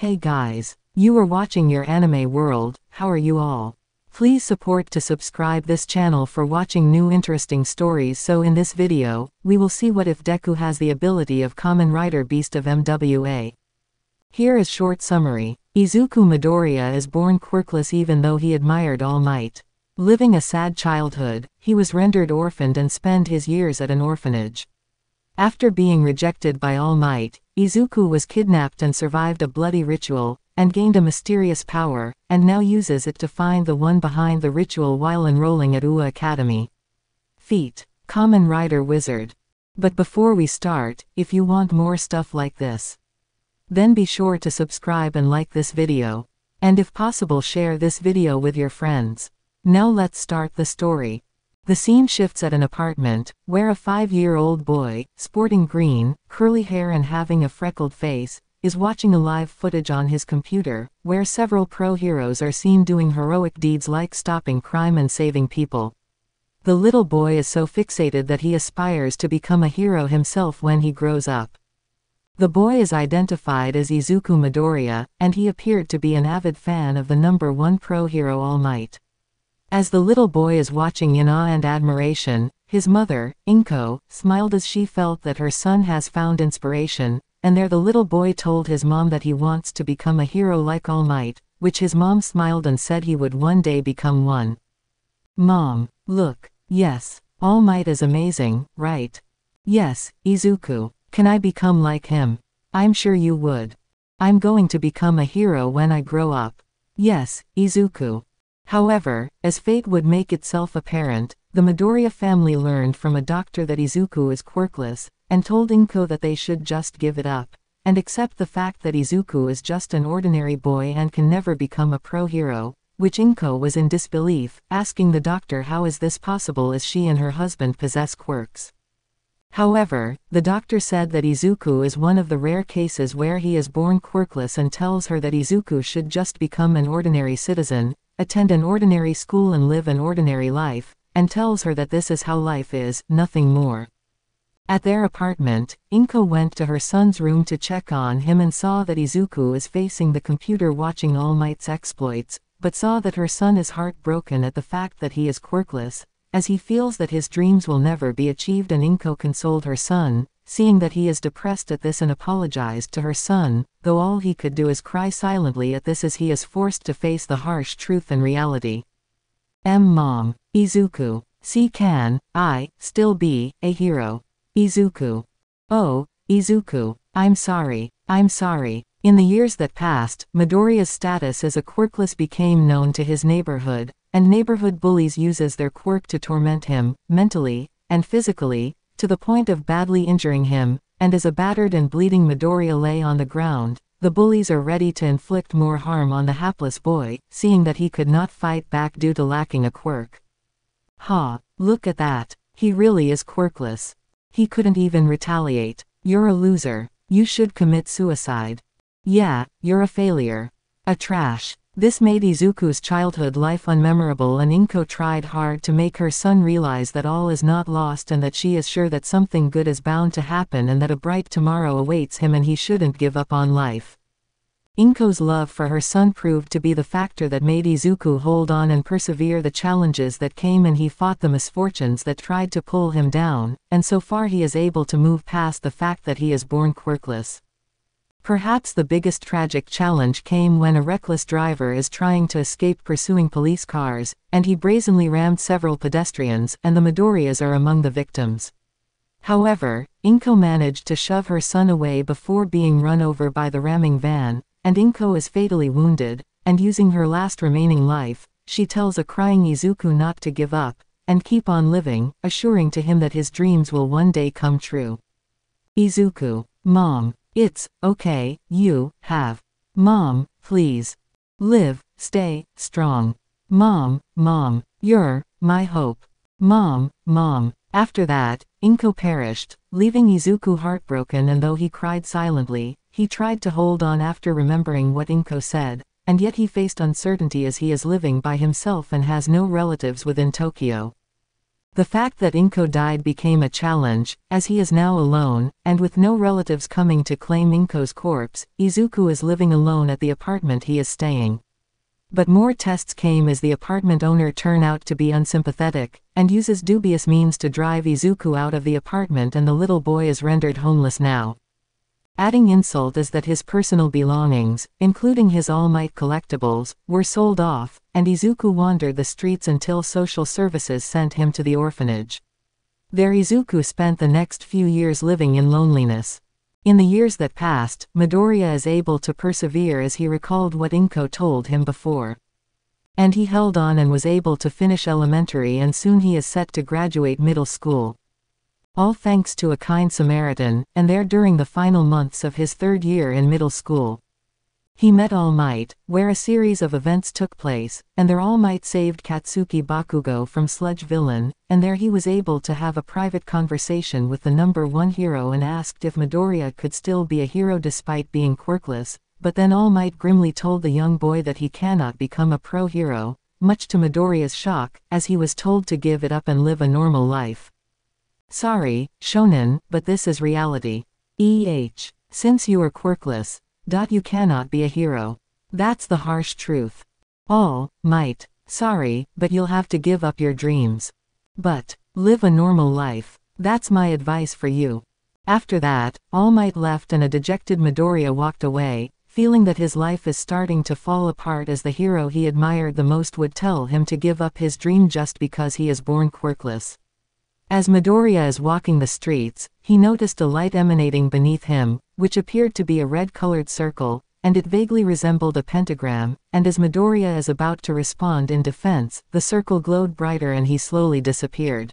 Hey guys, you are watching your anime world. How are you all? Please support to subscribe this channel for watching new interesting stories. So in this video, we will see what if Deku has the ability of Kamen Rider Beast of MWA. Here is short summary. Izuku Midoriya is born quirkless even though he admired All Might. Living a sad childhood, he was rendered orphaned and spent his years at an orphanage. After being rejected by All Might, Izuku was kidnapped and survived a bloody ritual, and gained a mysterious power, and now uses it to find the one behind the ritual while enrolling at UA Academy. Feat: Kamen Rider Wizard. But before we start, if you want more stuff like this, then be sure to subscribe and like this video. And if possible, share this video with your friends. Now let's start the story. The scene shifts at an apartment, where a 5-year-old boy, sporting green, curly hair and having a freckled face, is watching a live footage on his computer, where several pro-heroes are seen doing heroic deeds like stopping crime and saving people. The little boy is so fixated that he aspires to become a hero himself when he grows up. The boy is identified as Izuku Midoriya, and he appeared to be an avid fan of the #1 pro-hero All Might. As the little boy is watching in awe and admiration, his mother, Inko, smiled as she felt that her son has found inspiration, and there the little boy told his mom that he wants to become a hero like All Might, which his mom smiled and said he would one day become one. Mom, look, yes, All Might is amazing, right? Yes, Izuku, can I become like him? I'm sure you would. I'm going to become a hero when I grow up. Yes, Izuku. However, as fate would make itself apparent, the Midoriya family learned from a doctor that Izuku is quirkless, and told Inko that they should just give it up, and accept the fact that Izuku is just an ordinary boy and can never become a pro-hero, which Inko was in disbelief, asking the doctor how is this possible as she and her husband possess quirks. However, the doctor said that Izuku is one of the rare cases where he is born quirkless and tells her that Izuku should just become an ordinary citizen, attend an ordinary school and live an ordinary life, and tells her that this is how life is, nothing more. At their apartment, Inko went to her son's room to check on him and saw that Izuku is facing the computer watching All Might's exploits, but saw that her son is heartbroken at the fact that he is quirkless, as he feels that his dreams will never be achieved, and Inko consoled her son, seeing that he is depressed at this, and apologized to her son, though all he could do is cry silently at this as he is forced to face the harsh truth and reality. Mom, Izuku, can I still be a hero? Izuku. Oh, Izuku, I'm sorry. In the years that passed, Midoriya's status as a quirkless became known to his neighborhood, and neighborhood bullies uses their quirk to torment him, mentally and physically, to the point of badly injuring him, and as a battered and bleeding Midoriya lay on the ground, the bullies are ready to inflict more harm on the hapless boy, seeing that he could not fight back due to lacking a quirk. Ha, look at that, he really is quirkless. He couldn't even retaliate. You're a loser. You should commit suicide. Yeah, you're a failure. A trash. This made Izuku's childhood life unmemorable, and Inko tried hard to make her son realize that all is not lost and that she is sure that something good is bound to happen and that a bright tomorrow awaits him and he shouldn't give up on life. Inko's love for her son proved to be the factor that made Izuku hold on and persevere the challenges that came, and he fought the misfortunes that tried to pull him down, and so far he is able to move past the fact that he is born quirkless. Perhaps the biggest tragic challenge came when a reckless driver is trying to escape pursuing police cars, and he brazenly rammed several pedestrians, and the Midoriyas are among the victims. However, Inko managed to shove her son away before being run over by the ramming van, and Inko is fatally wounded, and using her last remaining life, she tells a crying Izuku not to give up, and keep on living, assuring to him that his dreams will one day come true. Izuku. Mom. It's okay, you have. Mom, please. Live, stay strong. Mom, you're my hope. Mom. After that, Inko perished, leaving Izuku heartbroken, and though he cried silently, he tried to hold on after remembering what Inko said, and yet he faced uncertainty as he is living by himself and has no relatives within Tokyo. The fact that Inko died became a challenge, as he is now alone, and with no relatives coming to claim Inko's corpse, Izuku is living alone at the apartment he is staying. But more tests came as the apartment owner turned out to be unsympathetic, and uses dubious means to drive Izuku out of the apartment, and the little boy is rendered homeless now. Adding insult is that his personal belongings, including his All Might collectibles, were sold off, and Izuku wandered the streets until social services sent him to the orphanage. There Izuku spent the next few years living in loneliness. In the years that passed, Midoriya is able to persevere as he recalled what Inko told him before. And he held on and was able to finish elementary, and soon he is set to graduate middle school. All thanks to a kind Samaritan, and there during the final months of his third year in middle school. He met All Might, where a series of events took place, and there All Might saved Katsuki Bakugo from Sludge Villain, and there he was able to have a private conversation with the number one hero and asked if Midoriya could still be a hero despite being quirkless, but then All Might grimly told the young boy that he cannot become a pro-hero, much to Midoriya's shock, as he was told to give it up and live a normal life. Sorry, Shonen, but this is reality. Since you are quirkless, you cannot be a hero. That's the harsh truth. All Might, sorry, but you'll have to give up your dreams. But, live a normal life. That's my advice for you. After that, All Might left and a dejected Midoriya walked away, feeling that his life is starting to fall apart as the hero he admired the most would tell him to give up his dream just because he is born quirkless. As Midoriya is walking the streets, he noticed a light emanating beneath him, which appeared to be a red-colored circle, and it vaguely resembled a pentagram, and as Midoriya is about to respond in defense, the circle glowed brighter and he slowly disappeared.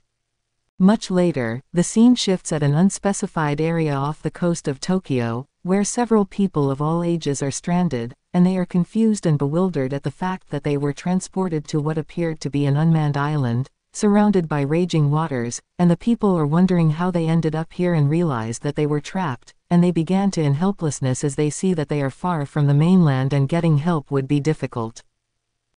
Much later, the scene shifts at an unspecified area off the coast of Tokyo, where several people of all ages are stranded, and they are confused and bewildered at the fact that they were transported to what appeared to be an unmanned island, surrounded by raging waters, and the people are wondering how they ended up here and realize that they were trapped, and they began to in helplessness as they see that they are far from the mainland and getting help would be difficult.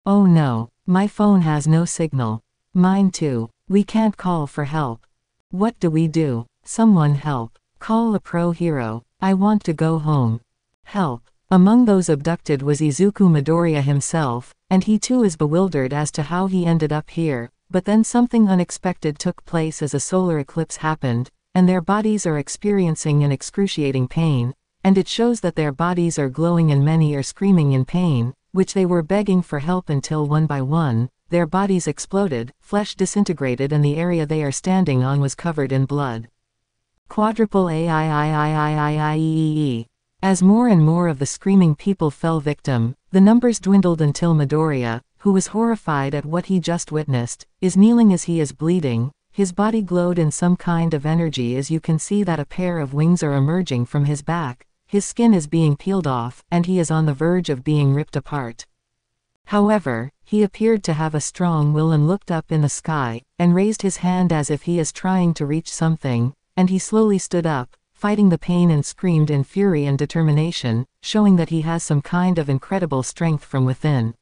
Oh no, my phone has no signal. Mine too. We can't call for help. What do we do? Someone help. Call a pro-hero. I want to go home. Help. Among those abducted was Izuku Midoriya himself, and he too is bewildered as to how he ended up here. But then something unexpected took place as a solar eclipse happened, and their bodies are experiencing an excruciating pain, and it shows that their bodies are glowing and many are screaming in pain, which they were begging for help until one by one, their bodies exploded, flesh disintegrated and the area they are standing on was covered in blood. Quadruple AIIIIIIIEE. As more and more of the screaming people fell victim, the numbers dwindled until Midoriya, who was horrified at what he just witnessed, is kneeling as he is bleeding. His body glowed in some kind of energy as you can see that a pair of wings are emerging from his back, his skin is being peeled off, and he is on the verge of being ripped apart. However, he appeared to have a strong will and looked up in the sky, and raised his hand as if he is trying to reach something, and he slowly stood up, fighting the pain and screamed in fury and determination, showing that he has some kind of incredible strength from within.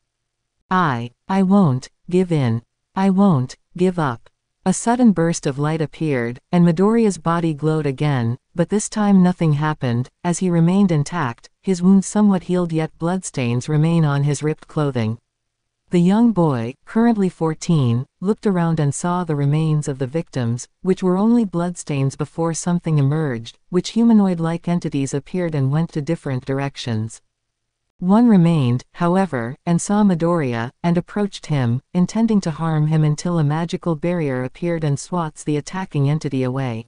I won't give in. I won't give up. A sudden burst of light appeared, and Midoriya's body glowed again, but this time nothing happened, as he remained intact, his wounds somewhat healed yet bloodstains remain on his ripped clothing. The young boy, currently 14, looked around and saw the remains of the victims, which were only bloodstains before something emerged, which humanoid-like entities appeared and went to different directions. One remained, however, and saw Midoriya, and approached him, intending to harm him until a magical barrier appeared and swats the attacking entity away.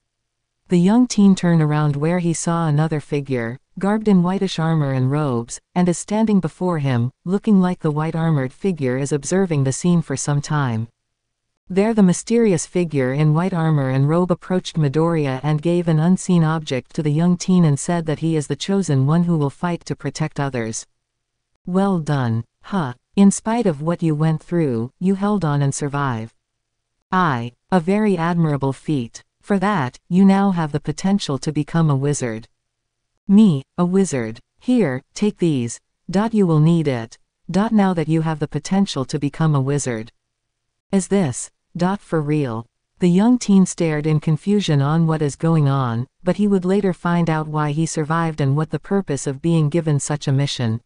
The young teen turned around where he saw another figure, garbed in whitish armor and robes, and is standing before him, looking like the white-armored figure is observing the scene for some time. There the mysterious figure in white armor and robe approached Midoriya and gave an unseen object to the young teen and said that he is the chosen one who will fight to protect others. Well done, in spite of what you went through, you held on and survived. A very admirable feat. For that, you now have the potential to become a wizard. Me, a wizard. Here, take these. You will need it. Now that you have the potential to become a wizard. Is this, for real? The young teen stared in confusion on what is going on, but he would later find out why he survived and what the purpose of being given such a mission.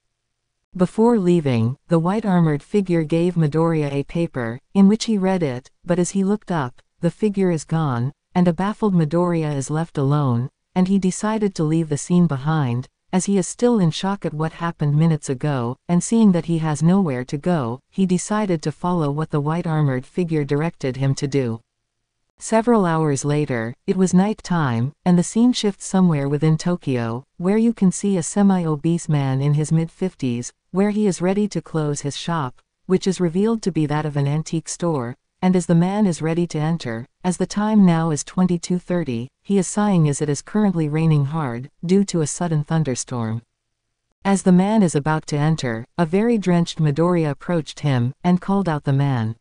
Before leaving, the white-armored figure gave Midoriya a paper, in which he read it, but as he looked up, the figure is gone, and a baffled Midoriya is left alone, and he decided to leave the scene behind, as he is still in shock at what happened minutes ago, and seeing that he has nowhere to go, he decided to follow what the white-armored figure directed him to do. Several hours later, it was night time, and the scene shifts somewhere within Tokyo, where you can see a semi-obese man in his mid-50s, where he is ready to close his shop, which is revealed to be that of an antique store, and as the man is ready to enter, as the time now is 22:30, he is sighing as it is currently raining hard, due to a sudden thunderstorm. As the man is about to enter, a very drenched Midoriya approached him, and called out the man.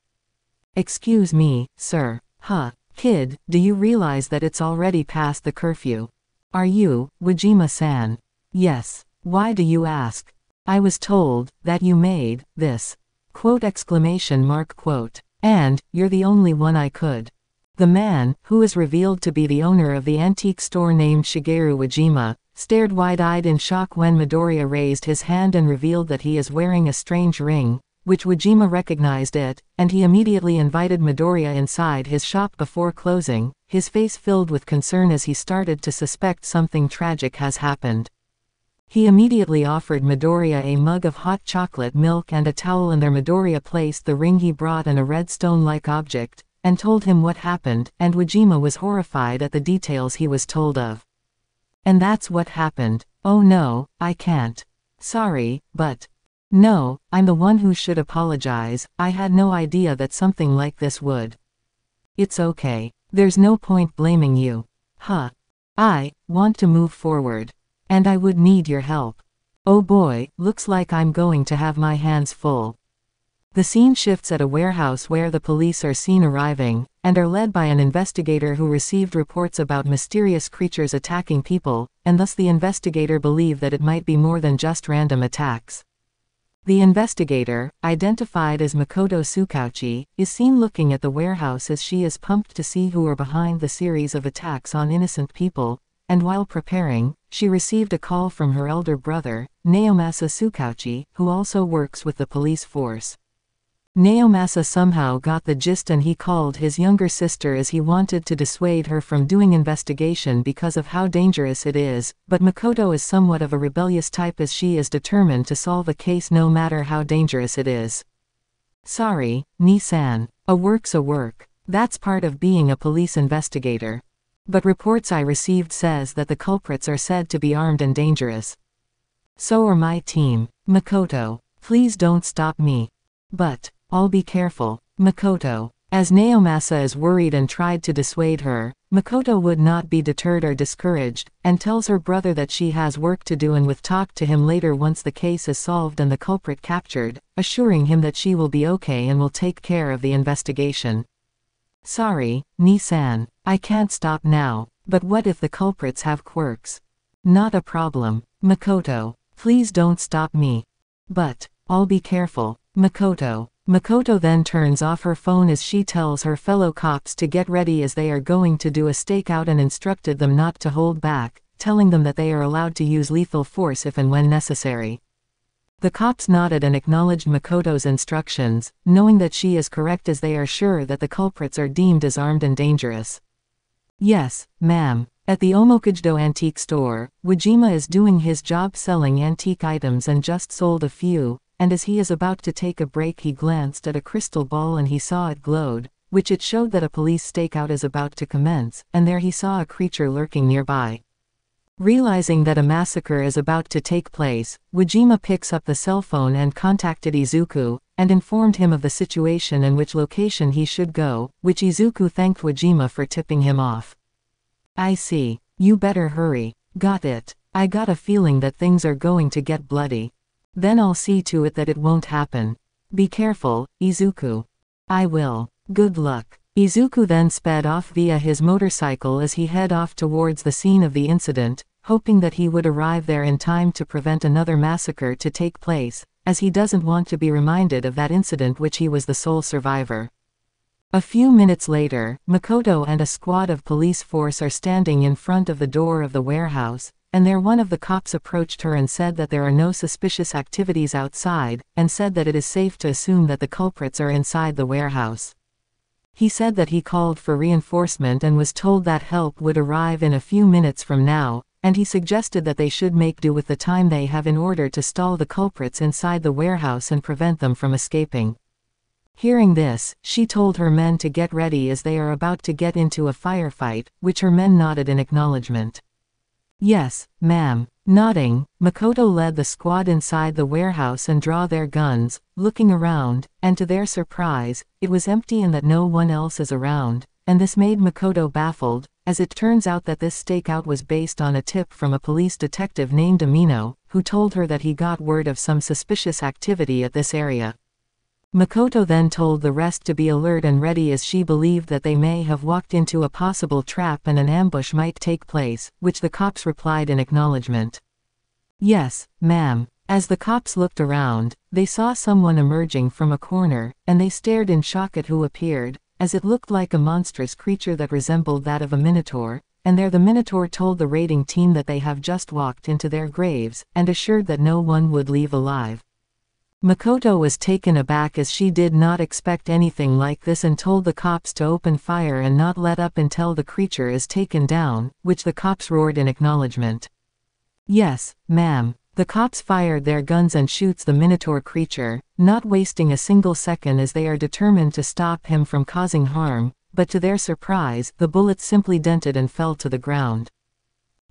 "Excuse me, sir. Huh. Kid, do you realize that it's already past the curfew? Are you, Wajima-san?" "Yes. Why do you ask? I was told that you made this. Quote exclamation mark quote. And you're the only one I could." The man, who is revealed to be the owner of the antique store named Shigeru Wajima, stared wide-eyed in shock when Midoriya raised his hand and revealed that he is wearing a strange ring, which Wajima recognized it, and he immediately invited Midoriya inside his shop before closing, his face filled with concern as he started to suspect something tragic has happened. He immediately offered Midoriya a mug of hot chocolate milk and a towel, and there Midoriya placed the ring he brought and a red stone-like object, and told him what happened, and Wajima was horrified at the details he was told of. "And that's what happened. Oh no, I can't. Sorry, but... No, I'm the one who should apologize. I had no idea that something like this would." "It's okay. There's no point blaming you. Huh. I want to move forward. And I would need your help. Oh boy, looks like I'm going to have my hands full." The scene shifts at a warehouse where the police are seen arriving, and are led by an investigator who received reports about mysterious creatures attacking people, and thus the investigator believed that it might be more than just random attacks. The investigator, identified as Makoto Tsukauchi, is seen looking at the warehouse as she is pumped to see who are behind the series of attacks on innocent people, and while preparing, she received a call from her elder brother, Naomasa Tsukauchi, who also works with the police force. Naomasa somehow got the gist and he called his younger sister as he wanted to dissuade her from doing investigation because of how dangerous it is, but Makoto is somewhat of a rebellious type as she is determined to solve a case no matter how dangerous it is. "Sorry, Ni-san. A work's a work. That's part of being a police investigator. But reports I received says that the culprits are said to be armed and dangerous. So are my team. Makoto, please don't stop me. But I'll be careful, Makoto." As Naomasa is worried and tried to dissuade her, Makoto would not be deterred or discouraged, and tells her brother that she has work to do and will talk to him later once the case is solved and the culprit captured, assuring him that she will be okay and will take care of the investigation. "Sorry, Ni-san, I can't stop now, but what if the culprits have quirks?" "Not a problem, Makoto. Please don't stop me. But I'll be careful, Makoto." Makoto then turns off her phone as she tells her fellow cops to get ready as they are going to do a stakeout and instructed them not to hold back, telling them that they are allowed to use lethal force if and when necessary. The cops nodded and acknowledged Makoto's instructions, knowing that she is correct as they are sure that the culprits are deemed as armed and dangerous. "Yes, ma'am." At the Omokujdo antique store, Wajima is doing his job selling antique items and just sold a few, and as he is about to take a break he glanced at a crystal ball and he saw it glowed, which it showed that a police stakeout is about to commence, and there he saw a creature lurking nearby. Realizing that a massacre is about to take place, Wajima picks up the cell phone and contacted Izuku, and informed him of the situation and which location he should go, which Izuku thanked Wajima for tipping him off. "I see. You better hurry." "Got it. I got a feeling that things are going to get bloody. Then I'll see to it that it won't happen. Be careful, Izuku." "I will. Good luck." Izuku then sped off via his motorcycle as he head off towards the scene of the incident, hoping that he would arrive there in time to prevent another massacre to take place, as he doesn't want to be reminded of that incident which he was the sole survivor. A few minutes later, Makoto and a squad of police force are standing in front of the door of the warehouse, and there one of the cops approached her and said that there are no suspicious activities outside, and said that it is safe to assume that the culprits are inside the warehouse. He said that he called for reinforcement and was told that help would arrive in a few minutes from now, and he suggested that they should make do with the time they have in order to stall the culprits inside the warehouse and prevent them from escaping. Hearing this, she told her men to get ready as they are about to get into a firefight, which her men nodded in acknowledgement. "Yes, ma'am." Nodding, Makoto led the squad inside the warehouse and draw their guns, looking around, and to their surprise, it was empty and that no one else is around, and this made Makoto baffled, as it turns out that this stakeout was based on a tip from a police detective named Amino, who told her that he got word of some suspicious activity at this area. Makoto then told the rest to be alert and ready as she believed that they may have walked into a possible trap and an ambush might take place, which the cops replied in acknowledgement. "Yes, ma'am." As the cops looked around, they saw someone emerging from a corner, and they stared in shock at who appeared, as it looked like a monstrous creature that resembled that of a minotaur, and there the minotaur told the raiding team that they have just walked into their graves, and assured that no one would leave alive. Makoto was taken aback as she did not expect anything like this and told the cops to open fire and not let up until the creature is taken down, which the cops roared in acknowledgement. "Yes, ma'am." The cops fired their guns and shoots the minotaur creature, not wasting a single second as they are determined to stop him from causing harm, but to their surprise, the bullets simply dented and fell to the ground.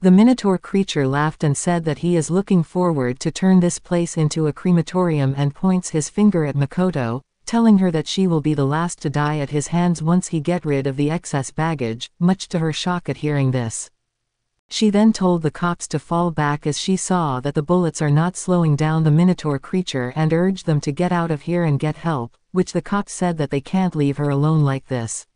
The minotaur creature laughed and said that he is looking forward to turn this place into a crematorium and points his finger at Makoto, telling her that she will be the last to die at his hands once he get rid of the excess baggage, much to her shock at hearing this. She then told the cops to fall back as she saw that the bullets are not slowing down the minotaur creature and urged them to get out of here and get help, which the cops said that they can't leave her alone like this.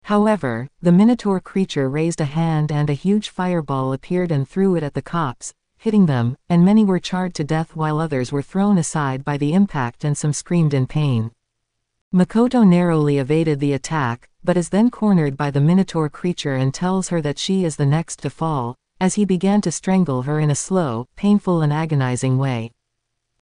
However, the minotaur creature raised a hand and a huge fireball appeared and threw it at the cops, hitting them, and many were charred to death while others were thrown aside by the impact and some screamed in pain. Makoto narrowly evaded the attack, but is then cornered by the minotaur creature and tells her that she is the next to fall, as he began to strangle her in a slow, painful and agonizing way.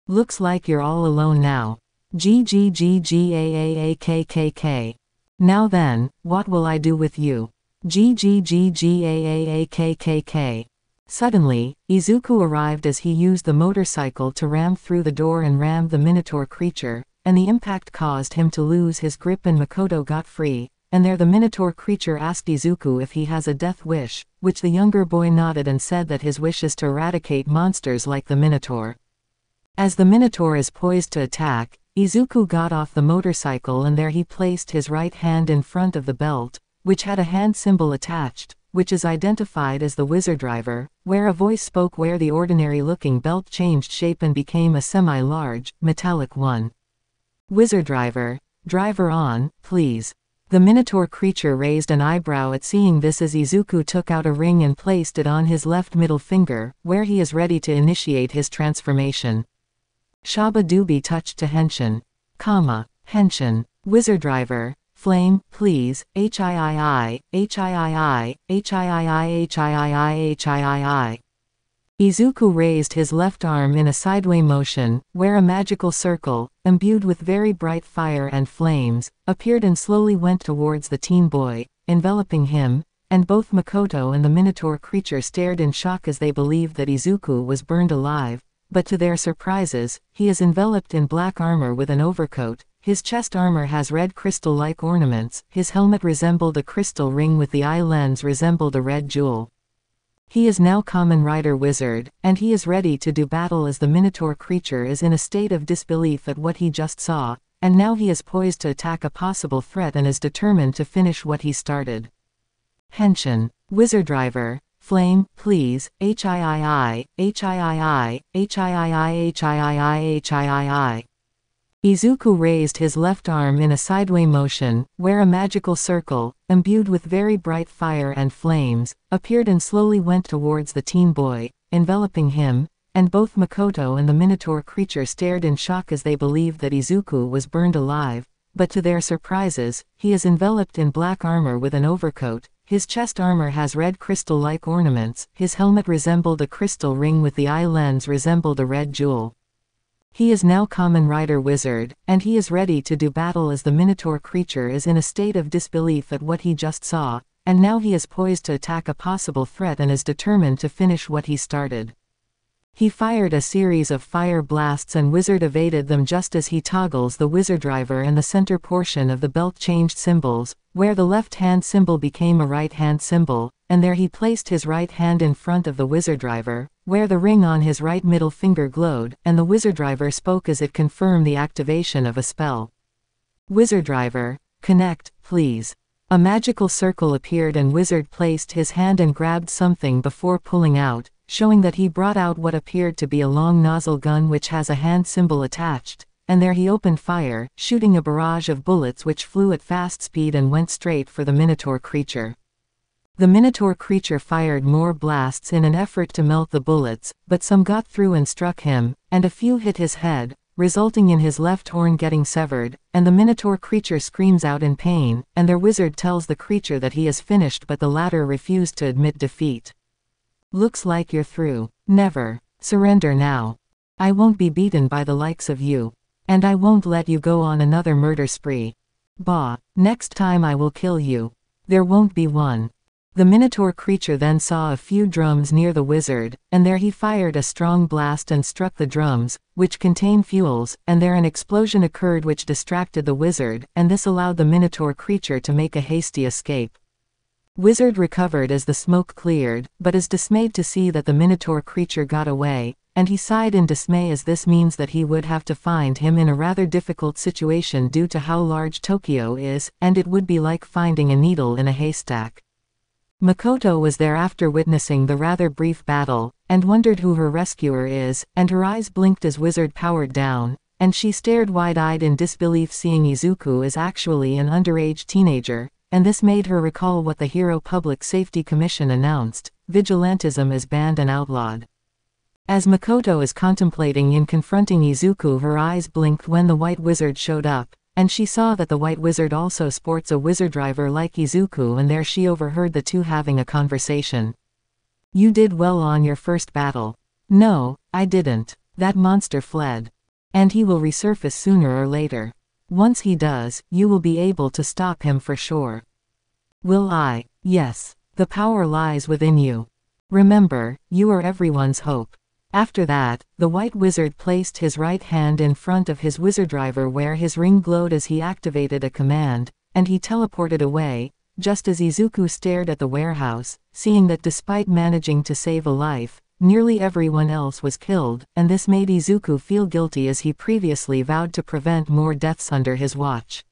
"Looks like you're all alone now. GGGGAAAKKK. Now then, what will I do with you? GGGGAAAKKK." Suddenly, Izuku arrived as he used the motorcycle to ram through the door and rammed the minotaur creature, and the impact caused him to lose his grip and Makoto got free, and there the minotaur creature asked Izuku if he has a death wish, which the younger boy nodded and said that his wish is to eradicate monsters like the minotaur. As the minotaur is poised to attack, Izuku got off the motorcycle and there he placed his right hand in front of the belt, which had a hand symbol attached, which is identified as the wizard driver, where a voice spoke where the ordinary-looking belt changed shape and became a semi-large, metallic one. "Wizard driver on, please." The minotaur creature raised an eyebrow at seeing this as Izuku took out a ring and placed it on his left middle finger, where he is ready to initiate his transformation. Shaba Dooby touched to Henshin. Henshin. "Wizard driver, flame, please, HIII. Izuku raised his left arm in a sideway motion, where a magical circle, imbued with very bright fire and flames, appeared and slowly went towards the teen boy, enveloping him, and both Makoto and the minotaur creature stared in shock as they believed that Izuku was burned alive. But to their surprises, he is enveloped in black armor with an overcoat, his chest armor has red crystal-like ornaments, his helmet resembled a crystal ring with the eye lens resembled a red jewel. He is now Kamen Rider Wizard, and he is ready to do battle as the minotaur creature is in a state of disbelief at what he just saw, and now he is poised to attack a possible threat and is determined to finish what he started. Henshin. "Wizard driver, flame, please, HIII. Izuku raised his left arm in a sideway motion, where a magical circle, imbued with very bright fire and flames, appeared and slowly went towards the teen boy, enveloping him, and both Makoto and the minotaur creature stared in shock as they believed that Izuku was burned alive, but to their surprises, he is enveloped in black armor with an overcoat. His chest armor has red crystal-like ornaments, his helmet resembled a crystal ring with the eye lens resembled a red jewel. He is now Kamen Rider Wizard, and he is ready to do battle as the Minotaur creature is in a state of disbelief at what he just saw, and now he is poised to attack a possible threat and is determined to finish what he started. He fired a series of fire blasts and Wizard evaded them just as he toggles the Wizard driver and the center portion of the belt changed symbols, where the left hand symbol became a right hand symbol, and there he placed his right hand in front of the Wizard driver, where the ring on his right middle finger glowed, and the Wizard driver spoke as it confirmed the activation of a spell. Wizard driver, connect, please. A magical circle appeared and Wizard placed his hand and grabbed something before pulling out, showing that he brought out what appeared to be a long nozzle gun which has a hand symbol attached, and there he opened fire, shooting a barrage of bullets which flew at fast speed and went straight for the Minotaur creature. The Minotaur creature fired more blasts in an effort to melt the bullets, but some got through and struck him, and a few hit his head, resulting in his left horn getting severed, and the Minotaur creature screams out in pain, and their wizard tells the creature that he is finished but the latter refused to admit defeat. Looks like you're through. Never. Surrender now. I won't be beaten by the likes of you. And I won't let you go on another murder spree. Bah. Next time I will kill you. There won't be one. The Minotaur creature then saw a few drums near the wizard, and there he fired a strong blast and struck the drums, which contain fuels, and there an explosion occurred which distracted the wizard, and this allowed the Minotaur creature to make a hasty escape. Wizard recovered as the smoke cleared, but is dismayed to see that the Minotaur creature got away, and he sighed in dismay as this means that he would have to find him in a rather difficult situation due to how large Tokyo is, and it would be like finding a needle in a haystack. Makoto was there after witnessing the rather brief battle, and wondered who her rescuer is, and her eyes blinked as Wizard powered down, and she stared wide-eyed in disbelief seeing Izuku is actually an underage teenager, and this made her recall what the Hero Public Safety Commission announced: vigilantism is banned and outlawed. As Makoto is contemplating in confronting Izuku, her eyes blinked when the White Wizard showed up, and she saw that the White Wizard also sports a wizard driver like Izuku, and there she overheard the two having a conversation. You did well on your first battle. No, I didn't. That monster fled. And he will resurface sooner or later. Once he does, you will be able to stop him for sure. Will I? Yes. The power lies within you. Remember, you are everyone's hope. After that, the White Wizard placed his right hand in front of his wizard driver where his ring glowed as he activated a command, and he teleported away, just as Izuku stared at the warehouse, seeing that despite managing to save a life, nearly everyone else was killed, and this made Izuku feel guilty as he previously vowed to prevent more deaths under his watch.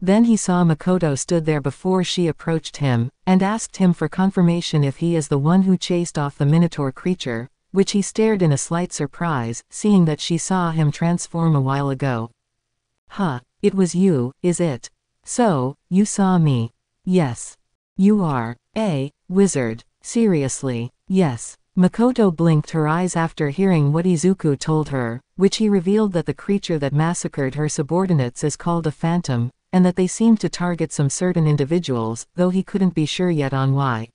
Then he saw Makoto stood there before she approached him, and asked him for confirmation if he is the one who chased off the Minotaur creature, which he stared in a slight surprise, seeing that she saw him transform a while ago. Huh, it was you, is it? So, you saw me. Yes. You are a wizard. Seriously? Yes. Makoto blinked her eyes after hearing what Izuku told her, which he revealed that the creature that massacred her subordinates is called a phantom, and that they seem to target some certain individuals, though he couldn't be sure yet on why.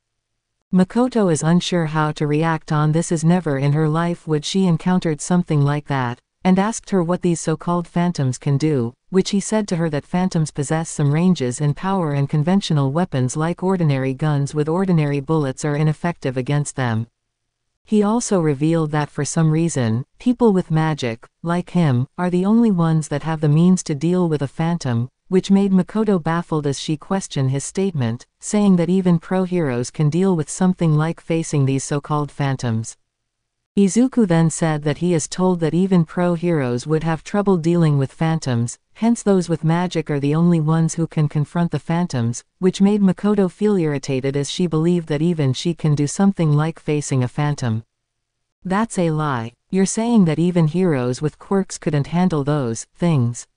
Makoto is unsure how to react on this as never in her life would she encountered something like that, and asked her what these so-called phantoms can do, which he said to her that phantoms possess some ranges in power and conventional weapons like ordinary guns with ordinary bullets are ineffective against them. He also revealed that for some reason, people with magic, like him, are the only ones that have the means to deal with a phantom, which made Makoto baffled as she questioned his statement, saying that even pro-heroes can deal with something like facing these so-called phantoms. Izuku then said that he is told that even pro-heroes would have trouble dealing with phantoms, hence those with magic are the only ones who can confront the phantoms, which made Makoto feel irritated as she believed that even she can do something like facing a phantom. That's a lie. You're saying that even heroes with quirks couldn't handle those things.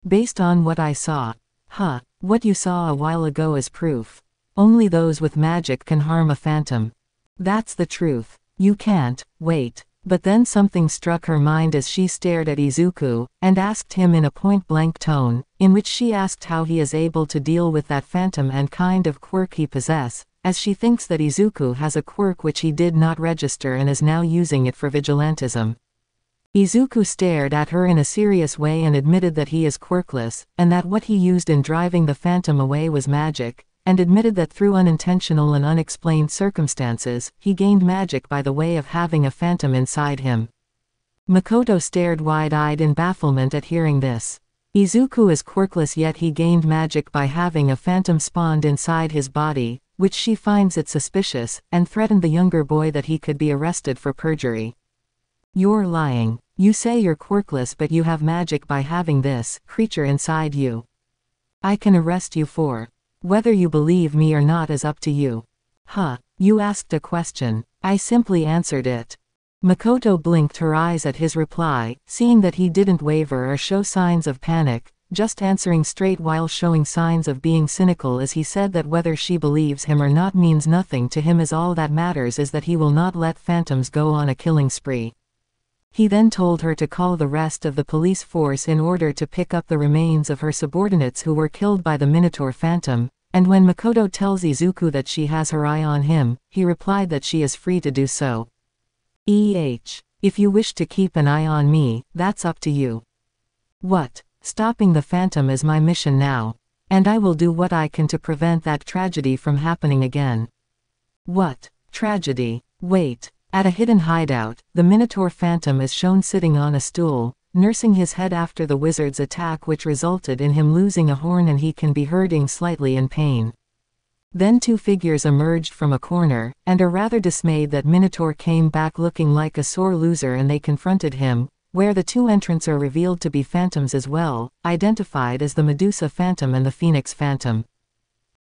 Based on what I saw. Huh, what you saw a while ago is proof. Only those with magic can harm a phantom. That's the truth. You can't. Wait. But then something struck her mind as she stared at Izuku, and asked him in a point-blank tone, in which she asked how he is able to deal with that phantom and kind of quirk he possess, as she thinks that Izuku has a quirk which he did not register and is now using it for vigilantism. Izuku stared at her in a serious way and admitted that he is quirkless, and that what he used in driving the phantom away was magic, and admitted that through unintentional and unexplained circumstances, he gained magic by the way of having a phantom inside him. Makoto stared wide-eyed in bafflement at hearing this. Izuku is quirkless, yet he gained magic by having a phantom spawned inside his body, which she finds it suspicious, and threatened the younger boy that he could be arrested for perjury. "You're lying. You say you're quirkless, but you have magic by having this creature inside you. I can arrest you for. Whether you believe me or not is up to you." "Huh, you asked a question. I simply answered it." Makoto blinked her eyes at his reply, seeing that he didn't waver or show signs of panic, just answering straight while showing signs of being cynical as he said that whether she believes him or not means nothing to him, as all that matters is that he will not let phantoms go on a killing spree. He then told her to call the rest of the police force in order to pick up the remains of her subordinates who were killed by the Minotaur Phantom, and when Makoto tells Izuku that she has her eye on him, he replied that she is free to do so. If you wish to keep an eye on me, that's up to you. What? Stopping the phantom is my mission now. And I will do what I can to prevent that tragedy from happening again. What? Tragedy? Wait. At a hidden hideout, the Minotaur Phantom is shown sitting on a stool, nursing his head after the wizard's attack, which resulted in him losing a horn, and he can be hurting slightly in pain. Then two figures emerged from a corner, and are rather dismayed that Minotaur came back looking like a sore loser, and they confronted him, where the two entrants are revealed to be phantoms as well, identified as the Medusa Phantom and the Phoenix Phantom.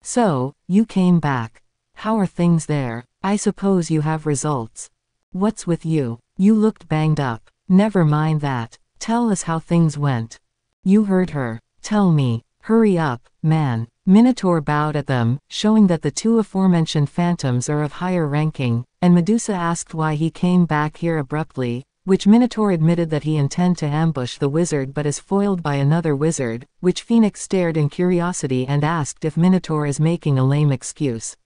"So, you came back. How are things there? I suppose you have results. What's with you? You looked banged up." "Never mind that. Tell us how things went." "You heard her. Tell me. Hurry up, man." Minotaur bowed at them, showing that the two aforementioned phantoms are of higher ranking, and Medusa asked why he came back here abruptly, which Minotaur admitted that he intended to ambush the wizard but is foiled by another wizard, which Phoenix stared in curiosity and asked if Minotaur is making a lame excuse.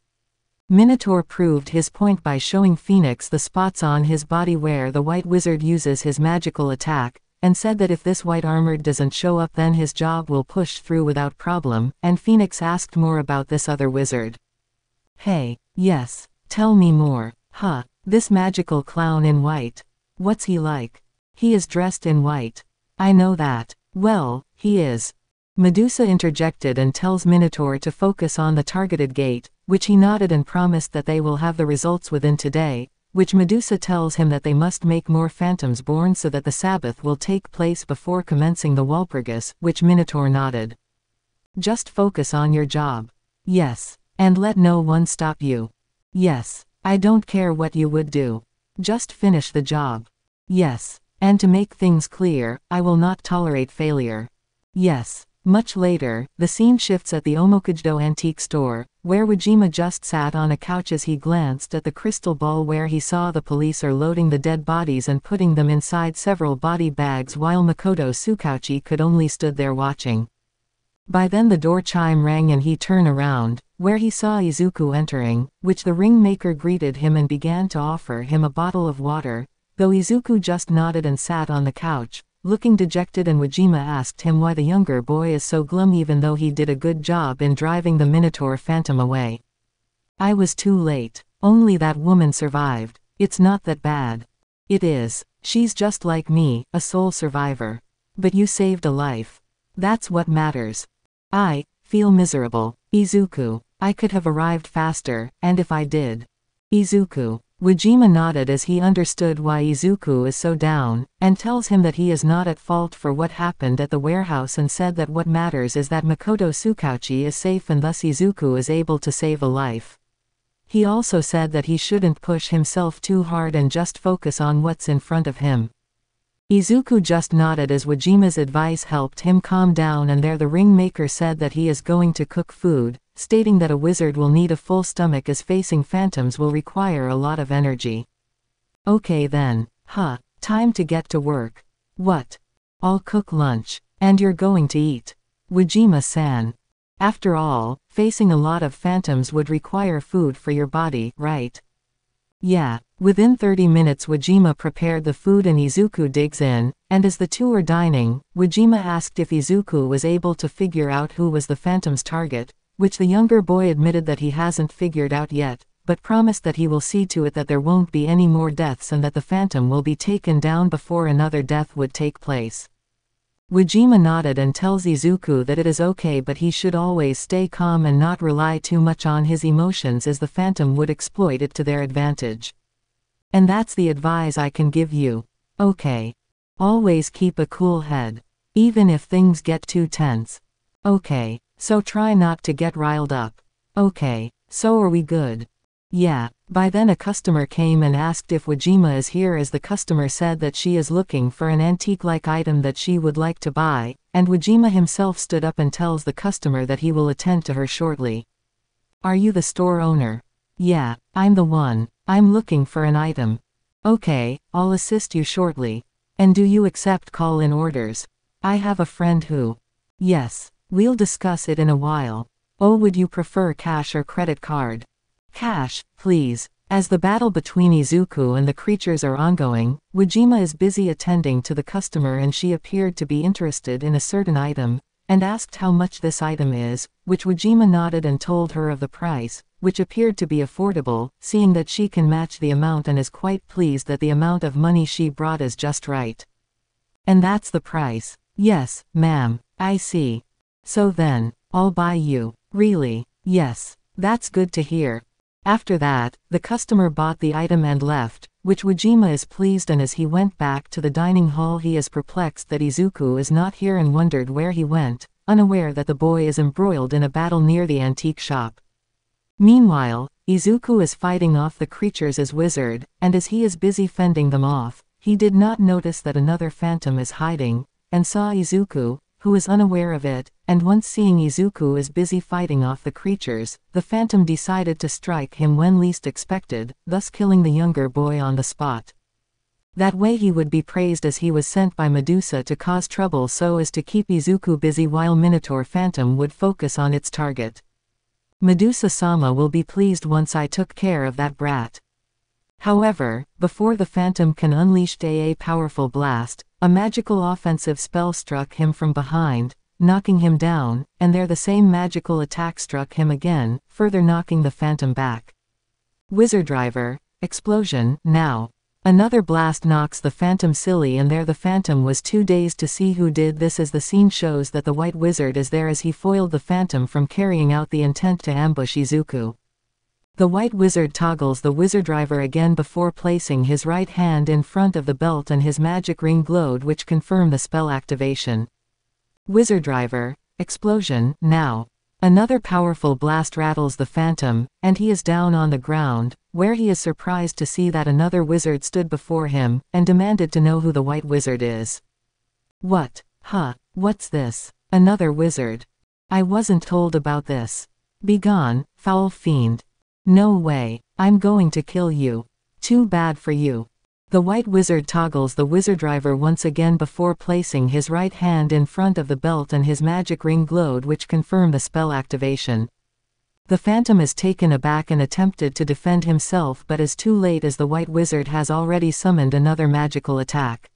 Minotaur proved his point by showing Phoenix the spots on his body where the white wizard uses his magical attack, and said that if this white armored doesn't show up then his job will push through without problem, and Phoenix asked more about this other wizard. "Hey, yes, tell me more." "Huh, this magical clown in white. What's he like?" "He is dressed in white." "I know that." "Well, he is." Medusa interjected and tells Minotaur to focus on the targeted gate, which he nodded and promised that they will have the results within today, which Medusa tells him that they must make more phantoms born so that the Sabbath will take place before commencing the Walpurgis, which Minotaur nodded. "Just focus on your job." "Yes. And let no one stop you." "Yes. I don't care what you would do. Just finish the job." "Yes. And to make things clear, I will not tolerate failure." "Yes." Much later, the scene shifts at the Omokujdo antique store, where Wajima just sat on a couch as he glanced at the crystal ball where he saw the police are loading the dead bodies and putting them inside several body bags, while Makoto Tsukauchi could only stood there watching. By then the door chime rang and he turned around, where he saw Izuku entering, which the ringmaker greeted him and began to offer him a bottle of water, though Izuku just nodded and sat on the couch, looking dejected, and Wajima asked him why the younger boy is so glum even though he did a good job in driving the Minotaur Phantom away. "I was too late. Only that woman survived. It's not that bad." "It is. She's just like me, a sole survivor. But you saved a life. That's what matters." "I feel miserable, Izuku. I could have arrived faster, and if I did." "Izuku." Wajima nodded as he understood why Izuku is so down, and tells him that he is not at fault for what happened at the warehouse, and said that what matters is that Makoto Tsukauchi is safe and thus Izuku is able to save a life. He also said that he shouldn't push himself too hard and just focus on what's in front of him. Izuku just nodded as Wajima's advice helped him calm down, and there the ringmaker said that he is going to cook food, stating that a wizard will need a full stomach as facing phantoms will require a lot of energy. "Okay then. Huh, time to get to work. What? I'll cook lunch. And you're going to eat. Wajima-san. After all, facing a lot of phantoms would require food for your body, right? Yeah. Within 30 minutes Wajima prepared the food and Izuku digs in, and as the two were dining, Wajima asked if Izuku was able to figure out who was the phantom's target, which the younger boy admitted that he hasn't figured out yet, but promised that he will see to it that there won't be any more deaths and that the phantom will be taken down before another death would take place. Wajima nodded and tells Izuku that it is okay, but he should always stay calm and not rely too much on his emotions, as the phantom would exploit it to their advantage. And that's the advice I can give you. Okay. Always keep a cool head. Even if things get too tense. Okay. So try not to get riled up. Okay. So are we good? Yeah. By then a customer came and asked if Wajima is here, as the customer said that she is looking for an antique-like item that she would like to buy, and Wajima himself stood up and tells the customer that he will attend to her shortly. Are you the store owner? Yeah, I'm the one. I'm looking for an item. Okay, I'll assist you shortly. And do you accept call-in orders? I have a friend who. Yes, we'll discuss it in a while. Oh, would you prefer cash or credit card? Cash, please. As the battle between Izuku and the creatures are ongoing, Wajima is busy attending to the customer, and she appeared to be interested in a certain item, and asked how much this item is, which Wajima nodded and told her of the price, which appeared to be affordable, seeing that she can match the amount, and is quite pleased that the amount of money she brought is just right. And that's the price? Yes, ma'am. I see. So then, I'll buy you. Really? Yes. That's good to hear. After that, the customer bought the item and left, which Wajima is pleased, and as he went back to the dining hall he is perplexed that Izuku is not here and wondered where he went, unaware that the boy is embroiled in a battle near the antique shop. Meanwhile, Izuku is fighting off the creatures as wizard, and as he is busy fending them off, he did not notice that another phantom is hiding, and saw Izuku, who is unaware of it, and once seeing Izuku is busy fighting off the creatures, the phantom decided to strike him when least expected, thus killing the younger boy on the spot. That way he would be praised, as he was sent by Medusa to cause trouble so as to keep Izuku busy while Minotaur Phantom would focus on its target. Medusa-sama will be pleased once I took care of that brat. However, before the phantom can unleash a powerful blast, a magical offensive spell struck him from behind, knocking him down, and there the same magical attack struck him again, further knocking the phantom back. Wizard Driver, explosion, now. Another blast knocks the phantom silly, and there the phantom was too dazed to see who did this, as the scene shows that the white wizard is there as he foiled the phantom from carrying out the intent to ambush Izuku. The white wizard toggles the wizard driver again before placing his right hand in front of the belt, and his magic ring glowed, which confirm the spell activation. Wizard driver, explosion, now. Another powerful blast rattles the phantom, and he is down on the ground, where he is surprised to see that another wizard stood before him, and demanded to know who the white wizard is. What? Huh, what's this? Another wizard? I wasn't told about this. Begone, foul fiend. No way, I'm going to kill you. Too bad for you. The white wizard toggles the wizard driver once again before placing his right hand in front of the belt, and his magic ring glowed, which confirm the spell activation. The phantom is taken aback and attempted to defend himself, but is too late, as the white wizard has already summoned another magical attack.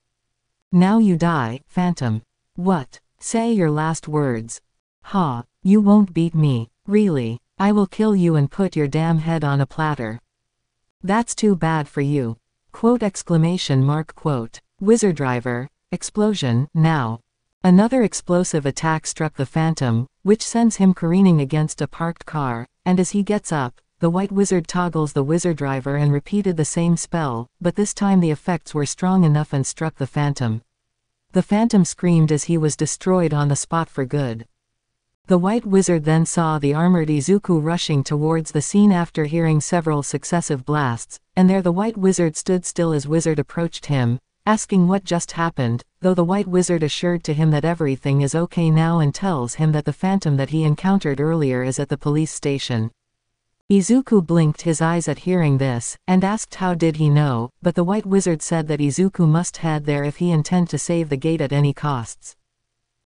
Now you die, phantom. What? Say your last words. Ha, you won't beat me, really. I will kill you and put your damn head on a platter. That's too bad for you. Quote exclamation mark quote. Wizard driver, explosion, now. Another explosive attack struck the phantom, which sends him careening against a parked car, and as he gets up, the white wizard toggles the wizard driver and repeated the same spell, but this time the effects were strong enough and struck the phantom. The phantom screamed as he was destroyed on the spot for good. The white wizard then saw the armored Izuku rushing towards the scene after hearing several successive blasts, and there the white wizard stood still as wizard approached him, asking what just happened, though the white wizard assured to him that everything is okay now and tells him that the phantom that he encountered earlier is at the police station. Izuku blinked his eyes at hearing this, and asked how did he know, but the White Wizard said that Izuku must head there if he intend to save the gate at any costs.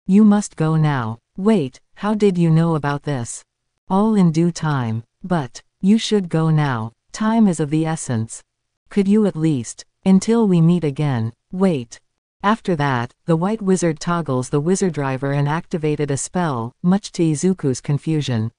You must go now. Wait, how did you know about this? All in due time. But, you should go now. Time is of the essence. Could you at least, until we meet again, wait. After that, the White Wizard toggles the Wizard Driver and activated a spell, much to Izuku's confusion.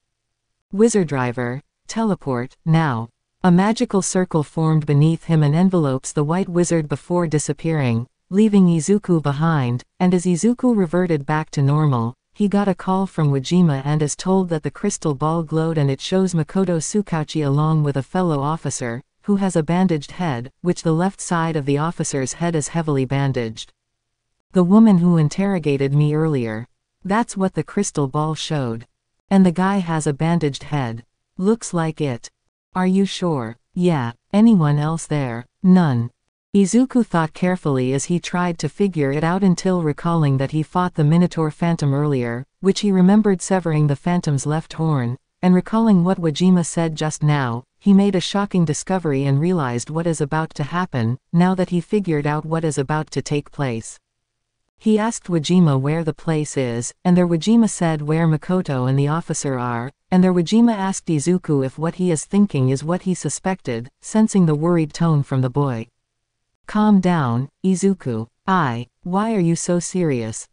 Wizard Driver, teleport, now. A magical circle formed beneath him and envelopes the White Wizard before disappearing, leaving Izuku behind, and as Izuku reverted back to normal, he got a call from Wajima and is told that the crystal ball glowed and it shows Makoto Tsukauchi along with a fellow officer, who has a bandaged head, which the left side of the officer's head is heavily bandaged. The woman who interrogated me earlier. That's what the crystal ball showed. And the guy has a bandaged head. Looks like it. Are you sure? Yeah. Anyone else there? None. Izuku thought carefully as he tried to figure it out until recalling that he fought the Minotaur Phantom earlier, which he remembered severing the Phantom's left horn, and recalling what Wajima said just now, he made a shocking discovery and realized what is about to happen, now that he figured out what is about to take place. He asked Wajima where the place is, and there Wajima said where Makoto and the officer are, and there Wajima asked Izuku if what he is thinking is what he suspected, sensing the worried tone from the boy. Calm down, Izuku. Why are you so serious?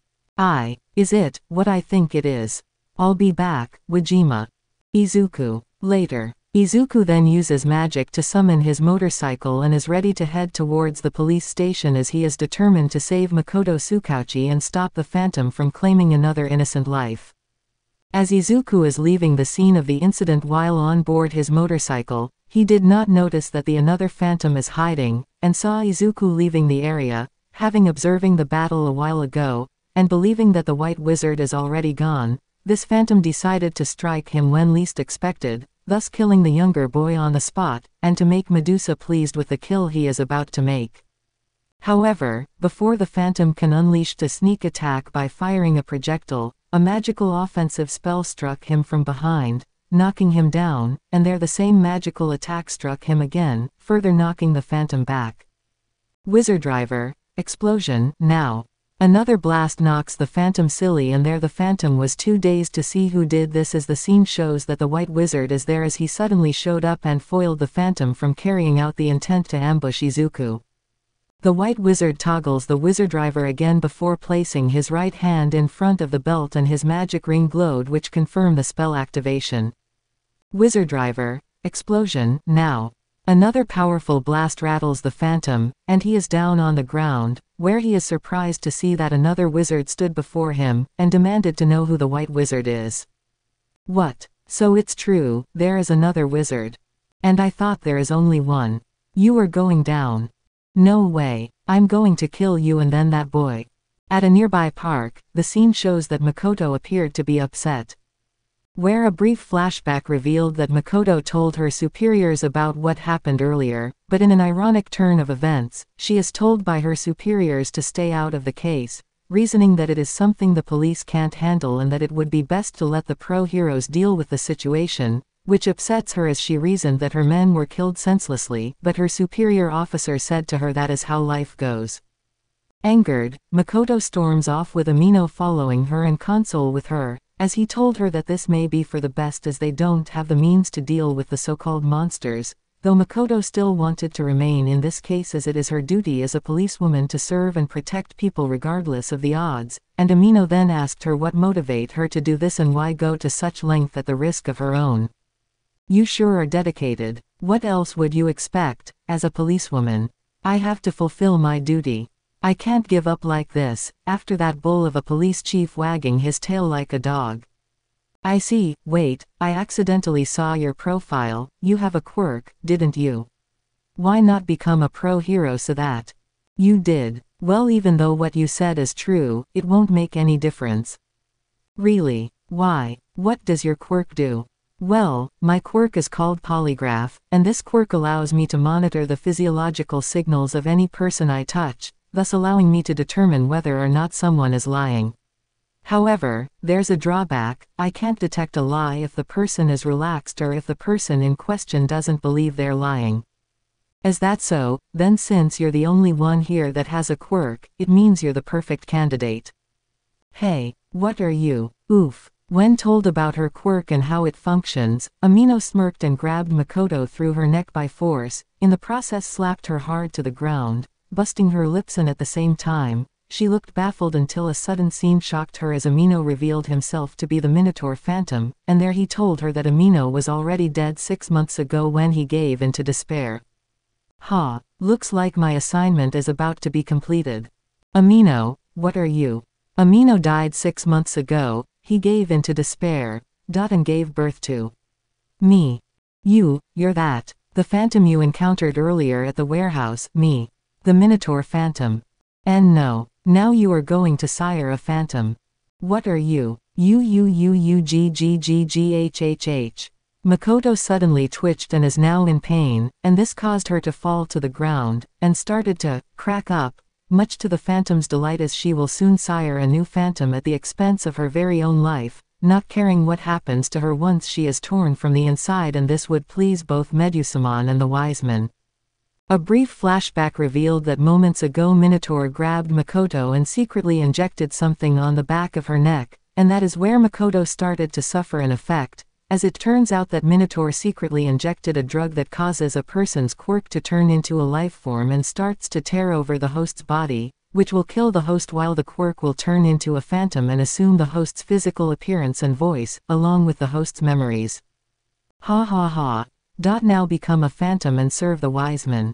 Is it what I think it is? I'll be back, Wajima. Izuku. Later. Izuku then uses magic to summon his motorcycle and is ready to head towards the police station as he is determined to save Makoto Tsukauchi and stop the Phantom from claiming another innocent life. As Izuku is leaving the scene of the incident while on board his motorcycle, he did not notice that the another Phantom is hiding, and saw Izuku leaving the area, having observing the battle a while ago, and believing that the White Wizard is already gone. This Phantom decided to strike him when least expected, thus killing the younger boy on the spot, and to make Medusa pleased with the kill he is about to make. However, before the Phantom can unleash a sneak attack by firing a projectile, a magical offensive spell struck him from behind, knocking him down, and there the same magical attack struck him again, further knocking the Phantom back. Wizard Driver, explosion, now. Another blast knocks the Phantom silly and there the Phantom was too dazed to see who did this as the scene shows that the White Wizard is there as he suddenly showed up and foiled the Phantom from carrying out the intent to ambush Izuku. The White Wizard toggles the Wizard Driver again before placing his right hand in front of the belt and his magic ring glowed which confirm the spell activation. Wizard Driver, explosion, now. Another powerful blast rattles the Phantom, and he is down on the ground, where he is surprised to see that another wizard stood before him, and demanded to know who the White Wizard is. What? So it's true, there is another wizard. And I thought there is only one. You are going down. No way, I'm going to kill you and then that boy. At a nearby park, the scene shows that Makoto appeared to be upset. Where a brief flashback revealed that Makoto told her superiors about what happened earlier, but in an ironic turn of events, she is told by her superiors to stay out of the case, reasoning that it is something the police can't handle and that it would be best to let the pro-heroes deal with the situation, which upsets her as she reasoned that her men were killed senselessly, but her superior officer said to her that is how life goes. Angered, Makoto storms off with Amino following her and console with her, as he told her that this may be for the best as they don't have the means to deal with the so-called monsters, though Makoto still wanted to remain in this case as it is her duty as a policewoman to serve and protect people regardless of the odds, and Amino then asked her what motivate her to do this and why go to such length at the risk of her own. You sure are dedicated. What else would you expect, as a policewoman? I have to fulfill my duty. I can't give up like this, after that bull of a police chief wagging his tail like a dog. I see, wait, I accidentally saw your profile, you have a quirk, didn't you? Why not become a pro-hero so that you did? Well, even though what you said is true, it won't make any difference. Really? Why? What does your quirk do? Well, my quirk is called polygraph, and this quirk allows me to monitor the physiological signals of any person I touch, thus allowing me to determine whether or not someone is lying. However, there's a drawback: I can't detect a lie if the person is relaxed or if the person in question doesn't believe they're lying. Is that so? Then since you're the only one here that has a quirk, it means you're the perfect candidate. Hey, what are you? Oof. When told about her quirk and how it functions, Amino smirked and grabbed Makoto through her neck by force, in the process slapped her hard to the ground, busting her lips, and at the same time, she looked baffled until a sudden scene shocked her as Amino revealed himself to be the Minotaur Phantom, and there he told her that Amino was already dead 6 months ago when he gave in to despair. Ha, looks like my assignment is about to be completed. Amino, what are you? Amino died 6 months ago. He gave in to despair, and gave birth to me. You're that. The phantom you encountered earlier at the warehouse, me. The Minotaur Phantom. And no, now you are going to sire a phantom. What are you? Gggghh. Makoto suddenly twitched and is now in pain, and this caused her to fall to the ground, and started to crack up, much to the phantom's delight, as she will soon sire a new phantom at the expense of her very own life, not caring what happens to her once she is torn from the inside, and this would please both Medusamon and the wise men. A brief flashback revealed that moments ago Minotaur grabbed Makoto and secretly injected something on the back of her neck, and that is where Makoto started to suffer an effect, as it turns out that Minotaur secretly injected a drug that causes a person's quirk to turn into a life form and starts to tear over the host's body, which will kill the host, while the quirk will turn into a phantom and assume the host's physical appearance and voice, along with the host's memories. Ha ha ha. Now become a phantom and serve the wise men.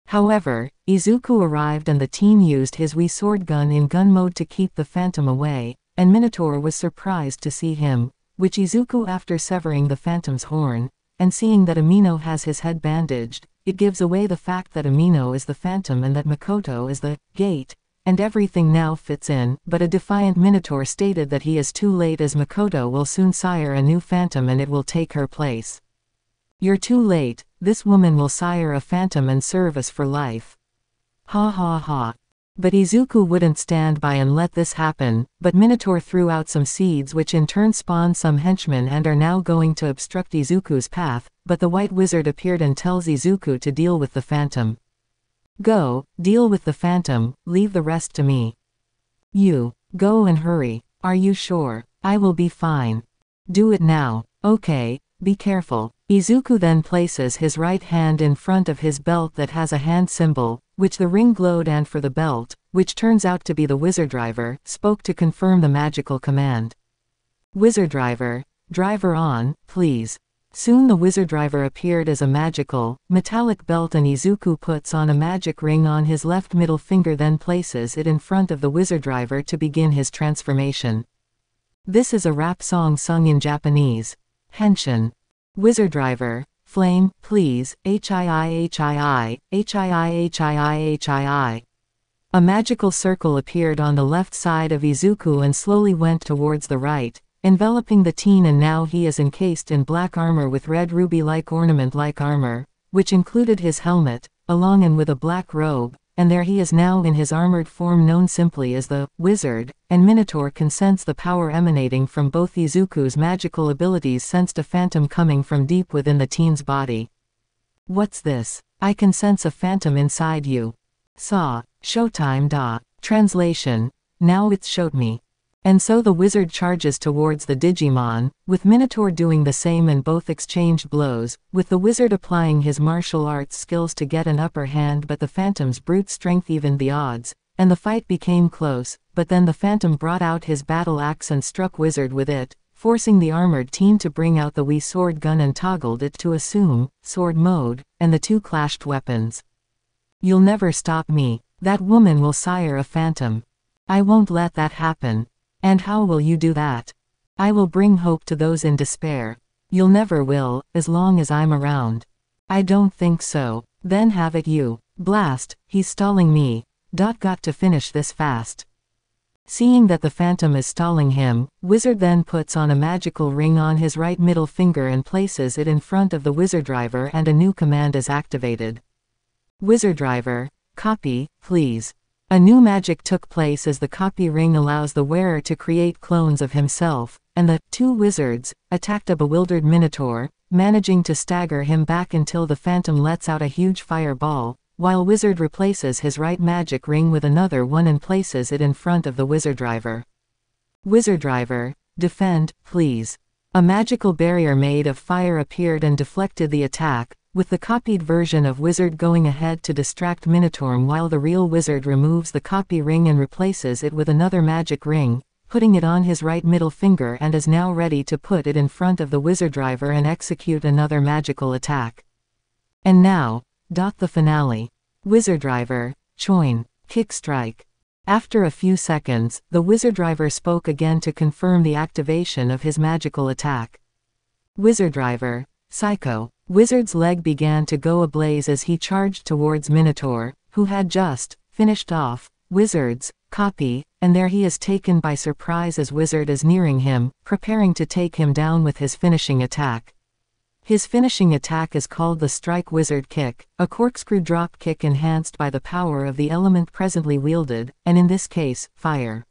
However, Izuku arrived and the team used his Wii sword gun in gun mode to keep the phantom away, and Minotaur was surprised to see him, which Izuku, after severing the phantom's horn, and seeing that Amino has his head bandaged, it gives away the fact that Amino is the phantom and that Makoto is the gate, and everything now fits in, but a defiant Minotaur stated that he is too late, as Makoto will soon sire a new phantom and it will take her place. You're too late, this woman will sire a phantom and serve us for life. Ha ha ha. But Izuku wouldn't stand by and let this happen, but Minotaur threw out some seeds which in turn spawned some henchmen and are now going to obstruct Izuku's path, but the white wizard appeared and tells Izuku to deal with the phantom. Go, deal with the phantom, leave the rest to me. You, go and hurry. Are you sure? I will be fine. Do it now. Okay, be careful. Izuku then places his right hand in front of his belt that has a hand symbol, which the ring glowed, and for the belt, which turns out to be the wizard driver, spoke to confirm the magical command. Wizard driver, driver on, please. Soon the wizard driver appeared as a magical, metallic belt, and Izuku puts on a magic ring on his left middle finger, then places it in front of the wizard driver to begin his transformation. This is a rap song sung in Japanese. Henshin. Wizard driver, flame, please, HII. A magical circle appeared on the left side of Izuku and slowly went towards the right, enveloping the teen, and now he is encased in black armor with red ruby-like ornament-like armor, which included his helmet, along and with a black robe, and there he is now in his armored form known simply as the Wizard, and Minotaur can sense the power emanating from both Izuku's magical abilities, sensed a phantom coming from deep within the teen's body. What's this? I can sense a phantom inside you. Saw. Showtime da. Translation. Now it's showed me. And so the wizard charges towards the Digimon, with Minotaur doing the same, and both exchanged blows, with the wizard applying his martial arts skills to get an upper hand, but the phantom's brute strength evened the odds, and the fight became close, but then the phantom brought out his battle axe and struck wizard with it, forcing the armored teen to bring out the Wii sword gun and toggled it to assume sword mode, and the two clashed weapons. You'll never stop me. That woman will sire a phantom. I won't let that happen. And how will you do that? I will bring hope to those in despair. You'll never will, as long as I'm around. I don't think so. Then have it you. Blast, he's stalling me. Got to finish this fast. Seeing that the phantom is stalling him, Wizard then puts on a magical ring on his right middle finger and places it in front of the wizard driver, and a new command is activated. Wizard driver, copy, please. A new magic took place as the copy ring allows the wearer to create clones of himself, and the two wizards attacked a bewildered Minotaur, managing to stagger him back until the phantom lets out a huge fireball, while Wizard replaces his right magic ring with another one and places it in front of the Wizard Driver. Wizard Driver, defend, please. A magical barrier made of fire appeared and deflected the attack, with the copied version of Wizard going ahead to distract Minotaur while the real Wizard removes the copy ring and replaces it with another magic ring, putting it on his right middle finger, and is now ready to put it in front of the Wizard Driver and execute another magical attack. And now, the finale. Wizard Driver, Choin, Kick Strike. After a few seconds, the Wizard Driver spoke again to confirm the activation of his magical attack. Wizard Driver, Psycho. Wizard's leg began to go ablaze as he charged towards Minotaur, who had just finished off Wizard's copy, and there he is taken by surprise as Wizard is nearing him, preparing to take him down with his finishing attack. His finishing attack is called the Strike Wizard Kick, a corkscrew drop kick enhanced by the power of the element presently wielded, and in this case, fire.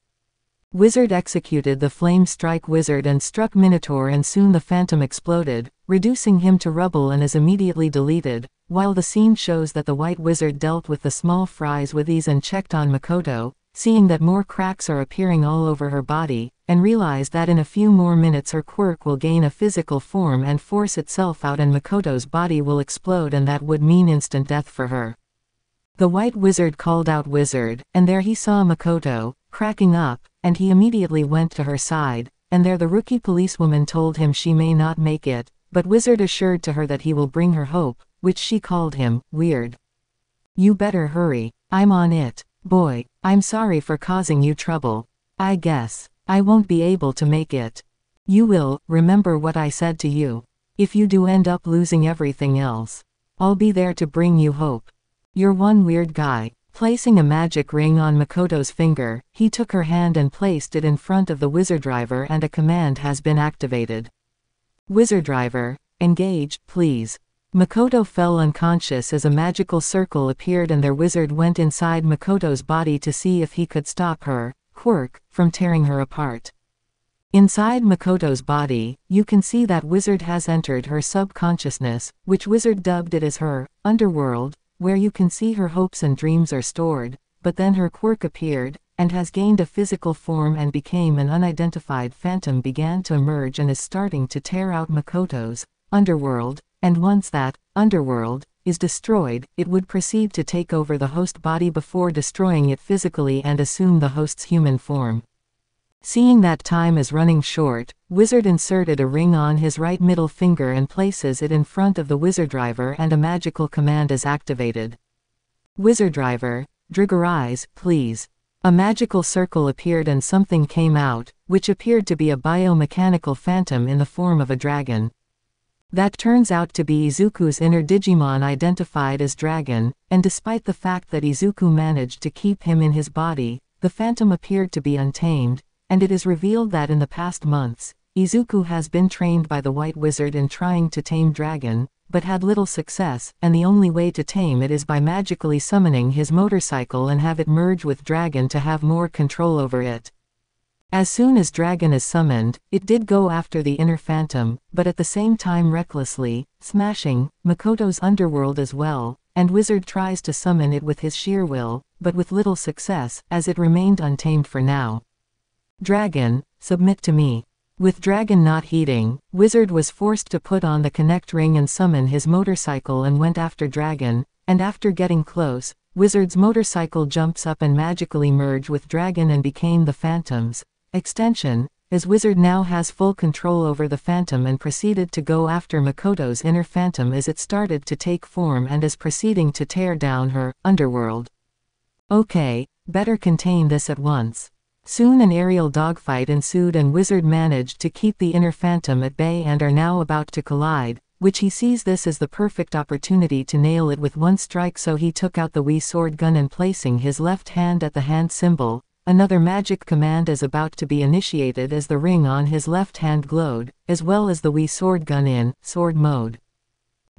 Wizard executed the Flame Strike Wizard and struck Minotaur, and soon the phantom exploded, reducing him to rubble and is immediately deleted, while the scene shows that the White Wizard dealt with the small fries with ease and checked on Makoto, seeing that more cracks are appearing all over her body, and realized that in a few more minutes her quirk will gain a physical form and force itself out and Makoto's body will explode, and that would mean instant death for her. The White Wizard called out Wizard, and there he saw Makoto, cracking up, and he immediately went to her side, and there the rookie policewoman told him she may not make it, but Wizard assured to her that he will bring her hope, which she called him, weird. You better hurry, I'm on it. Boy, I'm sorry for causing you trouble. I guess I won't be able to make it. You will, remember what I said to you. If you do end up losing everything else, I'll be there to bring you hope. You're one weird guy. Placing a magic ring on Makoto's finger, he took her hand and placed it in front of the Wizard Driver, and a command has been activated. Wizard Driver, engage, please. Makoto fell unconscious as a magical circle appeared and their wizard went inside Makoto's body to see if he could stop her quirk from tearing her apart. Inside Makoto's body, you can see that Wizard has entered her subconsciousness, which Wizard dubbed it as her underworld, where you can see her hopes and dreams are stored, but then her quirk appeared, and has gained a physical form and became an unidentified phantom, began to emerge and is starting to tear out Makoto's underworld, and once that underworld is destroyed, it would proceed to take over the host body before destroying it physically and assume the host's human form. Seeing that time is running short, Wizard inserted a ring on his right middle finger and places it in front of the Wizard Driver, and a magical command is activated. Wizard Driver, Drigorize, please. A magical circle appeared and something came out, which appeared to be a biomechanical phantom in the form of a dragon. That turns out to be Izuku's inner Digimon identified as Dragon, and despite the fact that Izuku managed to keep him in his body, the phantom appeared to be untamed, and it is revealed that in the past months, Izuku has been trained by the White Wizard in trying to tame Dragon, but had little success, and the only way to tame it is by magically summoning his motorcycle and have it merge with Dragon to have more control over it. As soon as Dragon is summoned, it did go after the inner phantom, but at the same time recklessly, smashing Makoto's underworld as well, and Wizard tries to summon it with his sheer will, but with little success, as it remained untamed for now. Dragon, submit to me. With Dragon not heeding, Wizard was forced to put on the connect ring and summon his motorcycle and went after Dragon, and after getting close, Wizard's motorcycle jumps up and magically merged with Dragon and became the Phantom's extension, as Wizard now has full control over the phantom and proceeded to go after Makoto's inner phantom as it started to take form and is proceeding to tear down her underworld. Okay, better contain this at once. Soon an aerial dogfight ensued and Wizard managed to keep the inner phantom at bay and are now about to collide, which he sees this as the perfect opportunity to nail it with one strike, so he took out the Wii sword gun and placing his left hand at the hand symbol, another magic command is about to be initiated as the ring on his left hand glowed, as well as the Wii sword gun in sword mode.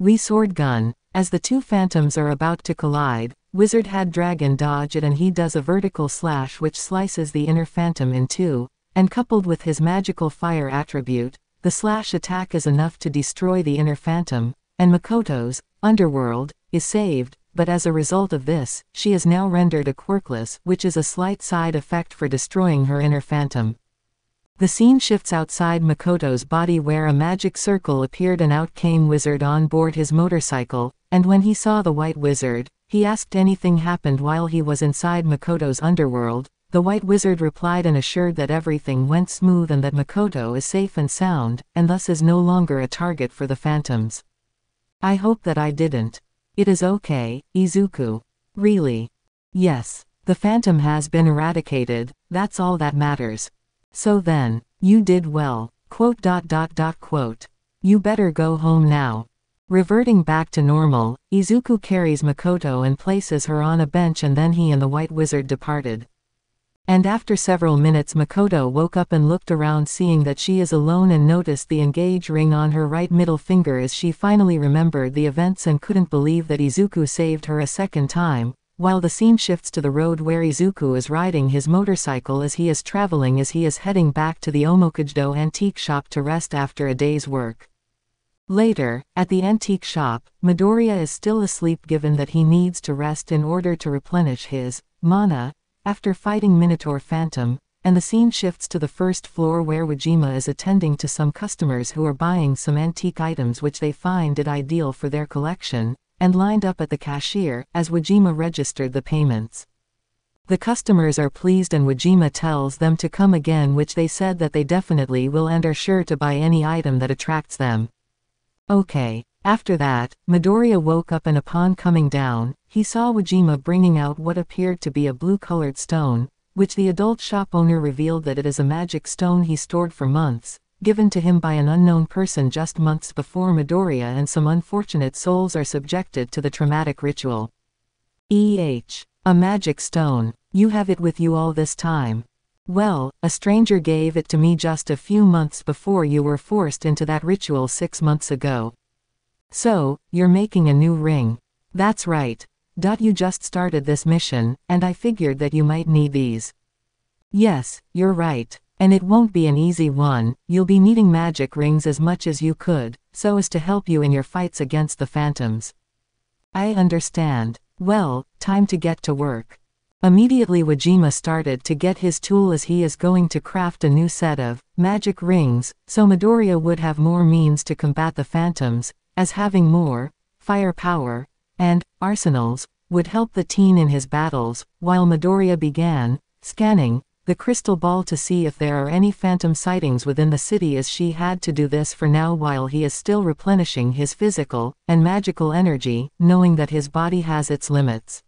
Wii sword gun As the two phantoms are about to collide, Wizard had Dragon dodge it and he does a vertical slash which slices the inner phantom in two, and coupled with his magical fire attribute, the slash attack is enough to destroy the inner phantom, and Makoto's underworld is saved, but as a result of this, she is now rendered a quirkless, which is a slight side effect for destroying her inner phantom. The scene shifts outside Makoto's body where a magic circle appeared and out came Wizard on board his motorcycle, and when he saw the White Wizard, he asked anything happened while he was inside Makoto's underworld. The White Wizard replied and assured that everything went smooth and that Makoto is safe and sound, and thus is no longer a target for the phantoms. I hope that I didn't. It is okay, Izuku. Really? Yes. The phantom has been eradicated, that's all that matters. So then, you did well. Quote. You better go home now. Reverting back to normal, Izuku carries Makoto and places her on a bench and then he and the White Wizard departed. And after several minutes Makoto woke up and looked around seeing that she is alone and noticed the engage ring on her right middle finger as she finally remembered the events and couldn't believe that Izuku saved her a second time, while the scene shifts to the road where Izuku is riding his motorcycle as he is traveling as he is heading back to the Omokujdo antique shop to rest after a day's work. Later, at the antique shop, Midoriya is still asleep given that he needs to rest in order to replenish his mana, after fighting Minotaur Phantom, and the scene shifts to the first floor where Wajima is attending to some customers who are buying some antique items which they find it ideal for their collection, and lined up at the cashier, as Wajima registered the payments. The customers are pleased and Wajima tells them to come again which they said that they definitely will and are sure to buy any item that attracts them. Okay. After that, Midoriya woke up and upon coming down, he saw Wajima bringing out what appeared to be a blue-colored stone, which the adult shop owner revealed that it is a magic stone he stored for months, given to him by an unknown person just months before Midoriya and some unfortunate souls are subjected to the traumatic ritual. A magic stone. You have it with you all this time. Well, a stranger gave it to me just a few months before you were forced into that ritual 6 months ago. So, you're making a new ring. That's right. You just started this mission, and I figured that you might need these. Yes, you're right. And it won't be an easy one, you'll be needing magic rings as much as you could, so as to help you in your fights against the phantoms. I understand. Well, time to get to work. Immediately Wajima started to get his tool as he is going to craft a new set of magic rings, so Midoriya would have more means to combat the phantoms, as having more firepower and arsenals would help the teen in his battles, while Midoriya began scanning the crystal ball to see if there are any phantom sightings within the city as she had to do this for now while he is still replenishing his physical and magical energy, knowing that his body has its limits.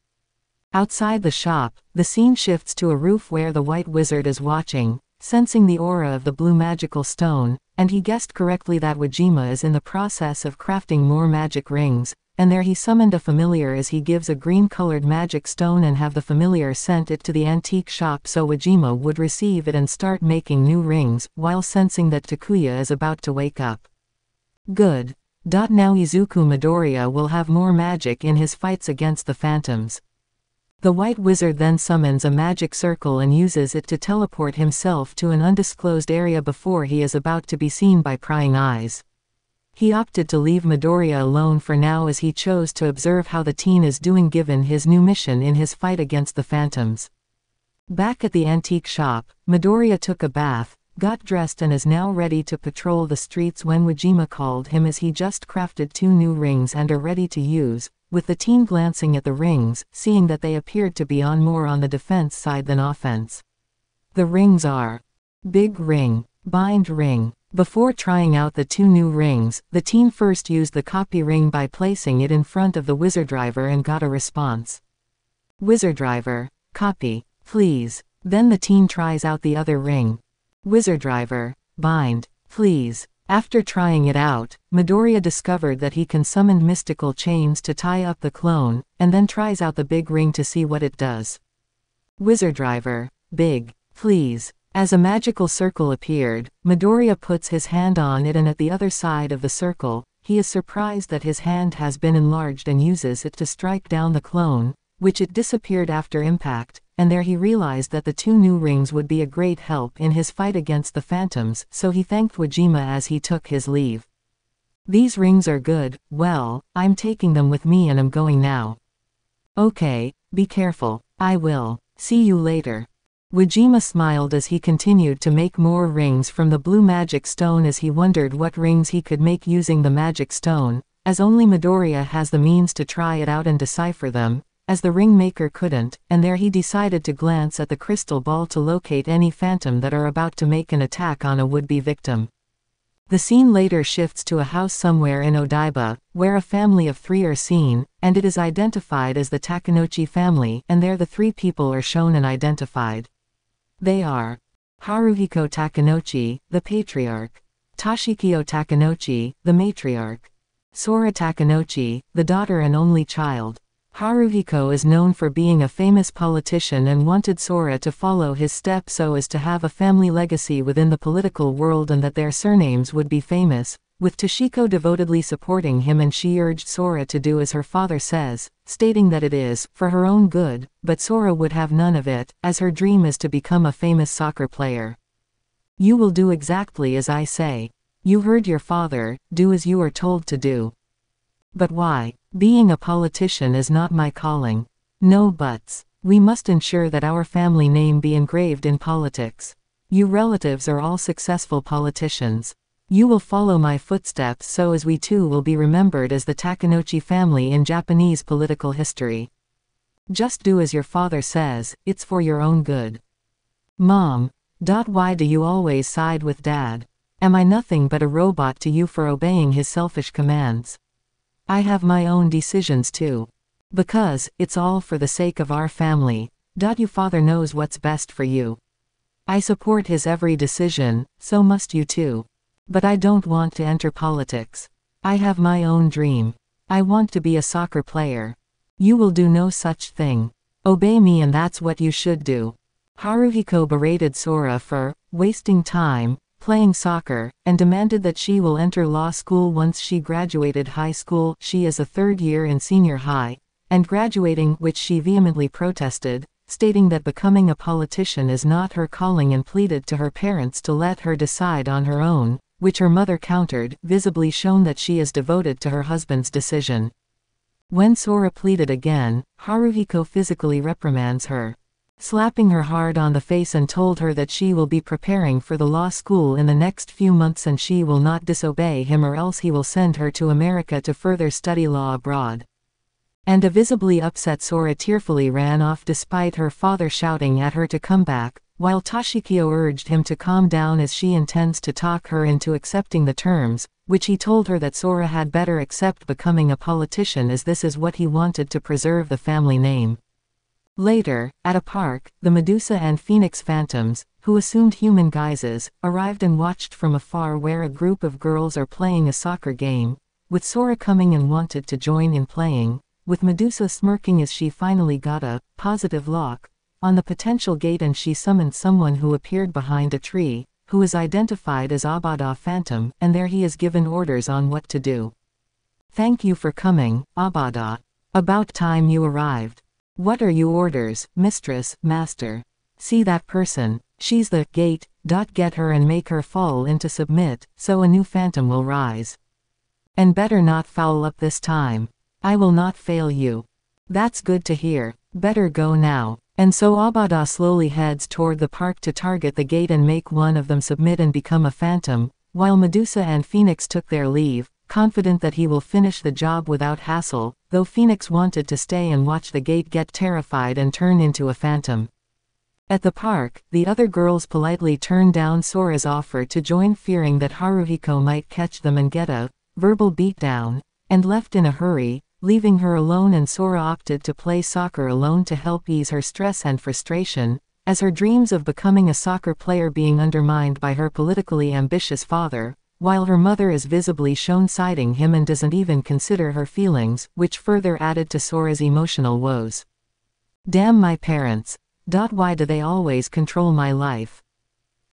Outside the shop, the scene shifts to a roof where the White Wizard is watching, sensing the aura of the blue magical stone, and he guessed correctly that Wajima is in the process of crafting more magic rings, and there he summoned a familiar as he gives a green-colored magic stone and have the familiar sent it to the antique shop so Wajima would receive it and start making new rings, while sensing that Takuya is about to wake up. Good. Now Izuku Midoriya will have more magic in his fights against the phantoms. The White Wizard then summons a magic circle and uses it to teleport himself to an undisclosed area before he is about to be seen by prying eyes. He opted to leave Midoriya alone for now as he chose to observe how the teen is doing given his new mission in his fight against the phantoms. Back at the antique shop, Midoriya took a bath, got dressed and is now ready to patrol the streets when Wajima called him as he just crafted 2 new rings and are ready to use, with the teen glancing at the rings, seeing that they appeared to be more on the defense side than offense. The rings are Big Ring, Bind Ring. Before trying out the 2 new rings, the teen first used the copy ring by placing it in front of the Wizard Driver and got a response. Wizard Driver, copy, please. Then the teen tries out the other ring. Wizard Driver, bind, please. After trying it out, Midoriya discovered that he can summon mystical chains to tie up the clone, and then tries out the big ring to see what it does. Wizard Driver, big, please. As a magical circle appeared, Midoriya puts his hand on it and at the other side of the circle, he is surprised that his hand has been enlarged and uses it to strike down the clone, which it disappeared after impact, and there he realized that the 2 new rings would be a great help in his fight against the phantoms, so he thanked Wajima as he took his leave. These rings are good, well, I'm taking them with me and I'm going now. Okay, be careful, I will. See you later. Wajima smiled as he continued to make more rings from the blue magic stone as he wondered what rings he could make using the magic stone, as only Midoriya has the means to try it out and decipher them, as the ring maker couldn't, and there he decided to glance at the crystal ball to locate any phantom that are about to make an attack on a would-be victim. The scene later shifts to a house somewhere in Odaiba, where a family of 3 are seen, and it is identified as the Takenouchi family, and there the 3 people are shown and identified. They are Haruhiko Takenouchi, the patriarch; Toshikyo Takenouchi, the matriarch; Sora Takenouchi, the daughter and only child. Haruhiko is known for being a famous politician and wanted Sora to follow his steps so as to have a family legacy within the political world and that their surnames would be famous, with Toshiko devotedly supporting him, and she urged Sora to do as her father says, stating that it is for her own good, but Sora would have none of it, as her dream is to become a famous soccer player. You will do exactly as I say. You heard your father, do as you are told to do. But why? Being a politician is not my calling. No buts. We must ensure that our family name be engraved in politics. You relatives are all successful politicians. You will follow my footsteps so as we too will be remembered as the Takenouchi family in Japanese political history. Just do as your father says, it's for your own good. Mom. Why do you always side with Dad? Am I nothing but a robot to you for obeying his selfish commands? I have my own decisions too. Because, it's all for the sake of our family. Your father knows what's best for you. I support his every decision, so must you too. But I don't want to enter politics. I have my own dream. I want to be a soccer player. You will do no such thing. Obey me and that's what you should do. Haruhiko berated Sora for wasting time playing soccer, and demanded that she will enter law school once she graduated high school. She is a 3rd year in senior high, and graduating, which she vehemently protested, stating that becoming a politician is not her calling, and pleaded to her parents to let her decide on her own, which her mother countered, visibly shown that she is devoted to her husband's decision. When Sora pleaded again, Haruhiko physically reprimands her, slapping her hard on the face, and told her that she will be preparing for the law school in the next few months and she will not disobey him or else he will send her to America to further study law abroad. And a visibly upset Sora tearfully ran off despite her father shouting at her to come back, while Toshikyo urged him to calm down as she intends to talk her into accepting the terms, which he told her that Sora had better accept becoming a politician as this is what he wanted to preserve the family name. Later, at a park, the Medusa and Phoenix phantoms, who assumed human guises, arrived and watched from afar where a group of girls are playing a soccer game, with Sora coming and wanted to join in playing, with Medusa smirking as she finally got a positive lock on the potential gate, and she summoned someone who appeared behind a tree, who is identified as Abada Phantom, and there he is given orders on what to do. Thank you for coming, Abada. About time you arrived. What are your orders, mistress, master? See that person, she's the gate, get her and make her fall into submit, so a new phantom will rise. And better not foul up this time. I will not fail you. That's good to hear, better go now. And so Abada slowly heads toward the park to target the gate and make one of them submit and become a phantom, while Medusa and Phoenix took their leave, confident that he will finish the job without hassle, though Phoenix wanted to stay and watch the gate get terrified and turn into a phantom. At the park, the other girls politely turned down Sora's offer to join, fearing that Haruhiko might catch them and get a verbal beatdown, and left in a hurry, leaving her alone, and Sora opted to play soccer alone to help ease her stress and frustration, as her dreams of becoming a soccer player being undermined by her politically ambitious father, while her mother is visibly shown siding him and doesn't even consider her feelings, which further added to Sora's emotional woes. Damn my parents. Why do they always control my life?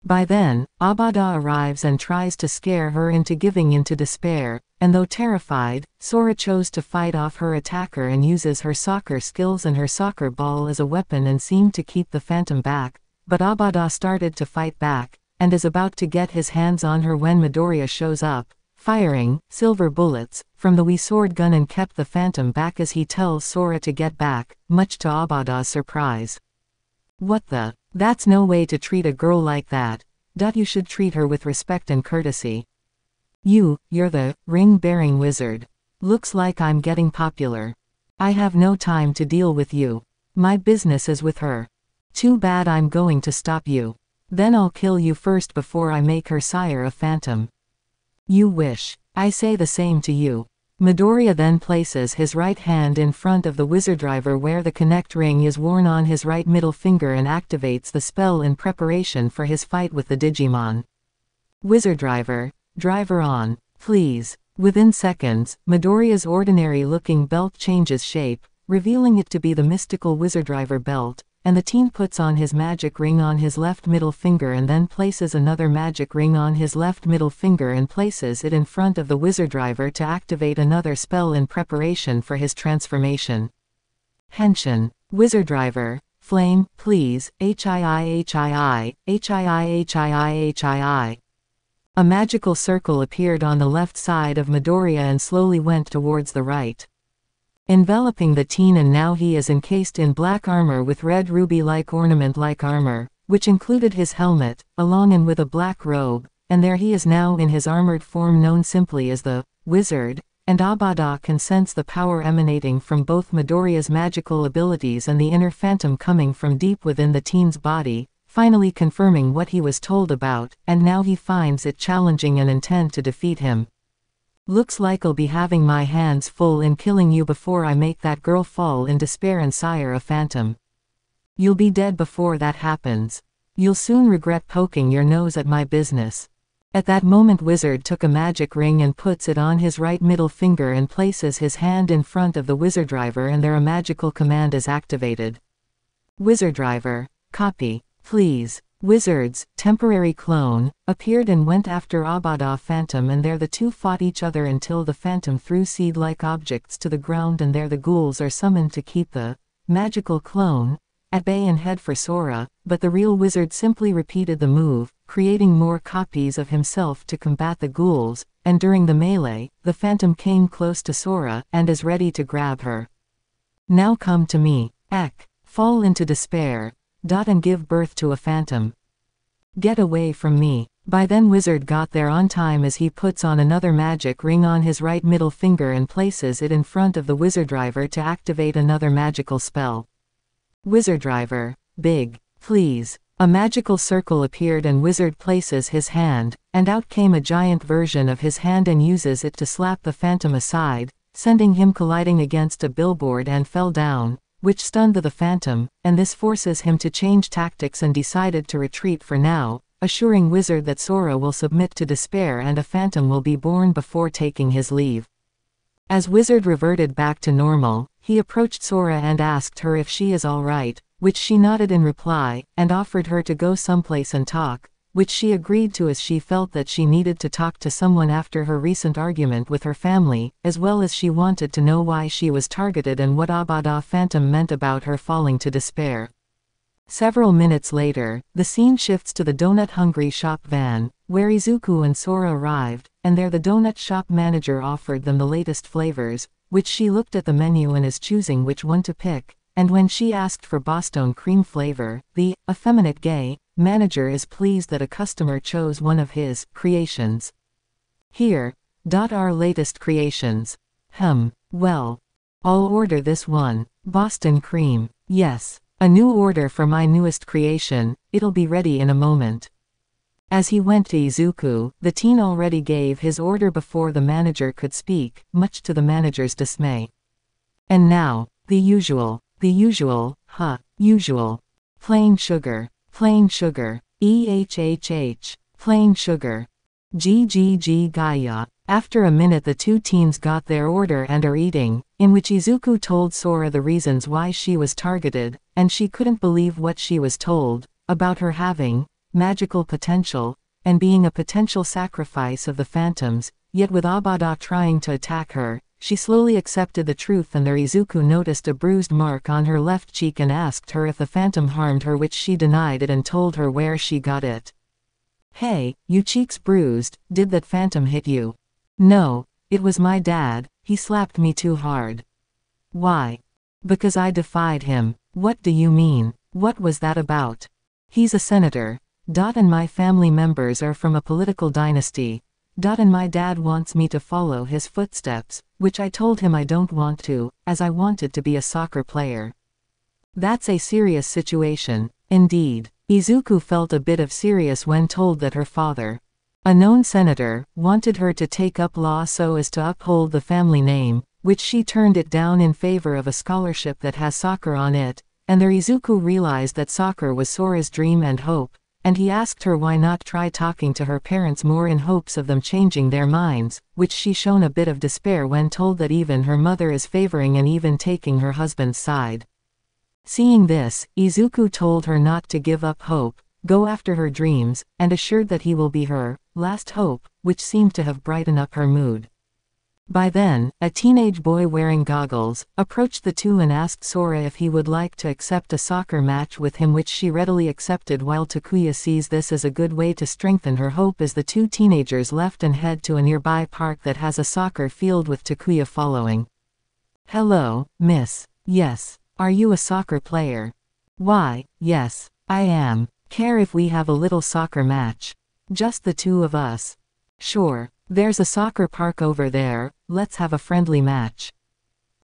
By then, Abada arrives and tries to scare her into giving in to despair, and though terrified, Sora chose to fight off her attacker and uses her soccer skills and her soccer ball as a weapon and seemed to keep the phantom back, but Abada started to fight back, and is about to get his hands on her when Midoriya shows up, firing silver bullets from the Wii sword gun and kept the phantom back as he tells Sora to get back, much to Abada's surprise. What the? That's no way to treat a girl like that. You should treat her with respect and courtesy. You're the ring-bearing wizard. Looks like I'm getting popular. I have no time to deal with you. My business is with her. Too bad I'm going to stop you. Then I'll kill you first before I make her sire a phantom. You wish. I say the same to you. Midoriya then places his right hand in front of the wizard driver where the connect ring is worn on his right middle finger and activates the spell in preparation for his fight with the Digimon. Wizard driver on, please. Within seconds, Midoriya's ordinary-looking belt changes shape, revealing it to be the mystical wizard driver belt, and the teen puts on his magic ring on his left middle finger and then places another magic ring on his left middle finger and places it in front of the wizard driver to activate another spell in preparation for his transformation. Henshin. Wizard driver. Flame, please. Hii. A magical circle appeared on the left side of Midoriya and slowly went towards the right, enveloping the teen, and now he is encased in black armor with red ruby-like ornament-like armor, which included his helmet, along and with a black robe, and there he is now in his armored form known simply as the Wizard, and Abada can sense the power emanating from both Midoriya's magical abilities and the inner phantom coming from deep within the teen's body, finally confirming what he was told about, and now he finds it challenging and intent to defeat him. Looks like I'll be having my hands full in killing you before I make that girl fall in despair and sire a phantom. You'll be dead before that happens. You'll soon regret poking your nose at my business. At that moment Wizard took a magic ring and puts it on his right middle finger and places his hand in front of the wizard driver, and there a magical command is activated. Wizard driver, copy, please. Wizard's temporary clone appeared and went after Abada Phantom, and there the two fought each other until the phantom threw seed-like objects to the ground, and there the ghouls are summoned to keep the magical clone at bay and head for Sora, but the real wizard simply repeated the move, creating more copies of himself to combat the ghouls, and during the melee, the phantom came close to Sora and is ready to grab her. Now come to me, fall into despair, and give birth to a phantom. Get away from me. By then Wizard got there on time as he puts on another magic ring on his right middle finger and places it in front of the wizard driver to activate another magical spell. Wizard driver, big, please. A magical circle appeared and Wizard places his hand, and out came a giant version of his hand and uses it to slap the phantom aside, sending him colliding against a billboard and fell down, which stunned the phantom, and this forces him to change tactics and decided to retreat for now, assuring Wizard that Sora will submit to despair and a phantom will be born before taking his leave. As Wizard reverted back to normal, he approached Sora and asked her if she is alright, which she nodded in reply, and offered her to go someplace and talk, which she agreed to as she felt that she needed to talk to someone after her recent argument with her family, as well as she wanted to know why she was targeted and what Abada Phantom meant about her falling to despair. Several minutes later, the scene shifts to the Donut Hungry Shop van, where Izuku and Sora arrived, and there the donut shop manager offered them the latest flavors, which she looked at the menu and is choosing which one to pick, and when she asked for Boston cream flavor, the effeminate gay manager is pleased that a customer chose one of his creations. Here, our latest creations. Well, I'll order this one. Boston cream. Yes. A new order for my newest creation, it'll be ready in a moment. As he went to Izuku, the teen already gave his order before the manager could speak, much to the manager's dismay. And now, the usual. Plain sugar, EHHH, plain sugar. GGG Gaia. After a minute the two teens got their order and are eating, in which Izuku told Sora the reasons why she was targeted, and she couldn't believe what she was told, about her having magical potential, and being a potential sacrifice of the phantoms, yet with Abada trying to attack her, she slowly accepted the truth, and there Izuku noticed a bruised mark on her left cheek and asked her if the phantom harmed her, which she denied it and told her where she got it. "Hey, you cheek's bruised, did that phantom hit you?" "No, it was my dad, he slapped me too hard." "Why?" "Because I defied him." "What do you mean? What was that about?" "He's a senator. And my family members are from a political dynasty. And my dad wants me to follow his footsteps, which I told him I don't want to, as I wanted to be a soccer player." That's a serious situation. Indeed. Izuku felt a bit of serious when told that her father, a known senator, wanted her to take up law so as to uphold the family name, which she turned it down in favor of a scholarship that has soccer on it, and there Izuku realized that soccer was Sora's dream and hope, and he asked her why not try talking to her parents more in hopes of them changing their minds, which she shown a bit of despair when told that even her mother is favoring and even taking her husband's side. Seeing this, Izuku told her not to give up hope, go after her dreams, and assured that he will be her last hope, which seemed to have brightened up her mood. By then, a teenage boy wearing goggles approached the two and asked Sora if he would like to accept a soccer match with him, which she readily accepted, while Takuya sees this as a good way to strengthen her hope as the two teenagers left and head to a nearby park that has a soccer field with Takuya following. "Hello, miss. Yes. Are you a soccer player?" "Why, yes, I am. Care if we have a little soccer match?" "Just the two of us." "Sure. There's a soccer park over there, let's have a friendly match."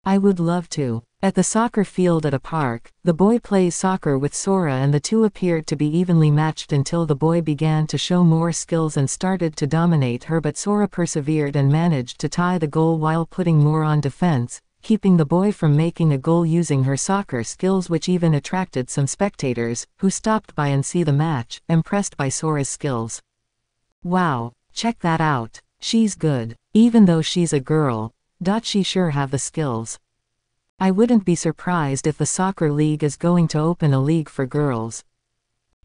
"I would love to." At the soccer field at a park, the boy plays soccer with Sora and the two appeared to be evenly matched until the boy began to show more skills and started to dominate her, but Sora persevered and managed to tie the goal while putting more on defense, keeping the boy from making a goal using her soccer skills, which even attracted some spectators, who stopped by and see the match, impressed by Sora's skills. "Wow, check that out. She's good. Even though she's a girl. She sure have the skills." "I wouldn't be surprised if the soccer league is going to open a league for girls."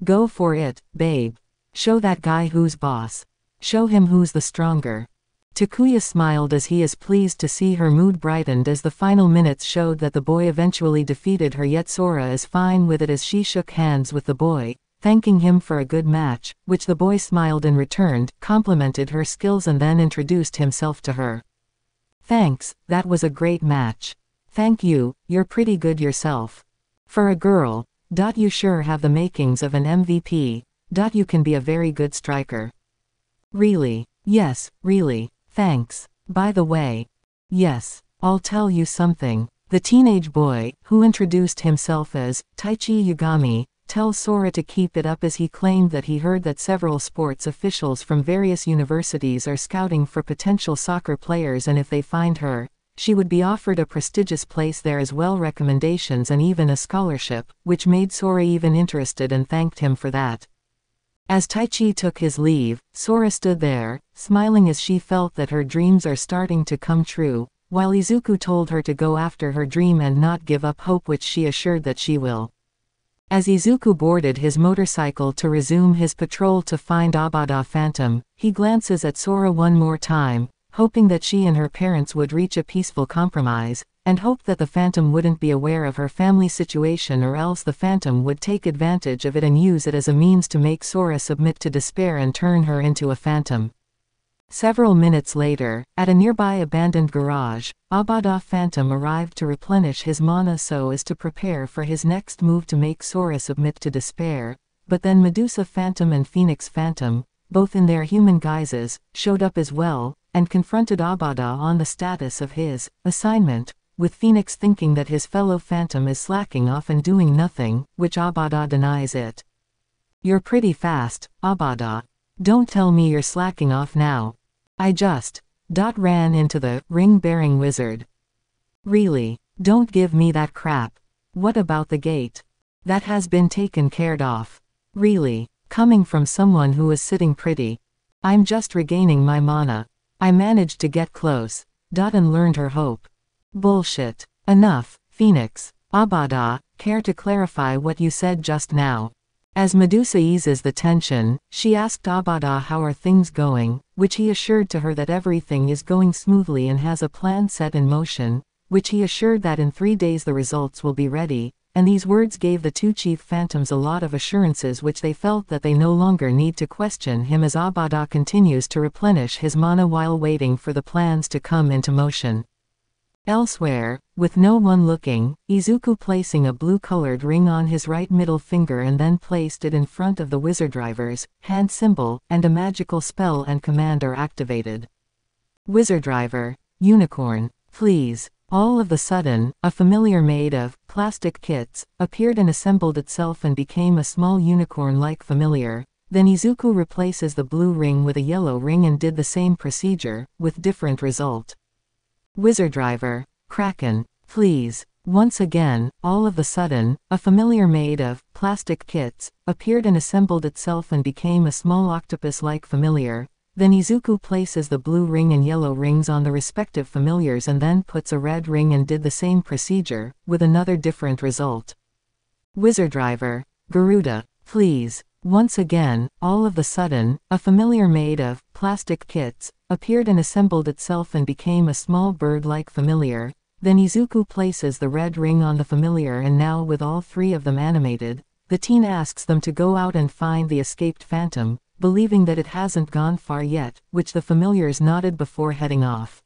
"Go for it, babe. Show that guy who's boss. Show him who's the stronger." Takuya smiled as he is pleased to see her mood brightened as the final minutes showed that the boy eventually defeated her, yet Sora is fine with it as she shook hands with the boy, thanking him for a good match, which the boy smiled and returned, complimented her skills and then introduced himself to her. "Thanks, that was a great match." "Thank you, you're pretty good yourself. For a girl. You sure have the makings of an MVP. You can be a very good striker." "Really?" "Yes, really. Thanks. By the way." "Yes, I'll tell you something." The teenage boy, who introduced himself as Taichi Yagami, tells Sora to keep it up as he claimed that he heard that several sports officials from various universities are scouting for potential soccer players, and if they find her, she would be offered a prestigious place there as well, recommendations and even a scholarship, which made Sora even interested and thanked him for that. As Taichi took his leave, Sora stood there, smiling as she felt that her dreams are starting to come true, while Izuku told her to go after her dream and not give up hope, which she assured that she will. As Izuku boarded his motorcycle to resume his patrol to find Abada Phantom, he glances at Sora one more time, hoping that she and her parents would reach a peaceful compromise, and hoped that the Phantom wouldn't be aware of her family situation, or else the Phantom would take advantage of it and use it as a means to make Sora submit to despair and turn her into a phantom. Several minutes later, at a nearby abandoned garage, Abada Phantom arrived to replenish his mana so as to prepare for his next move to make Sora submit to despair, but then Medusa Phantom and Phoenix Phantom, both in their human guises, showed up as well, and confronted Abada on the status of his assignment, with Phoenix thinking that his fellow Phantom is slacking off and doing nothing, which Abada denies it. "You're pretty fast, Abada. Don't tell me you're slacking off now. I just ran into the ring-bearing wizard." "Really? Don't give me that crap. What about the gate?" "That has been taken care of." "Really? Coming from someone who is sitting pretty." "I'm just regaining my mana. I managed to get close. And learned her hope." "Bullshit. Enough, Phoenix." "Abada, care to clarify what you said just now?" As Medusa eases the tension, she asked Abada how are things going, which he assured to her that everything is going smoothly and has a plan set in motion, which he assured that in 3 days the results will be ready, and these words gave the two chief phantoms a lot of assurances which they felt that they no longer need to question him as Abada continues to replenish his mana while waiting for the plans to come into motion. Elsewhere, with no one looking, Izuku placing a blue-colored ring on his right middle finger and then placed it in front of the wizard driver's hand symbol, and a magical spell and command are activated. Wizard driver, unicorn, please. All of a sudden, a familiar made of plastic kits appeared and assembled itself and became a small unicorn-like familiar. Then Izuku replaces the blue ring with a yellow ring and did the same procedure, with different result. Wizard driver, Kraken, please. Once again, all of a sudden, a familiar made of plastic kits appeared and assembled itself and became a small octopus-like familiar. Then Izuku places the blue ring and yellow rings on the respective familiars and then puts a red ring and did the same procedure, with another different result. Wizard driver, Garuda, please. Once again, all of a sudden, a familiar made of plastic kits appeared and assembled itself and became a small bird-like familiar. Then Izuku places the red ring on the familiar and now with all three of them animated, the teen asks them to go out and find the escaped phantom, believing that it hasn't gone far yet, which the familiars nodded before heading off.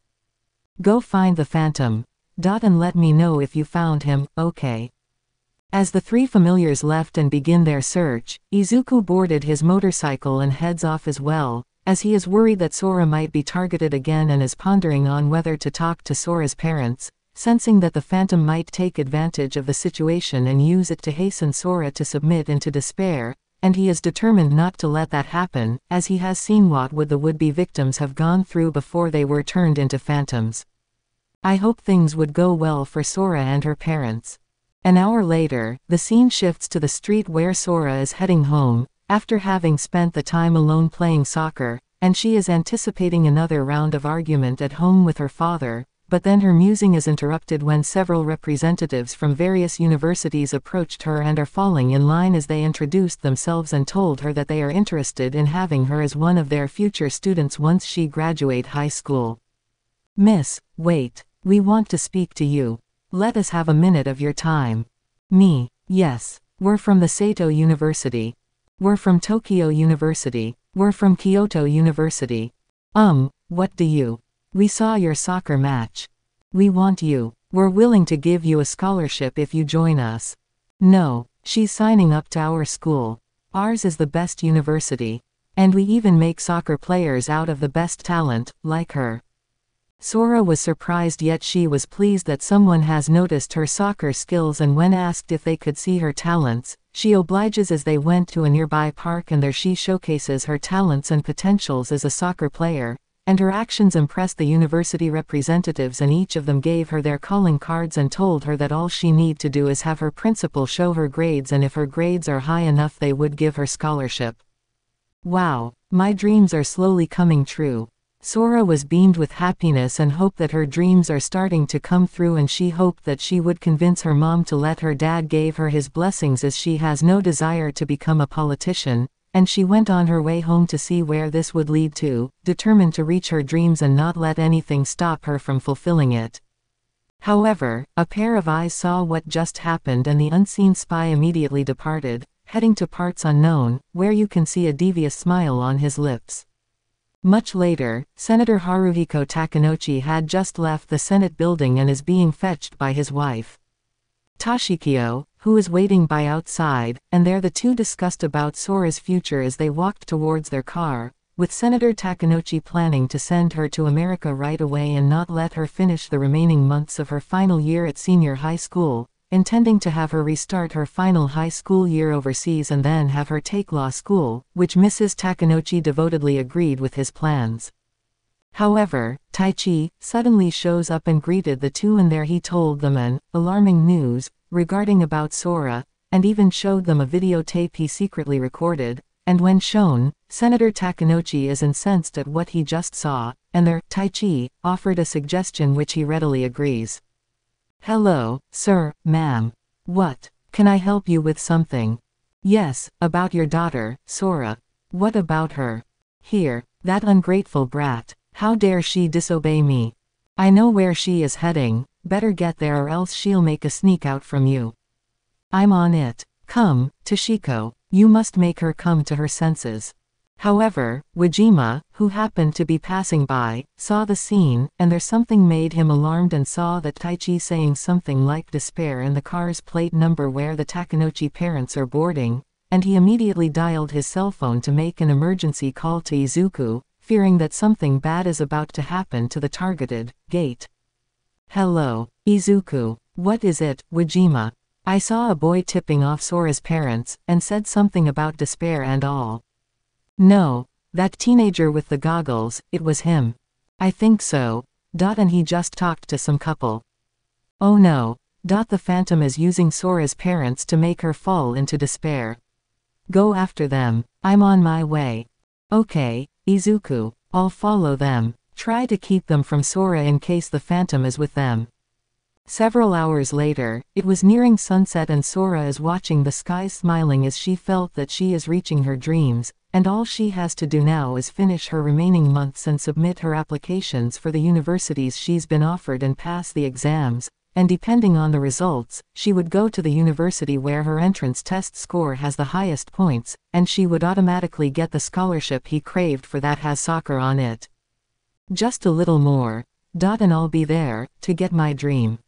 Go find the phantom. And let me know if you found him, okay? As the three familiars left and begin their search, Izuku boarded his motorcycle and heads off as well, as he is worried that Sora might be targeted again and is pondering on whether to talk to Sora's parents, sensing that the phantom might take advantage of the situation and use it to hasten Sora to submit into despair, and he is determined not to let that happen, as he has seen what the would-be victims have gone through before they were turned into phantoms. I hope things would go well for Sora and her parents. An hour later, the scene shifts to the street where Sora is heading home, after having spent the time alone playing soccer, and she is anticipating another round of argument at home with her father, but then her musing is interrupted when several representatives from various universities approached her and are falling in line as they introduced themselves and told her that they are interested in having her as one of their future students once she graduate high school. Miss, wait, we want to speak to you. Let us have a minute of your time. Me, yes, we're from the Saito University. We're from Tokyo University. We're from Kyoto University. What do you? We saw your soccer match. We want you. We're willing to give you a scholarship if you join us. No, she's signing up to our school. Ours is the best university. And we even make soccer players out of the best talent, like her. Sora was surprised yet she was pleased that someone has noticed her soccer skills, and when asked if they could see her talents, she obliges as they went to a nearby park and there she showcases her talents and potentials as a soccer player, and her actions impressed the university representatives and each of them gave her their calling cards and told her that all she need to do is have her principal show her grades, and if her grades are high enough they would give her scholarship. Wow, my dreams are slowly coming true. Sora was beamed with happiness and hoped that her dreams are starting to come through, and she hoped that she would convince her mom to let her dad gave her his blessings as she has no desire to become a politician, and she went on her way home to see where this would lead to, determined to reach her dreams and not let anything stop her from fulfilling it. However, a pair of eyes saw what just happened and the unseen spy immediately departed, heading to parts unknown, where you can see a devious smile on his lips. Much later, Senator Haruhiko Takenouchi had just left the Senate building and is being fetched by his wife, Toshikyo, who is waiting by outside, and there the two discussed about Sora's future as they walked towards their car, with Senator Takenouchi planning to send her to America right away and not let her finish the remaining months of her final year at senior high school, intending to have her restart her final high school year overseas and then have her take law school, which Mrs. Takenouchi devotedly agreed with his plans. However, Taichi suddenly shows up and greeted the two, and there he told them an alarming news regarding about Sora, and even showed them a videotape he secretly recorded, and when shown, Senator Takenouchi is incensed at what he just saw, and there, Taichi offered a suggestion which he readily agrees. Hello, sir, ma'am. What? Can I help you with something? Yes, about your daughter, Sora. What about her? Here, that ungrateful brat. How dare she disobey me? I know where she is heading, better get there or else she'll make a sneak out from you. I'm on it. Come, Toshiko, you must make her come to her senses. However, Wajima, who happened to be passing by, saw the scene, and there something made him alarmed and saw that Taichi saying something like despair in the car's plate number where the Takanochi parents are boarding, and he immediately dialed his cell phone to make an emergency call to Izuku, fearing that something bad is about to happen to the targeted gate. Hello, Izuku. What is it, Wajima? I saw a boy tipping off Sora's parents, and said something about despair and all. No, that teenager with the goggles, it was him. I think so. And he just talked to some couple. Oh no. The Phantom is using Sora's parents to make her fall into despair. Go after them. I'm on my way. Okay, Izuku, I'll follow them. Try to keep them from Sora in case the Phantom is with them. Several hours later, it was nearing sunset and Sora is watching the sky smiling as she felt that she is reaching her dreams, and all she has to do now is finish her remaining months and submit her applications for the universities she's been offered and pass the exams, and depending on the results, she would go to the university where her entrance test score has the highest points, and she would automatically get the scholarship he craved for that has soccer on it. Just a little more. And I'll be there, to get my dream.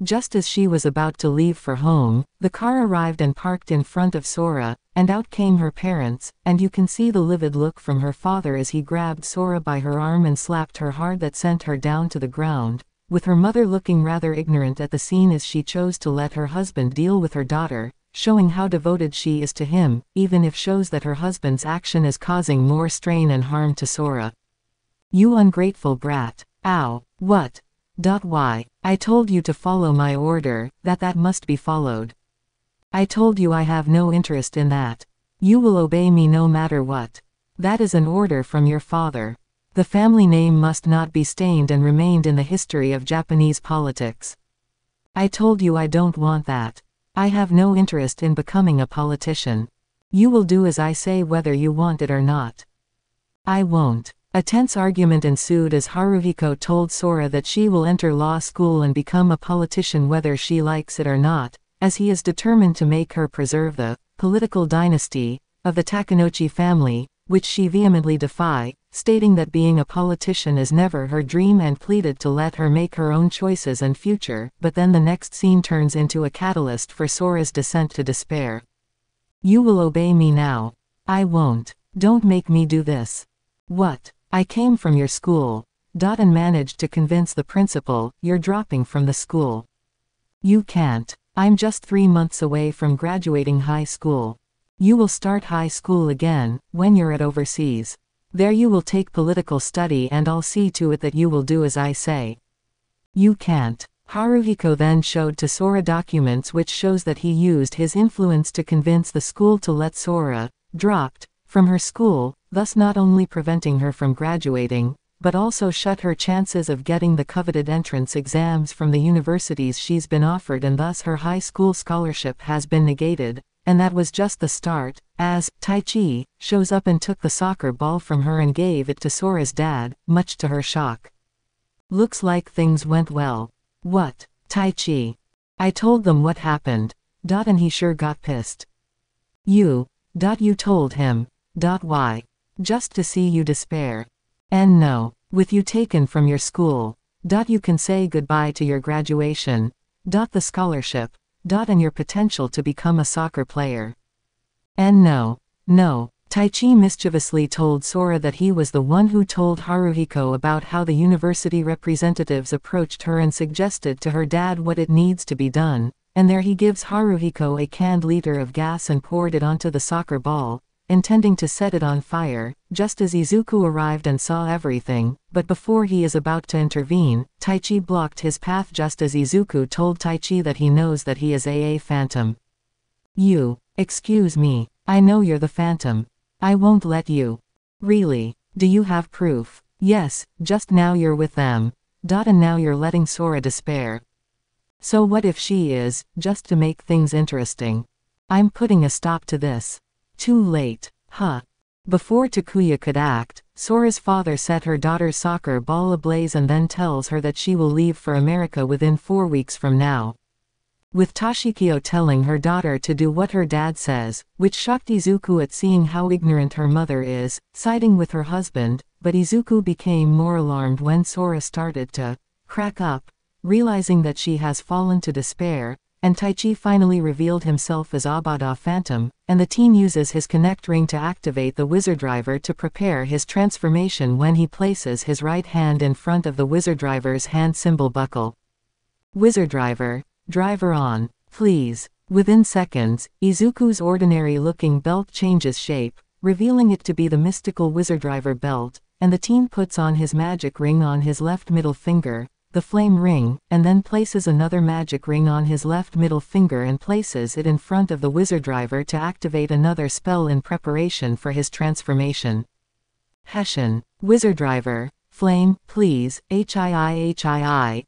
Just as she was about to leave for home, the car arrived and parked in front of Sora, and out came her parents, and you can see the livid look from her father as he grabbed Sora by her arm and slapped her hard that sent her down to the ground, with her mother looking rather ignorant at the scene as she chose to let her husband deal with her daughter, showing how devoted she is to him, even if shows that her husband's action is causing more strain and harm to Sora. You ungrateful brat. Ow. What? Why? I told you to follow my order, that must be followed. I told you I have no interest in that. You will obey me no matter what. That is an order from your father. The family name must not be stained and remained in the history of Japanese politics. I told you I don't want that. I have no interest in becoming a politician. You will do as I say whether you want it or not. I won't. A tense argument ensued as Haruhiko told Sora that she will enter law school and become a politician whether she likes it or not, as he is determined to make her preserve the political dynasty of the Takanochi family, which she vehemently defied, stating that being a politician is never her dream and pleaded to let her make her own choices and future, but then the next scene turns into a catalyst for Sora's descent to despair. You will obey me now. I won't. Don't make me do this. What? I came from your school. And managed to convince the principal, you're dropping from the school. You can't. I'm just 3 months away from graduating high school. You will start high school again, when you're at overseas. There you will take political study and I'll see to it that you will do as I say. You can't. Haruhiko then showed to Sora documents which shows that he used his influence to convince the school to let Sora, dropped, from her school, thus not only preventing her from graduating, but also shut her chances of getting the coveted entrance exams from the universities she's been offered and thus her high school scholarship has been negated, and that was just the start, as Taichi shows up and took the soccer ball from her and gave it to Sora's dad, much to her shock. Looks like things went well. What? Taichi. I told them what happened. And he sure got pissed. You told him. Why? Just to see you despair. And no, with you taken from your school. You can say goodbye to your graduation. The scholarship. And your potential to become a soccer player. And no. Taichi mischievously told Sora that he was the one who told Haruhiko about how the university representatives approached her and suggested to her dad what it needs to be done, and there he gives Haruhiko a canned liter of gas and poured it onto the soccer ball, intending to set it on fire, just as Izuku arrived and saw everything, but before he is about to intervene, Taichi blocked his path just as Izuku told Taichi that he knows that he is a Phantom. You, excuse me, I know you're the Phantom. I won't let you. Really? Do you have proof? Yes, just now you're with them. And now you're letting Sora despair. So what if she is, just to make things interesting? I'm putting a stop to this. Too late, huh? Before Takuya could act, Sora's father set her daughter's soccer ball ablaze and then tells her that she will leave for America within 4 weeks from now. With Toshikyo telling her daughter to do what her dad says, which shocked Izuku at seeing how ignorant her mother is, siding with her husband, but Izuku became more alarmed when Sora started to crack up, realizing that she has fallen to despair, and Taichi finally revealed himself as Abada Phantom, and the teen uses his Connect Ring to activate the Wizard Driver to prepare his transformation when he places his right hand in front of the Wizard Driver's hand symbol buckle. Wizard Driver, driver on, please. Within seconds, Izuku's ordinary-looking belt changes shape, revealing it to be the mystical Wizard Driver belt, and the teen puts on his magic ring on his left middle finger, the flame ring, and then places another magic ring on his left middle finger and places it in front of the Wizard Driver to activate another spell in preparation for his transformation. Hessian, Wizard Driver, flame, please, HII.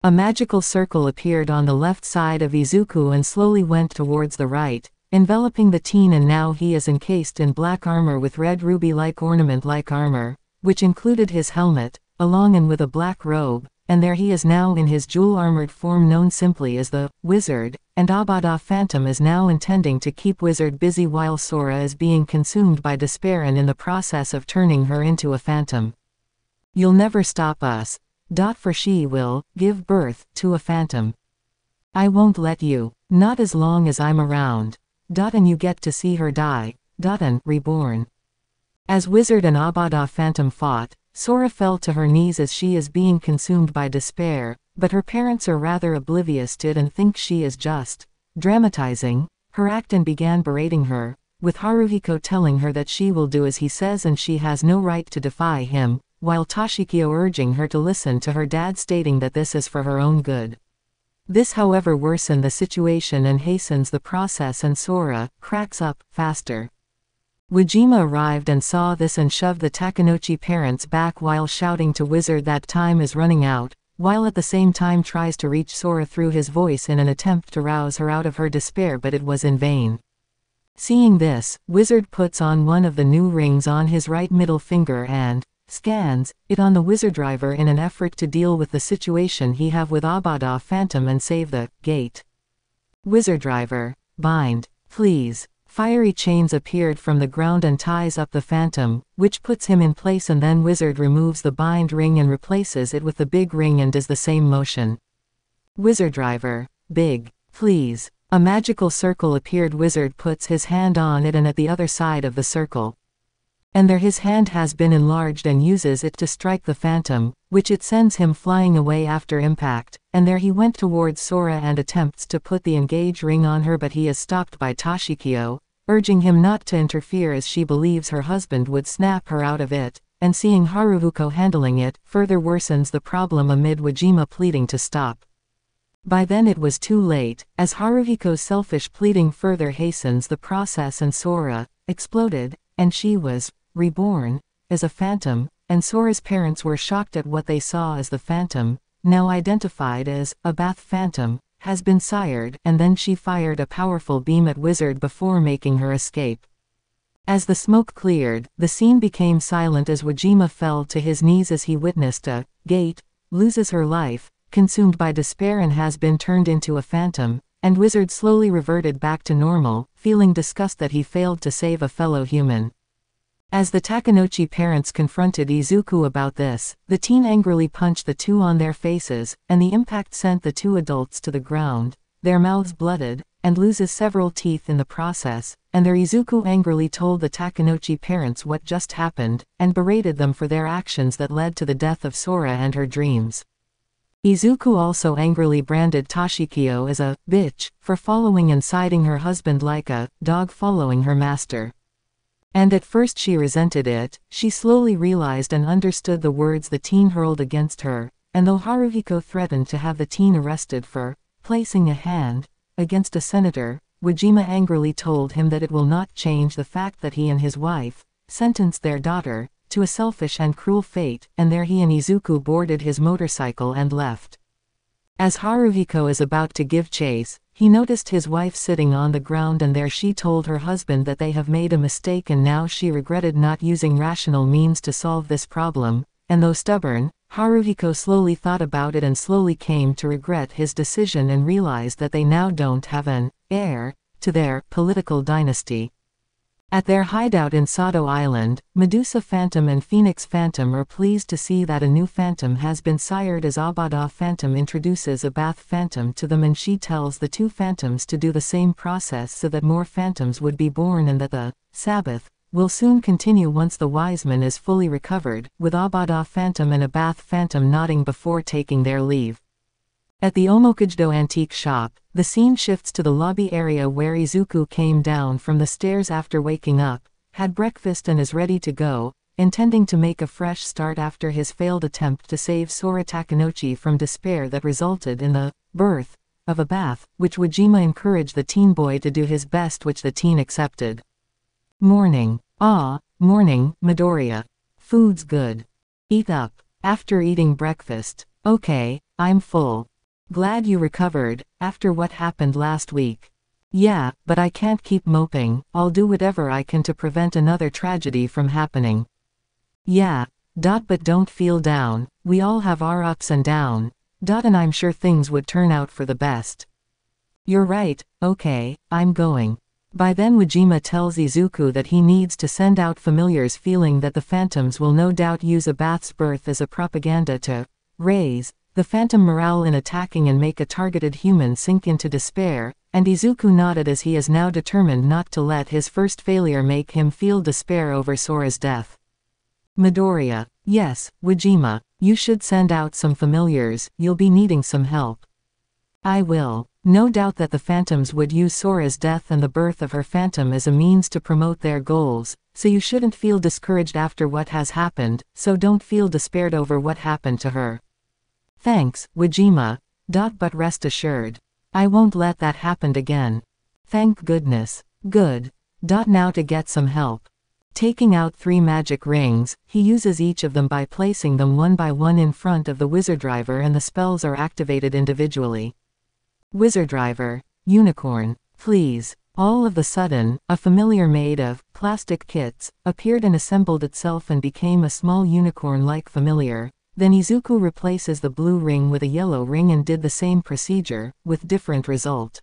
A magical circle appeared on the left side of Izuku and slowly went towards the right, enveloping the teen, and now he is encased in black armor with red ruby-like ornament-like armor, which included his helmet, along and with a black robe, and there he is now in his jewel-armored form known simply as the Wizard, and Abada Phantom is now intending to keep Wizard busy while Sora is being consumed by despair and in the process of turning her into a phantom. You'll never stop us. For she will give birth to a phantom. I won't let you, not as long as I'm around. And you get to see her die. And reborn. As Wizard and Abada Phantom fought, Sora fell to her knees as she is being consumed by despair, but her parents are rather oblivious to it and think she is just dramatizing her act and began berating her, with Haruhiko telling her that she will do as he says and she has no right to defy him, while Toshikyo urging her to listen to her dad stating that this is for her own good. This however worsens the situation and hastens the process and Sora cracks up faster. Wajima arrived and saw this and shoved the Takenouchi parents back while shouting to Wizard that time is running out, while at the same time tries to reach Sora through his voice in an attempt to rouse her out of her despair, but it was in vain. Seeing this, Wizard puts on one of the new rings on his right middle finger and scans it on the Wizard Driver in an effort to deal with the situation he have with Abada Phantom and save the gate. Wizard Driver, bind, please. Fiery chains appeared from the ground and ties up the phantom, which puts him in place, and then Wizard removes the bind ring and replaces it with the big ring and does the same motion. Wizard Driver, big, please. A magical circle appeared. Wizard puts his hand on it and at the other side of the circle. And there his hand has been enlarged and uses it to strike the phantom, which it sends him flying away after impact, and there he went towards Sora and attempts to put the engage ring on her, but he is stopped by Toshikyo, urging him not to interfere as she believes her husband would snap her out of it, and seeing Haruhiko handling it further worsens the problem amid Wajima pleading to stop. By then it was too late, as Haruhiko's selfish pleading further hastens the process and Sora exploded, and she was reborn as a phantom, and Sora's parents were shocked at what they saw as the phantom, now identified as a Bath Phantom, has been sired, and then she fired a powerful beam at Wizard before making her escape. As the smoke cleared, the scene became silent as Wajima fell to his knees as he witnessed a gate loses her life, consumed by despair and has been turned into a phantom, and Wizard slowly reverted back to normal, feeling disgust that he failed to save a fellow human. As the Takenouchi parents confronted Izuku about this, the teen angrily punched the two on their faces, and the impact sent the two adults to the ground, their mouths blooded, and loses several teeth in the process, and there Izuku angrily told the Takenouchi parents what just happened, and berated them for their actions that led to the death of Sora and her dreams. Izuku also angrily branded Toshikyo as a bitch for following and siding her husband like a dog following her master. And at first she resented it, she slowly realized and understood the words the teen hurled against her, and though Haruhiko threatened to have the teen arrested for placing a hand against a senator, Wajima angrily told him that it will not change the fact that he and his wife sentenced their daughter to a selfish and cruel fate, and there he and Izuku boarded his motorcycle and left. As Haruhiko is about to give chase, he noticed his wife sitting on the ground, and there she told her husband that they have made a mistake and now she regretted not using rational means to solve this problem, and though stubborn, Haruhiko slowly thought about it and slowly came to regret his decision and realized that they now don't have an heir to their political dynasty. At their hideout in Sato Island, Medusa Phantom and Phoenix Phantom are pleased to see that a new phantom has been sired, as Abada Phantom introduces a bath phantom to them, and she tells the two phantoms to do the same process so that more phantoms would be born and that the Sabbath will soon continue once the wise man is fully recovered, with Abada Phantom and a bath phantom nodding before taking their leave. At the Omokujdo antique shop, the scene shifts to the lobby area where Izuku came down from the stairs after waking up, had breakfast and is ready to go, intending to make a fresh start after his failed attempt to save Sora Takenouchi from despair that resulted in the birth of a bath, which Wajima encouraged the teen boy to do his best, which the teen accepted. Morning. Ah, morning, Midoriya. Food's good. Eat up. After eating breakfast. Okay, I'm full. Glad you recovered, after what happened last week. Yeah, but I can't keep moping. I'll do whatever I can to prevent another tragedy from happening. Yeah. But don't feel down, we all have our ups and downs. And I'm sure things would turn out for the best. You're right, okay, I'm going. By then Wajima tells Izuku that he needs to send out familiars, feeling that the phantoms will no doubt use a bath's birth as a propaganda to raise the phantom morale in attacking and make a targeted human sink into despair, and Izuku nodded as he is now determined not to let his first failure make him feel despair over Sora's death. Midoriya. Yes, Wajima, you should send out some familiars, you'll be needing some help. I will. No doubt that the phantoms would use Sora's death and the birth of her phantom as a means to promote their goals, so you shouldn't feel discouraged after what has happened, so don't feel despaired over what happened to her. Thanks, Wajima. But rest assured, I won't let that happen again. Thank goodness. Good. Now to get some help. Taking out 3 magic rings, he uses each of them by placing them one by one in front of the wizard driver, and the spells are activated individually. Wizard driver. Unicorn. Please. All of a sudden, a familiar made of plastic kits appeared and assembled itself and became a small unicorn-like familiar. Then Izuku replaces the blue ring with a yellow ring and did the same procedure, with different result.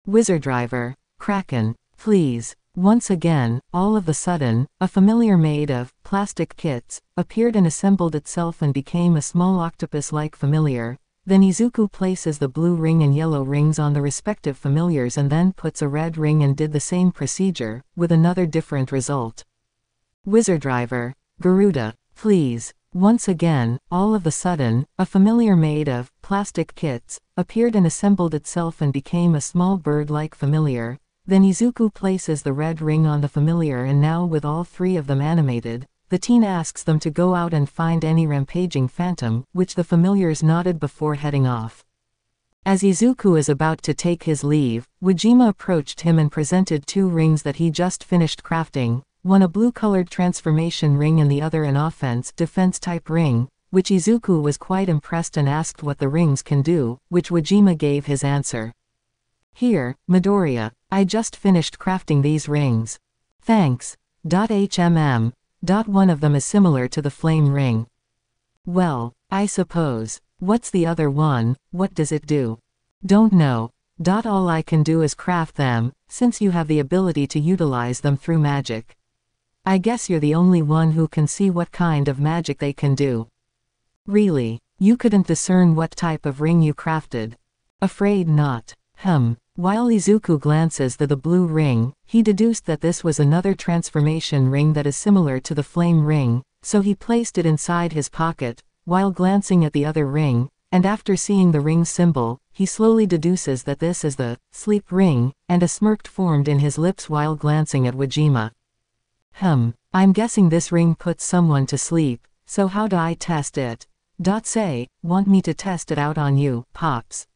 Wizard driver. Kraken. Please. Once again, all of a sudden, a familiar made of plastic kits appeared and assembled itself and became a small octopus-like familiar. Then Izuku places the blue ring and yellow rings on the respective familiars and then puts a red ring and did the same procedure, with another different result. Wizard driver. Garuda. Please. Once again, all of a sudden, a familiar made of plastic kits appeared and assembled itself and became a small bird-like familiar. Then Izuku places the red ring on the familiar, and now with all 3 of them animated, the teen asks them to go out and find any rampaging phantom, which the familiars nodded before heading off. As Izuku is about to take his leave, Wajima approached him and presented 2 rings that he just finished crafting. One a blue-colored transformation ring and the other an offense-defense type ring, which Izuku was quite impressed and asked what the rings can do, which Wajima gave his answer. Here, Midoriya, I just finished crafting these rings. Thanks. One of them is similar to the flame ring. Well, I suppose. What's the other one, what does it do? Don't know. All I can do is craft them, since you have the ability to utilize them through magic. I guess you're the only one who can see what kind of magic they can do. Really? You couldn't discern what type of ring you crafted? Afraid not. While Izuku glances at the blue ring, he deduced that this was another transformation ring that is similar to the flame ring, so he placed it inside his pocket, while glancing at the other ring, and after seeing the ring symbol, he slowly deduces that this is the sleep ring, and a smirk formed in his lips while glancing at Wajima. I'm guessing this ring puts someone to sleep, so how do I test it? Say, want me to test it out on you, Pops?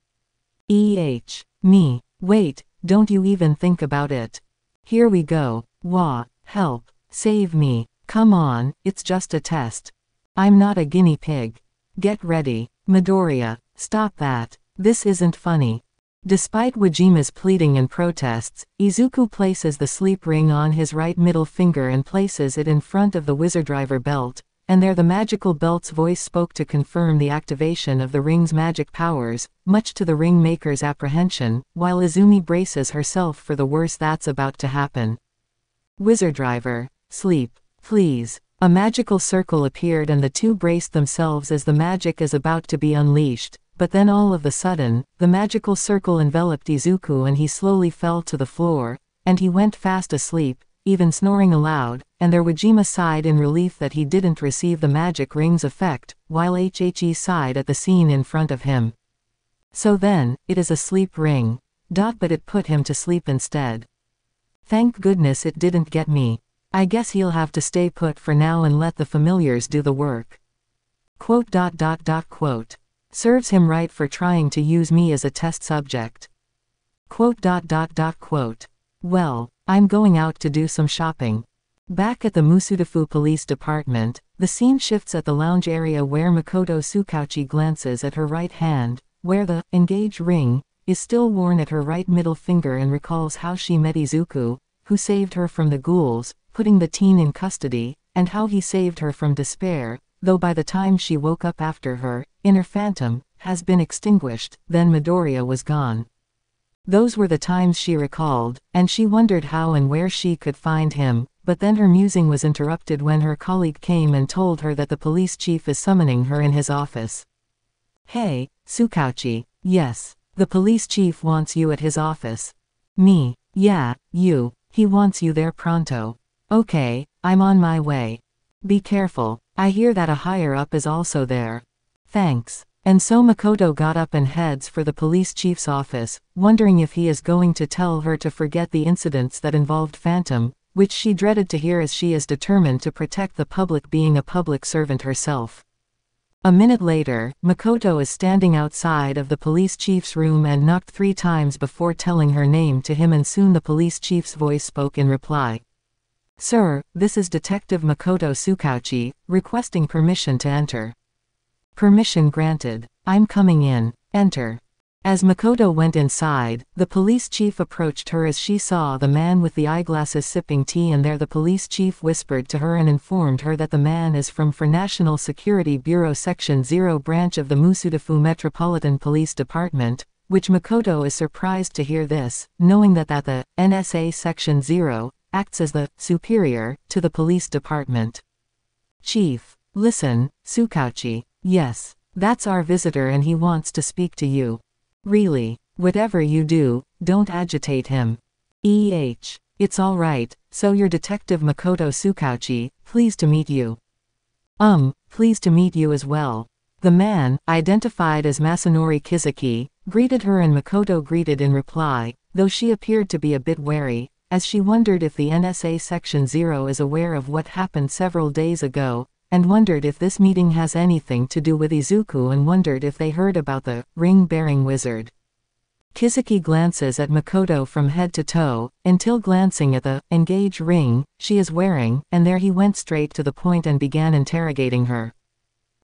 Me. Wait, don't you even think about it. Here we go. Wah, help, save me, come on, it's just a test. I'm not a guinea pig. Get ready, Midoriya. Stop that. This isn't funny. Despite Wajima's pleading and protests, Izuku places the sleep ring on his right middle finger and places it in front of the Wizardriver belt, and there the magical belt's voice spoke to confirm the activation of the ring's magic powers, much to the ring maker's apprehension, while Izumi braces herself for the worst that's about to happen. Wizardriver, sleep, please. A magical circle appeared and the two braced themselves as the magic is about to be unleashed, but then all of a sudden, the magical circle enveloped Izuku and he slowly fell to the floor, and he went fast asleep, even snoring aloud, and there Wajima sighed in relief that he didn't receive the magic ring's effect, while HHE sighed at the scene in front of him. So then, it is a sleep ring. But it put him to sleep instead. Thank goodness it didn't get me. I guess he'll have to stay put for now and let the familiars do the work. Quote. Serves him right for trying to use me as a test subject. Quote. Well, I'm going out to do some shopping. Back at the Musudafu Police Department, the scene shifts at the lounge area where Makoto Tsukauchi glances at her right hand, where the engage ring is still worn at her right middle finger, and recalls how she met Izuku, who saved her from the ghouls, putting the teen in custody, and how he saved her from despair, though by the time she woke up after her inner phantom has been extinguished, then Midoriya was gone. Those were the times she recalled, and she wondered how and where she could find him, but then her musing was interrupted when her colleague came and told her that the police chief is summoning her in his office. Hey, Tsukauchi. Yes. The police chief wants you at his office. Me. Yeah, you. He wants you there pronto. Okay, I'm on my way. Be careful. I hear that a higher up is also there. Thanks. And so Makoto got up and heads for the police chief's office, wondering if he is going to tell her to forget the incidents that involved Phantom, which she dreaded to hear as she is determined to protect the public, being a public servant herself. A minute later, Makoto is standing outside of the police chief's room and knocked 3 times before telling her name to him, and soon the police chief's voice spoke in reply. Sir, this is Detective Makoto Tsukauchi, requesting permission to enter. Permission granted. I'm coming in. Enter. As Makoto went inside, the police chief approached her as she saw the man with the eyeglasses sipping tea, and there the police chief whispered to her and informed her that the man is from for National Security Bureau Section 0 branch of the Musudafu Metropolitan Police Department, which Makoto is surprised to hear this, knowing that the NSA Section 0 acts as the superior to the police department. Chief. Listen, Tsukauchi. Yes. That's our visitor and he wants to speak to you. Really. Whatever you do, don't agitate him. It's all right. So you're Detective Makoto Tsukauchi, pleased to meet you. Pleased to meet you as well. The man, identified as Masanori Kizuki, greeted her and Makoto greeted in reply, though she appeared to be a bit wary, as she wondered if the NSA Section 0 is aware of what happened several days ago, and wondered if this meeting has anything to do with Izuku, and wondered if they heard about the ring-bearing wizard. Kizuki glances at Makoto from head to toe, until glancing at the engage ring she is wearing, and there he went straight to the point and began interrogating her.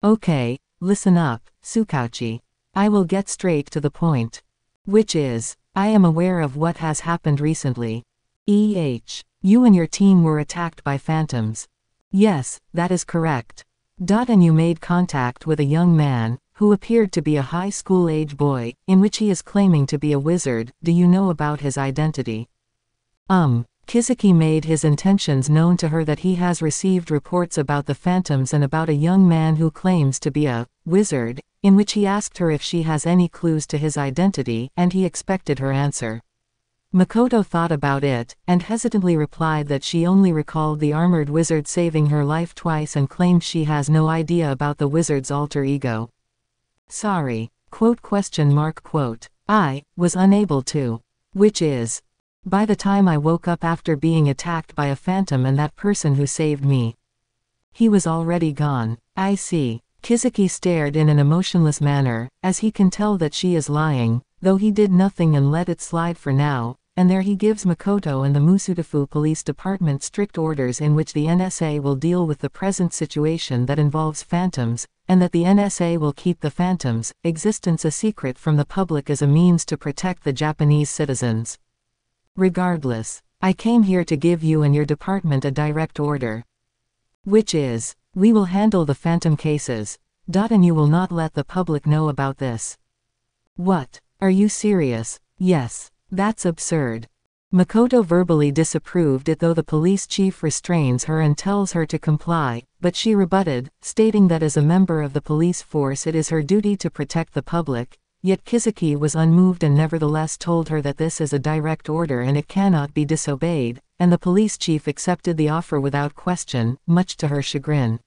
Okay, listen up, Tsukauchi. I will get straight to the point. Which is, I am aware of what has happened recently. You and your team were attacked by phantoms. Yes, that is correct. And you made contact with a young man, who appeared to be a high school-age boy, in which he is claiming to be a wizard. Do you know about his identity? Kizuki made his intentions known to her, that he has received reports about the phantoms and about a young man who claims to be a wizard, in which he asked her if she has any clues to his identity, and he expected her answer. Makoto thought about it, and hesitantly replied that she only recalled the armored wizard saving her life twice and claimed she has no idea about the wizard's alter ego. Sorry. I was unable to. Which is. By the time I woke up after being attacked by a phantom and that person who saved me, he was already gone. I see. Kizuki stared in an emotionless manner, as he can tell that she is lying, though he did nothing and let it slide for now, and there he gives Makoto and the Musutafu Police Department strict orders in which the NSA will deal with the present situation that involves phantoms, and that the NSA will keep the phantoms' existence a secret from the public as a means to protect the Japanese citizens. Regardless, I came here to give you and your department a direct order. Which is, we will handle the phantom cases. And you will not let the public know about this. What? Are you serious? Yes. That's absurd. Makoto verbally disapproved it, though the police chief restrains her and tells her to comply, but she rebutted, stating that as a member of the police force it is her duty to protect the public, yet Kizuki was unmoved and nevertheless told her that this is a direct order and it cannot be disobeyed, and the police chief accepted the offer without question, much to her chagrin.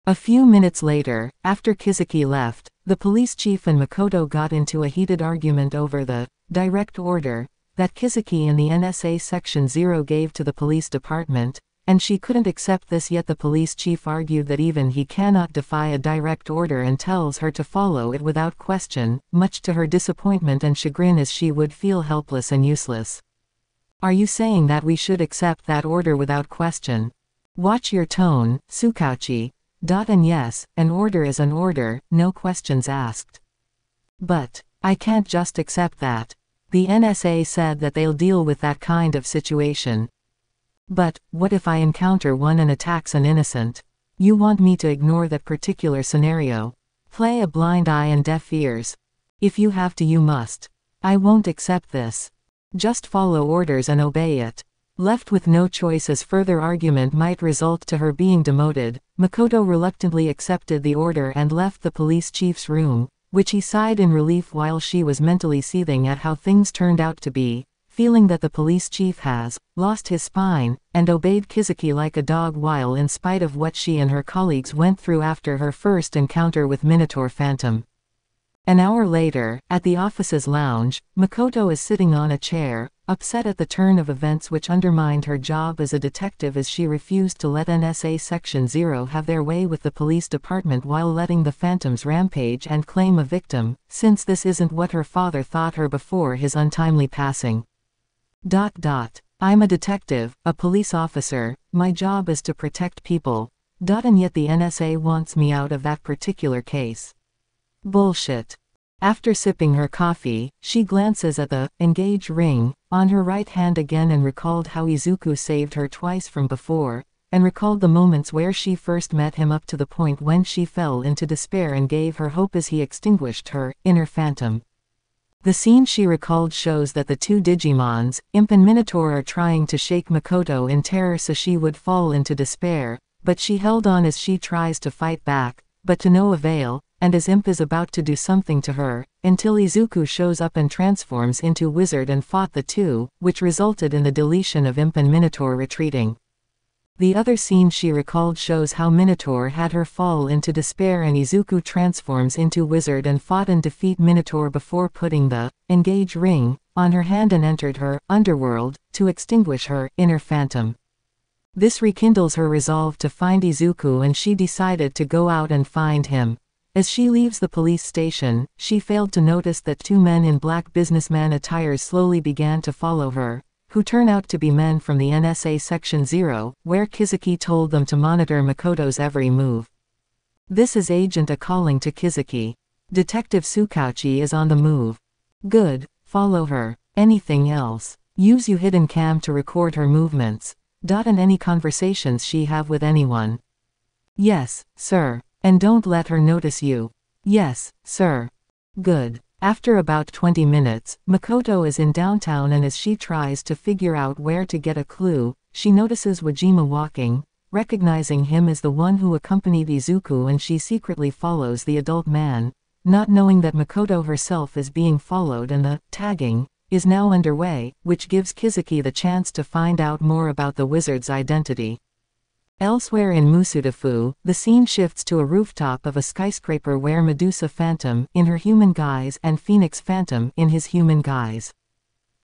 A few minutes later, after Kizuki left, the police chief and Makoto got into a heated argument over the direct order that Kizuki and the NSA Section 0 gave to the police department, and she couldn't accept this, yet the police chief argued that even he cannot defy a direct order and tells her to follow it without question, much to her disappointment and chagrin, as she would feel helpless and useless. Are you saying that we should accept that order without question? Watch your tone, Tsukauchi. And yes, an order is an order, no questions asked. But I can't just accept that. The NSA said that they'll deal with that kind of situation. But what if I encounter one and attacks an innocent? You want me to ignore that particular scenario? Play a blind eye and deaf ears? If you have to, you must. I won't accept this. Just follow orders and obey it. Left with no choice as further argument might result to her being demoted, Makoto reluctantly accepted the order and left the police chief's room, which he sighed in relief while she was mentally seething at how things turned out to be, feeling that the police chief has lost his spine, and obeyed Kizuki like a dog, while in spite of what she and her colleagues went through after her first encounter with Minotaur Phantom. An hour later, at the office's lounge, Makoto is sitting on a chair, upset at the turn of events which undermined her job as a detective, as she refused to let NSA Section 0 have their way with the police department while letting the phantoms rampage and claim a victim, since this isn't what her father thought her before his untimely passing. I'm a detective, a police officer, my job is to protect people. And yet the NSA wants me out of that particular case. Bullshit. After sipping her coffee, she glances at the engage ring on her right hand again and recalled how Izuku saved her twice from before, and recalled the moments where she first met him up to the point when she fell into despair and gave her hope as he extinguished her inner phantom. The scene she recalled shows that the two Digimons, Imp and Minotaur, are trying to shake Makoto in terror so she would fall into despair, but she held on as she tries to fight back, but to no avail, and as Imp is about to do something to her, until Izuku shows up and transforms into Wizard and fought the two, which resulted in the deletion of Imp and Minotaur retreating. The other scene she recalled shows how Minotaur had her fall into despair and Izuku transforms into Wizard and fought and defeat Minotaur before putting the engage ring on her hand and entered her underworld to extinguish her inner phantom. This rekindles her resolve to find Izuku, and she decided to go out and find him. As she leaves the police station, she failed to notice that two men in black businessman attires slowly began to follow her, who turn out to be men from the NSA Section 0, where Kizuki told them to monitor Makoto's every move. This is Agent A calling to Kizuki. Detective Tsukauchi is on the move. Good, follow her. Anything else? Use your hidden cam to record her movements. And any conversations she have with anyone. Yes, sir. And don't let her notice you. Yes, sir. Good. After about 20 minutes, Makoto is in downtown, and as she tries to figure out where to get a clue, she notices Wajima walking, recognizing him as the one who accompanied Izuku, and she secretly follows the adult man, not knowing that Makoto herself is being followed, and the tagging is now underway, which gives Kizuki the chance to find out more about the wizard's identity. Elsewhere in Musutafu, the scene shifts to a rooftop of a skyscraper where Medusa Phantom, in her human guise, and Phoenix Phantom, in his human guise,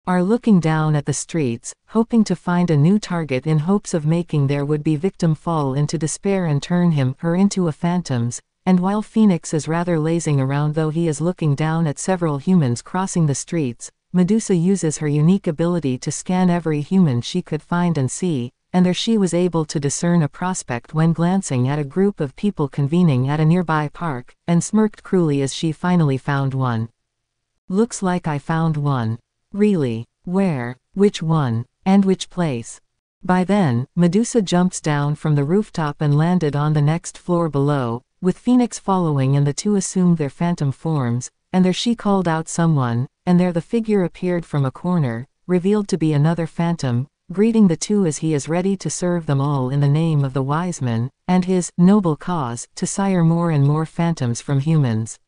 are looking down at the streets, hoping to find a new target in hopes of making their would-be victim fall into despair and turn her into a phantoms, and while Phoenix is rather lazing around, though he is looking down at several humans crossing the streets, Medusa uses her unique ability to scan every human she could find and see, and there she was able to discern a prospect when glancing at a group of people convening at a nearby park, and smirked cruelly as she finally found one. Looks like I found one. Really? Where? Which one? And which place? By then, Medusa jumps down from the rooftop and landed on the next floor below, with Phoenix following, and the two assumed their phantom forms, and there she called out someone, and there the figure appeared from a corner, revealed to be another phantom, greeting the two as he is ready to serve them all in the name of the wise man, and his noble cause, to sire more and more phantoms from humans.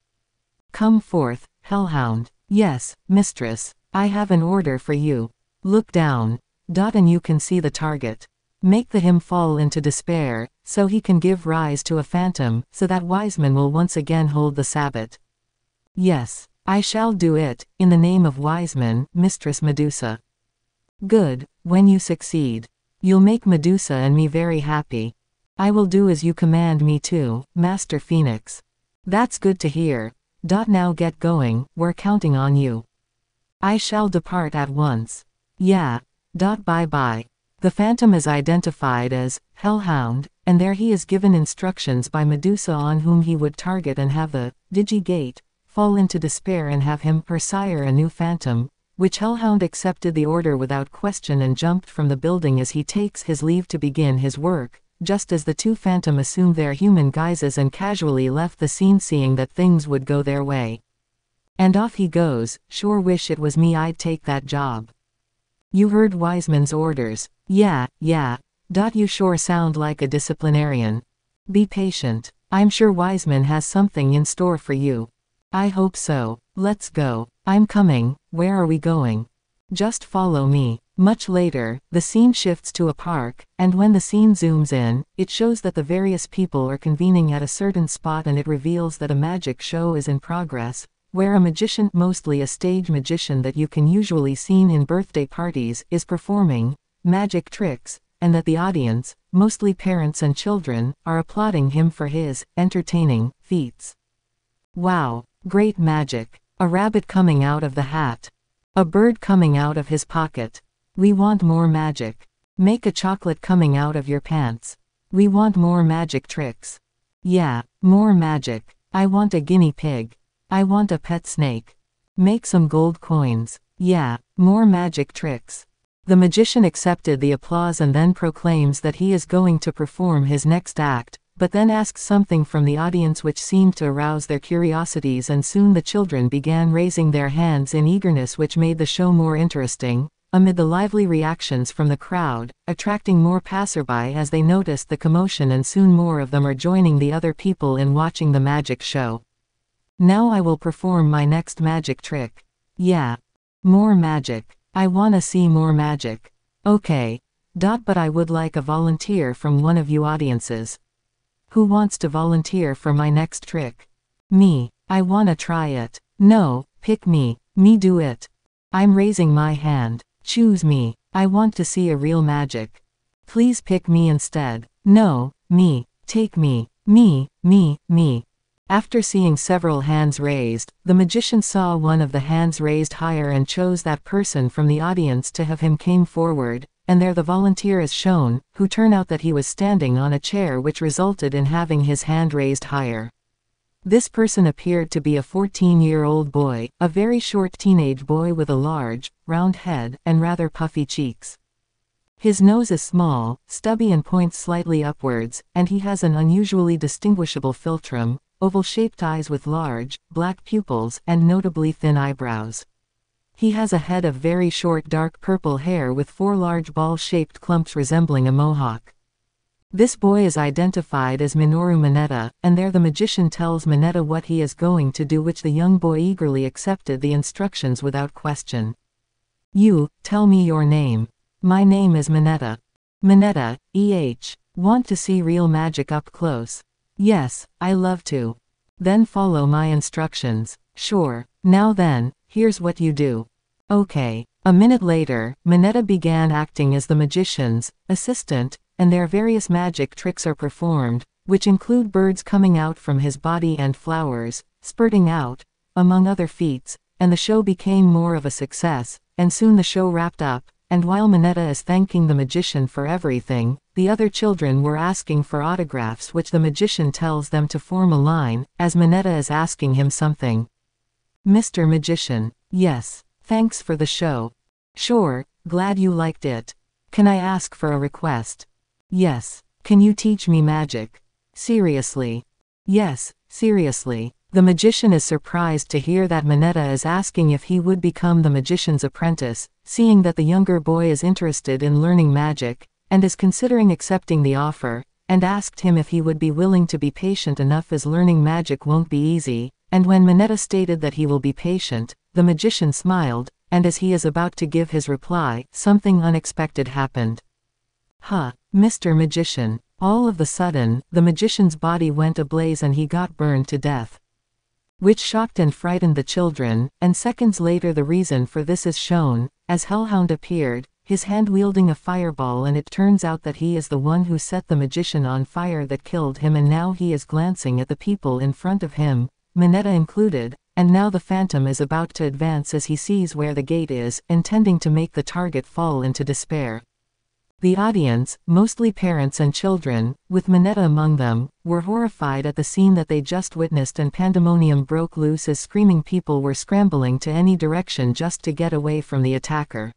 Come forth, Hellhound. Yes, mistress. I have an order for you. Look down. And you can see the target. Make the him fall into despair, so he can give rise to a phantom, so that Wiseman will once again hold the sabbat. Yes, I shall do it, in the name of Wiseman, Mistress Medusa. Good, when you succeed. You'll make Medusa and me very happy. I will do as you command me to, Master Phoenix. That's good to hear. Now get going, we're counting on you. I shall depart at once. Yeah. Bye-bye. The phantom is identified as Hellhound, and there he is given instructions by Medusa on whom he would target and have the Digi-Gate fall into despair and have him sire a new phantom, which Hellhound accepted the order without question and jumped from the building as he takes his leave to begin his work, just as the two phantom assumed their human guises and casually left the scene, seeing that things would go their way. And off he goes. Sure wish it was me, I'd take that job. You heard Wiseman's orders. Yeah. You sure sound like a disciplinarian. Be patient. I'm sure Wiseman has something in store for you. I hope so. Let's go. I'm coming. Where are we going? Just follow me. Much later, the scene shifts to a park, and when the scene zooms in, it shows that the various people are convening at a certain spot, and it reveals that a magic show is in progress, where a magician, mostly a stage magician that you can usually seen in birthday parties, is performing magic tricks, and that the audience, mostly parents and children, are applauding him for his entertaining feats. Wow, great magic. A rabbit coming out of the hat. A bird coming out of his pocket. We want more magic. Make a chocolate coming out of your pants. We want more magic tricks. Yeah, more magic. I want a guinea pig. I want a pet snake. Make some gold coins. Yeah, more magic tricks. The magician accepted the applause and then proclaims that he is going to perform his next act, but then asks something from the audience which seemed to arouse their curiosities, and soon the children began raising their hands in eagerness, which made the show more interesting, amid the lively reactions from the crowd, attracting more passerby as they noticed the commotion, and soon more of them are joining the other people in watching the magic show. Now I will perform my next magic trick. Yeah. More magic. I wanna see more magic. Okay. But I would like a volunteer from one of you audiences. Who wants to volunteer for my next trick? Me. I wanna try it. No, pick me. Me do it. I'm raising my hand. Choose me. I want to see a real magic. Please pick me instead. No, me. Take me. Me. After seeing several hands raised, the magician saw one of the hands raised higher and chose that person from the audience to have him came forward, and there the volunteer is shown, who turned out that he was standing on a chair, which resulted in having his hand raised higher. This person appeared to be a 14-year-old boy, a very short teenage boy with a large, round head, and rather puffy cheeks. His nose is small, stubby and points slightly upwards, and he has an unusually distinguishable philtrum, oval-shaped eyes with large, black pupils, and notably thin eyebrows. He has a head of very short dark purple hair with 4 large ball-shaped clumps resembling a mohawk. This boy is identified as Minoru Mineta, and there the magician tells Mineta what he is going to do, which the young boy eagerly accepted the instructions without question. You, tell me your name. My name is Mineta. Mineta, Want to see real magic up close? Yes, I love to. Then follow my instructions. Sure. Now then, here's what you do. Okay. A minute later, Mineta began acting as the magician's assistant, and their various magic tricks are performed, which include birds coming out from his body and flowers spurting out, among other feats, and the show became more of a success, and soon the show wrapped up, and while Mineta is thanking the magician for everything, the other children were asking for autographs, which the magician tells them to form a line, as Mineta is asking him something. Mr. Magician. Yes. Thanks for the show. Sure, glad you liked it. Can I ask for a request? Yes. Can you teach me magic? Seriously? Yes, seriously. The magician is surprised to hear that Mineta is asking if he would become the magician's apprentice, seeing that the younger boy is interested in learning magic, and is considering accepting the offer, and asked him if he would be willing to be patient enough as learning magic won't be easy, and when Mineta stated that he will be patient, the magician smiled, and as he is about to give his reply, something unexpected happened. Mr. Magician. All of a sudden, the magician's body went ablaze and he got burned to death. Which shocked and frightened the children, and seconds later the reason for this is shown, as Hellhound appeared, his hand wielding a fireball, and it turns out that he is the one who set the magician on fire that killed him, and now he is glancing at the people in front of him, Mineta included, and now the phantom is about to advance as he sees where the gate is, intending to make the target fall into despair. The audience, mostly parents and children, with Mineta among them, were horrified at the scene that they just witnessed, and pandemonium broke loose as screaming people were scrambling to any direction just to get away from the attacker.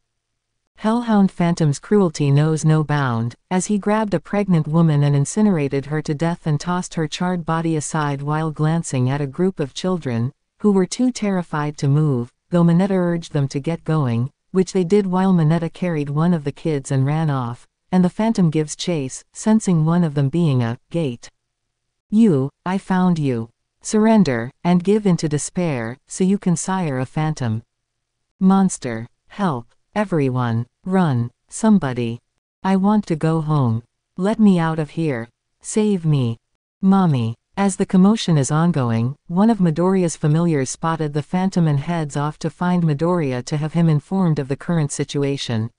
Hellhound Phantom's cruelty knows no bound, as he grabbed a pregnant woman and incinerated her to death and tossed her charred body aside while glancing at a group of children, who were too terrified to move, though Mineta urged them to get going, which they did while Mineta carried one of the kids and ran off, and the phantom gives chase, sensing one of them being a gate. I found you. Surrender, and give into despair, so you can sire a phantom. Monster. Help. Everyone. Run. Somebody. I want to go home. Let me out of here. Save me. Mommy. As the commotion is ongoing, one of Midoriya's familiars spotted the phantom and heads off to find Midoriya to have him informed of the current situation.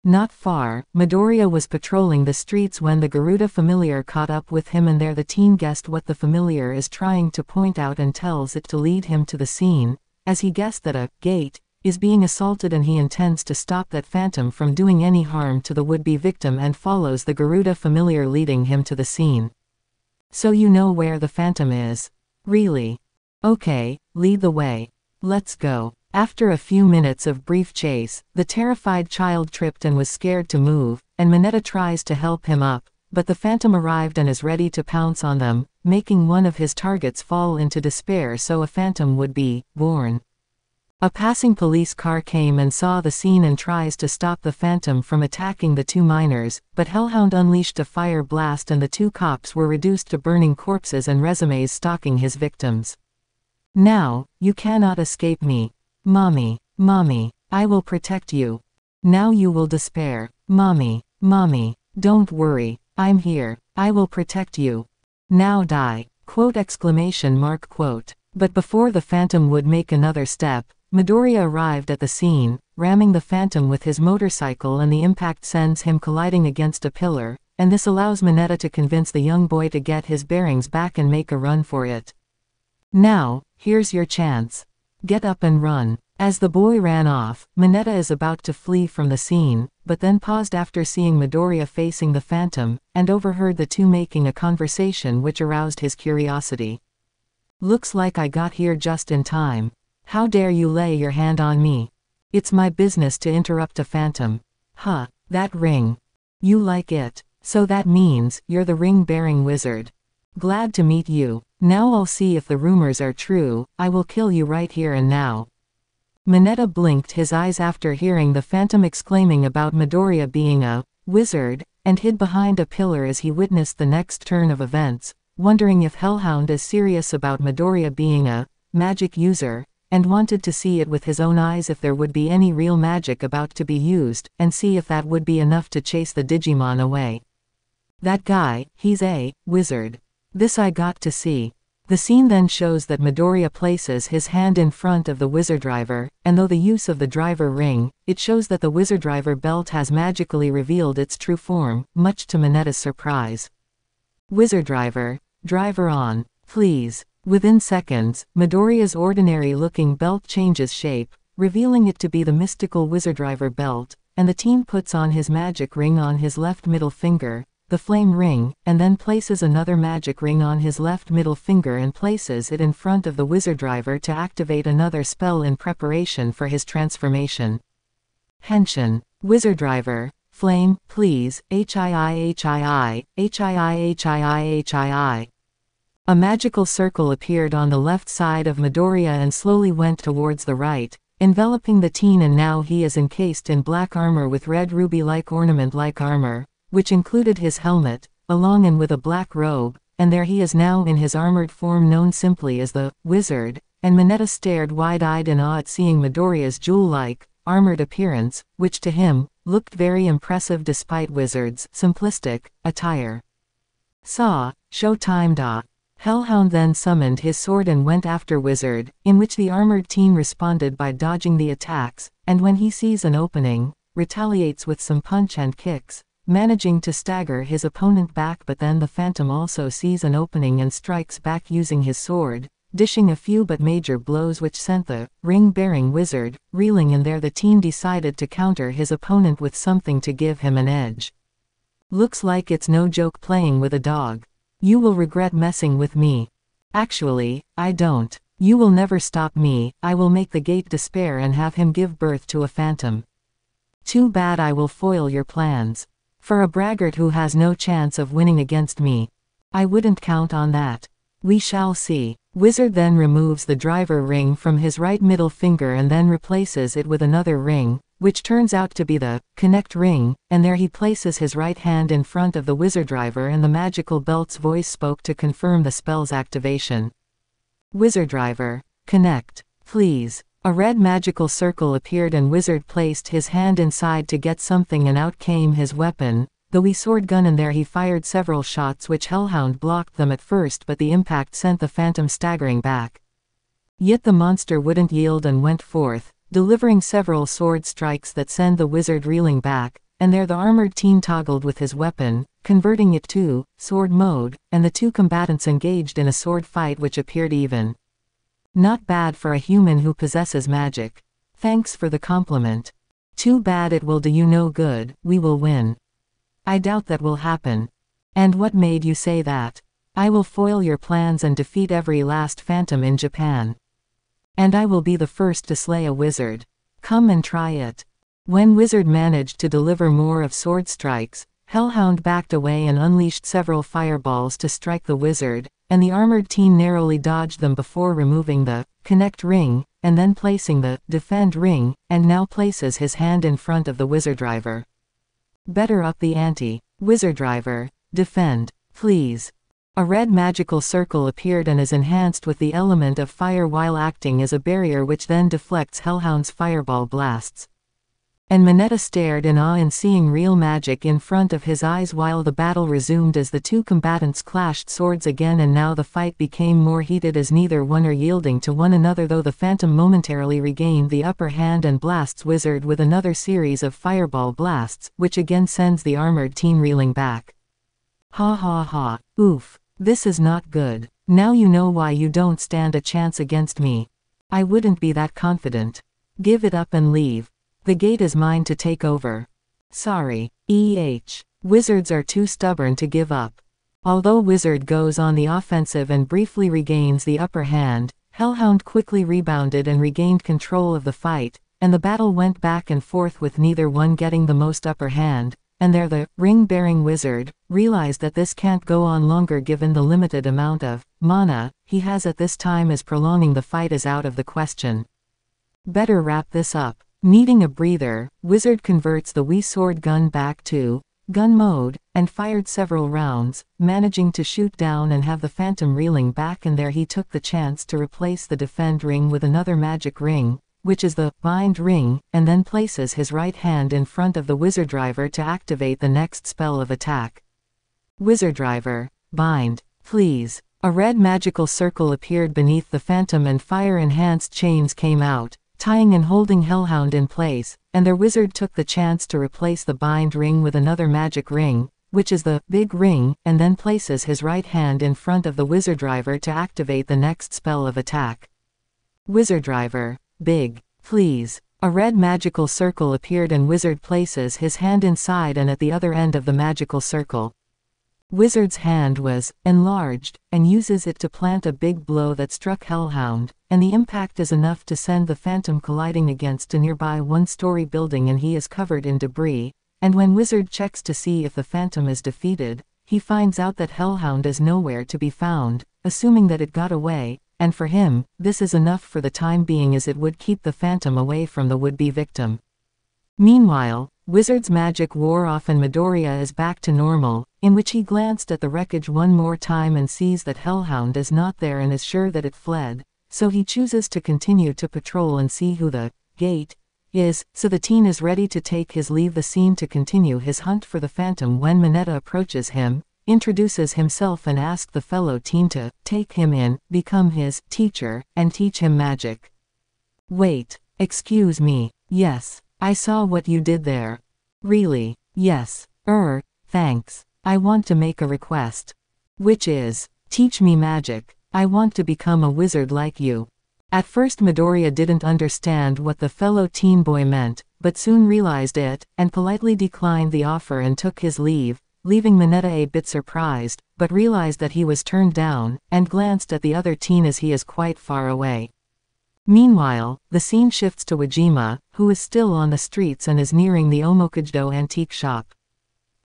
Not far, Midoriya was patrolling the streets when the Garuda familiar caught up with him, and there the teen guessed what the familiar is trying to point out and tells it to lead him to the scene, as he guessed that a gate is being assaulted and he intends to stop that phantom from doing any harm to the would-be victim, and follows the Garuda familiar leading him to the scene. So you know where the phantom is? Really? Okay, lead the way. Let's go. After a few minutes of brief chase, the terrified child tripped and was scared to move, and Mineta tries to help him up, but the phantom arrived and is ready to pounce on them, making one of his targets fall into despair so a phantom would be born. A passing police car came and saw the scene and tries to stop the phantom from attacking the two minors, but Hellhound unleashed a fire blast and the two cops were reduced to burning corpses and resumes stalking his victims. Now, you cannot escape me. Mommy, Mommy, I will protect you. Now you will despair. Mommy, Mommy, don't worry, I'm here, I will protect you. Now die. Quote. But before the phantom would make another step, Midoriya arrived at the scene, ramming the phantom with his motorcycle, and the impact sends him colliding against a pillar, and this allows Mineta to convince the young boy to get his bearings back and make a run for it. Now, here's your chance. Get up and run. As the boy ran off, Mineta is about to flee from the scene, but then paused after seeing Midoriya facing the phantom, and overheard the two making a conversation which aroused his curiosity. Looks like I got here just in time. How dare you lay your hand on me? It's my business to interrupt a phantom. That ring. You like it. So that means, you're the ring-bearing wizard. Glad to meet you. Now I'll see if the rumors are true, I will kill you right here and now. Mineta blinked his eyes after hearing the phantom exclaiming about Midoriya being a wizard, and hid behind a pillar as he witnessed the next turn of events, wondering if Hellhound is serious about Midoriya being a magic user, and wanted to see it with his own eyes if there would be any real magic about to be used, and see if that would be enough to chase the Digimon away. That guy, he's a wizard. This I got to see. The scene then shows that Midoriya places his hand in front of the wizard driver, and though the use of the driver ring, it shows that the wizard driver belt has magically revealed its true form, much to Mineta's surprise. Wizard driver on, please. Within seconds, Midoriya's ordinary-looking belt changes shape, revealing it to be the mystical Wizardriver belt, and the teen puts on his magic ring on his left middle finger, the flame ring, and then places another magic ring on his left middle finger and places it in front of the Wizardriver to activate another spell in preparation for his transformation. Henshin. Wizardriver. Flame, please, HII. A magical circle appeared on the left side of Midoriya and slowly went towards the right, enveloping the teen, and now he is encased in black armor with red ruby-like ornament-like armor, which included his helmet, along and with a black robe, and there he is now in his armored form known simply as the Wizard, and Mineta stared wide-eyed in awe at seeing Midoriya's jewel-like, armored appearance, which to him, looked very impressive despite Wizard's simplistic attire. Showtime da. Hellhound then summoned his sword and went after Wizard, in which the armored teen responded by dodging the attacks, and when he sees an opening, retaliates with some punch and kicks, managing to stagger his opponent back, but then the Phantom also sees an opening and strikes back using his sword, dishing a few but major blows which sent the ring-bearing Wizard reeling, and there the teen decided to counter his opponent with something to give him an edge. Looks like it's no joke playing with a dog. You will regret messing with me. Actually, I don't. You will never stop me. I will make the gate despair and have him give birth to a phantom. Too bad. I will foil your plans. For a braggart who has no chance of winning against me. I wouldn't count on that. We shall see. Wizard then removes the driver ring from his right middle finger and then replaces it with another ring, which turns out to be the Connect ring, and there he places his right hand in front of the Wizardriver, and the magical belt's voice spoke to confirm the spell's activation. Wizardriver, connect, please. A red magical circle appeared and Wizard placed his hand inside to get something, and out came his weapon, the Wii sword gun, and there he fired several shots which Hellhound blocked them at first, but the impact sent the Phantom staggering back. Yet the monster wouldn't yield and went forth, delivering several sword strikes that send the Wizard reeling back, and there the armored teen toggled with his weapon, converting it to sword mode, and the two combatants engaged in a sword fight which appeared even. Not bad for a human who possesses magic. Thanks for the compliment. Too bad it will do you no good. We will win. I doubt that will happen. And what made you say that? I will foil your plans and defeat every last phantom in Japan. And I will be the first to slay a wizard. Come and try it. When Wizard managed to deliver more of sword strikes, Hellhound backed away and unleashed several fireballs to strike the Wizard, and the armored teen narrowly dodged them before removing the Connect ring, and then placing the Defend ring, and now places his hand in front of the Wizardriver. Better up the ante. Wizardriver, defend, please. A red magical circle appeared and is enhanced with the element of fire while acting as a barrier, which then deflects Hellhound's fireball blasts. And Mineta stared in awe in seeing real magic in front of his eyes while the battle resumed as the two combatants clashed swords again, and now the fight became more heated as neither one are yielding to one another, though the Phantom momentarily regained the upper hand and blasts Wizard with another series of fireball blasts, which again sends the armored teen reeling back. Ha ha ha, oof. This is not good. Now you know why you don't stand a chance against me. I wouldn't be that confident. Give it up and leave. The gate is mine to take over. Sorry. Wizards are too stubborn to give up. Although Wizard goes on the offensive and briefly regains the upper hand, Hellhound quickly rebounded and regained control of the fight, and the battle went back and forth with neither one getting the most upper hand, and there the ring-bearing Wizard realized that this can't go on longer given the limited amount of mana he has at this time, as prolonging the fight is out of the question. Better wrap this up. Needing a breather, Wizard converts the Wii sword gun back to gun mode, and fired several rounds, managing to shoot down and have the Phantom reeling back, and there he took the chance to replace the Defend ring with another magic ring, which is the Bind ring, and then places his right hand in front of the Wizardriver to activate the next spell of attack. Wizardriver, bind, please. A red magical circle appeared beneath the Phantom and fire-enhanced chains came out, tying and holding Hellhound in place, and their Wizard took the chance to replace the Bind ring with another magic ring, which is the big ring, and then places his right hand in front of the wizard driver to activate the next spell of attack. Wizard driver, big, please. A red magical circle appeared and Wizard places his hand inside and at the other end of the magical circle. Wizard's hand was enlarged, and uses it to plant a big blow that struck Hellhound, and the impact is enough to send the Phantom colliding against a nearby one-story building and he is covered in debris, and when Wizard checks to see if the Phantom is defeated, he finds out that Hellhound is nowhere to be found, assuming that it got away, and for him, this is enough for the time being as it would keep the Phantom away from the would-be victim. Meanwhile, Wizard's magic wore off and Midoriya is back to normal, in which he glanced at the wreckage one more time and sees that Hellhound is not there and is sure that it fled, so he chooses to continue to patrol and see who the gate is, so the teen is ready to take his leave the scene to continue his hunt for the Phantom when Mineta approaches him, introduces himself and asks the fellow teen to take him in, become his teacher, and teach him magic. Wait, excuse me, yes. I saw what you did there. Really? Yes. Thanks. I want to make a request. Which is, teach me magic. I want to become a wizard like you. At first Midoriya didn't understand what the fellow teen boy meant, but soon realized it, and politely declined the offer and took his leave, leaving Mineta a bit surprised, but realized that he was turned down, and glanced at the other teen as he is quite far away. Meanwhile, the scene shifts to Wajima, who is still on the streets and is nearing the Omokujdo antique shop.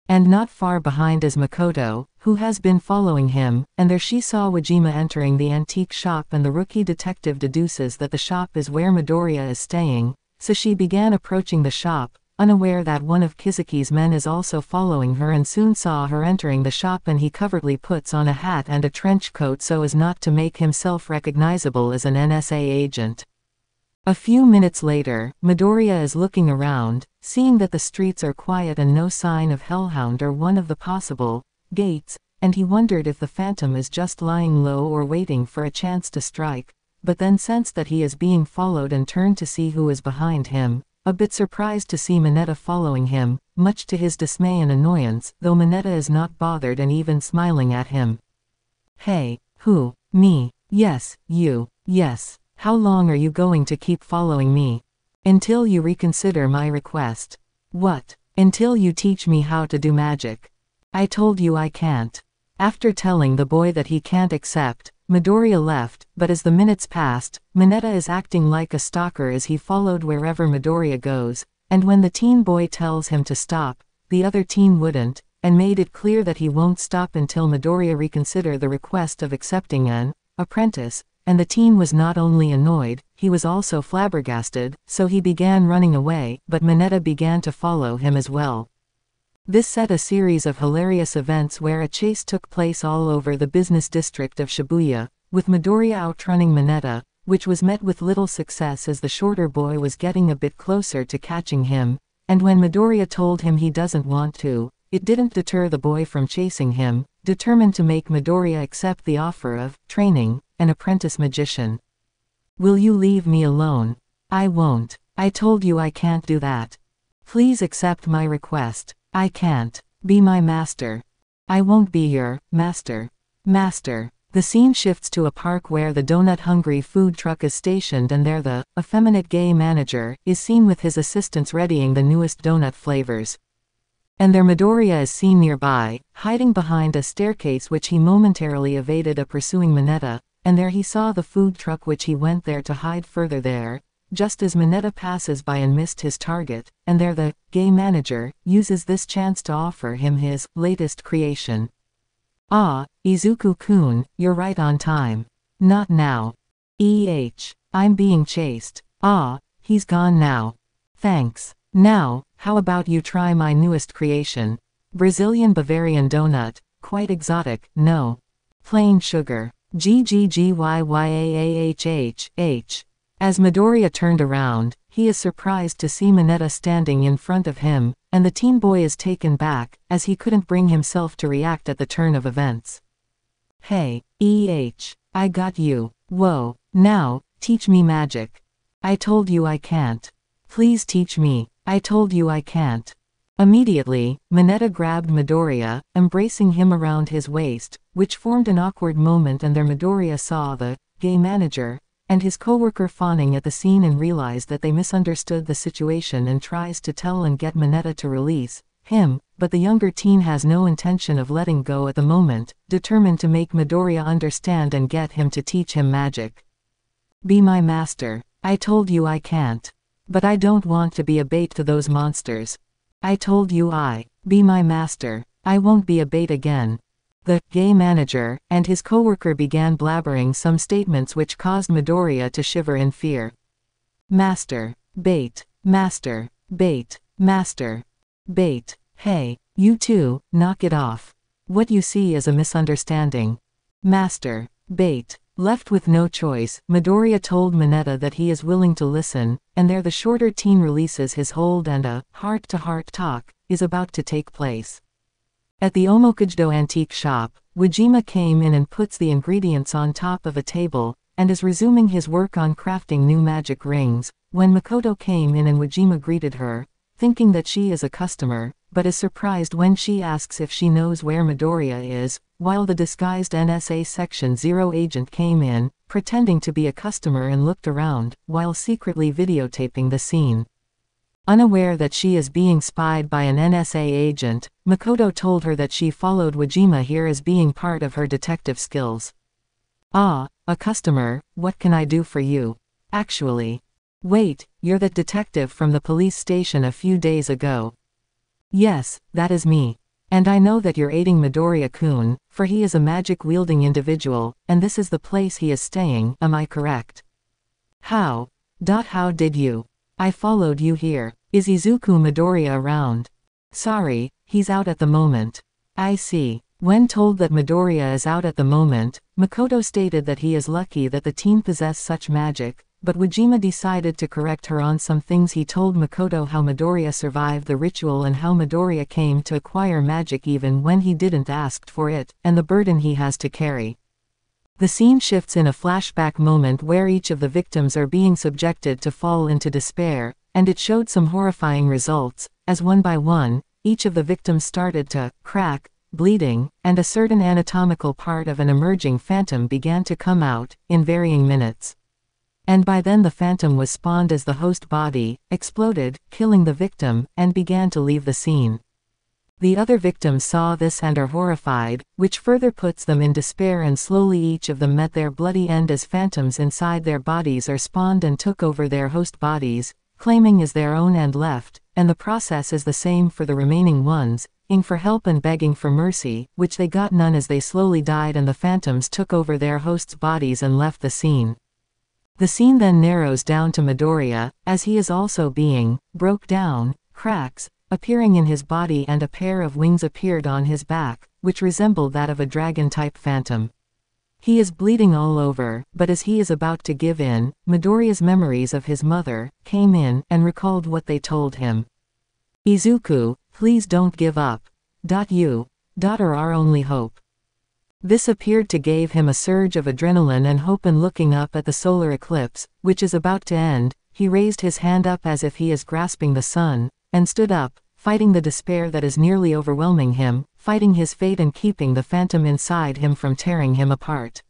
And not far behind is Makoto, who has been following him, and there she saw Wajima entering the antique shop and the rookie detective deduces that the shop is where Midoriya is staying, so she began approaching the shop, unaware that one of Kizuki's men is also following her and soon saw her entering the shop and he covertly puts on a hat and a trench coat so as not to make himself recognizable as an NSA agent. A few minutes later, Midoriya is looking around, seeing that the streets are quiet and no sign of Hellhound or one of the possible gates, and he wondered if the Phantom is just lying low or waiting for a chance to strike, but then sensed that he is being followed and turned to see who is behind him. A bit surprised to see Mineta following him, much to his dismay and annoyance, though Mineta is not bothered and even smiling at him. Hey, who? Me? Yes, you. Yes. How long are you going to keep following me? Until you reconsider my request. What? Until you teach me how to do magic. I told you I can't. After telling the boy that he can't accept, Midoriya left, but as the minutes passed, Mineta is acting like a stalker as he followed wherever Midoriya goes, and when the teen boy tells him to stop, the other teen wouldn't, and made it clear that he won't stop until Midoriya reconsider the request of accepting an apprentice, and the teen was not only annoyed, he was also flabbergasted, so he began running away, but Mineta began to follow him as well. This set a series of hilarious events where a chase took place all over the business district of Shibuya, with Midoriya outrunning Mineta, which was met with little success as the shorter boy was getting a bit closer to catching him, and when Midoriya told him he doesn't want to, it didn't deter the boy from chasing him, determined to make Midoriya accept the offer of training an apprentice magician. Will you leave me alone? I won't. I told you I can't do that. Please accept my request. I can't. Be my master. I won't be your master. Master. The scene shifts to a park where the donut-hungry food truck is stationed and there the effeminate gay manager is seen with his assistants readying the newest donut flavors. And there Midoriya is seen nearby, hiding behind a staircase which he momentarily evaded a pursuing Mineta, and there he saw the food truck which he went there to hide further there, just as Mineta passes by and missed his target, and there the gay manager uses this chance to offer him his latest creation. Ah, Izuku-kun, you're right on time. Not now. I'm being chased. Ah, he's gone now. Thanks. Now, how about you try my newest creation? Brazilian Bavarian donut, quite exotic, no. Plain sugar. GGGYYAAHH. As Midoriya turned around, he is surprised to see Mineta standing in front of him, and the teen boy is taken back, as he couldn't bring himself to react at the turn of events. Hey, I got you. Whoa, now, teach me magic. I told you I can't. Please teach me. I told you I can't. Immediately, Mineta grabbed Midoriya, embracing him around his waist, which formed an awkward moment, and there Midoriya saw the gay manager and his coworker fawning at the scene and realized that they misunderstood the situation and tries to tell and get Mineta to release him, but the younger teen has no intention of letting go at the moment, determined to make Midoriya understand and get him to teach him magic. Be my master. I told you I can't. But I don't want to be a bait to those monsters. I told you be my master. I won't be a bait again. The gay manager and his coworker began blabbering some statements which caused Midoriya to shiver in fear. Master. Bait. Master. Bait. Master. Bait. Hey, you two, knock it off. What you see is a misunderstanding. Master. Bait. Left with no choice, Midoriya told Mineta that he is willing to listen, and there the shorter teen releases his hold and a heart-to-heart talk is about to take place. At the Omokujdo antique shop, Wajima came in and puts the ingredients on top of a table, and is resuming his work on crafting new magic rings, when Makoto came in and Wajima greeted her, thinking that she is a customer, but is surprised when she asks if she knows where Midoriya is, while the disguised NSA Section 0 agent came in, pretending to be a customer and looked around, while secretly videotaping the scene. Unaware that she is being spied by an NSA agent, Makoto told her that she followed Wajima here as being part of her detective skills. Ah, a customer, what can I do for you? Actually. Wait, you're that detective from the police station a few days ago. Yes, that is me. And I know that you're aiding Midoriya-kun, for he is a magic-wielding individual, and this is the place he is staying, am I correct? How? How did you? I followed you here. Is Izuku Midoriya around? Sorry, he's out at the moment. I see. When told that Midoriya is out at the moment, Makoto stated that he is lucky that the teen possessed such magic, but Wajima decided to correct her on some things. He told Makoto how Midoriya survived the ritual and how Midoriya came to acquire magic even when he didn't ask for it, and the burden he has to carry. The scene shifts in a flashback moment where each of the victims are being subjected to fall into despair, and it showed some horrifying results, as one by one, each of the victims started to crack, bleeding, and a certain anatomical part of an emerging phantom began to come out, in varying minutes. And by then the phantom was spawned as the host body, exploded, killing the victim, and began to leave the scene. The other victims saw this and are horrified, which further puts them in despair, and slowly each of them met their bloody end as phantoms inside their bodies are spawned and took over their host bodies, claiming as their own and left, and the process is the same for the remaining ones, ing for help and begging for mercy, which they got none as they slowly died and the phantoms took over their hosts' bodies and left the scene. The scene then narrows down to Midoriya, as he is also being broke down, cracks, appearing in his body, and a pair of wings appeared on his back, which resembled that of a dragon-type phantom. He is bleeding all over, but as he is about to give in, Midoriya's memories of his mother came in and recalled what they told him. Izuku, please don't give up. You are our only hope. This appeared to give him a surge of adrenaline and hope, and looking up at the solar eclipse, which is about to end, he raised his hand up as if he is grasping the sun, and stood up, fighting the despair that is nearly overwhelming him, fighting his fate and keeping the phantom inside him from tearing him apart.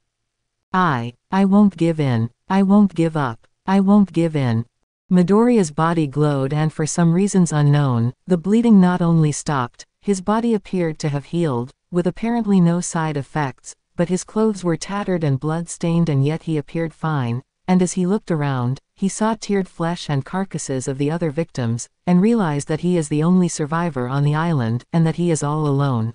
I won't give in. I won't give up. I won't give in. Midoriya's body glowed, and for some reasons unknown, the bleeding not only stopped, his body appeared to have healed, with apparently no side effects, but his clothes were tattered and blood-stained, and yet he appeared fine, and as he looked around, he saw teared flesh and carcasses of the other victims, and realized that he is the only survivor on the island, and that he is all alone.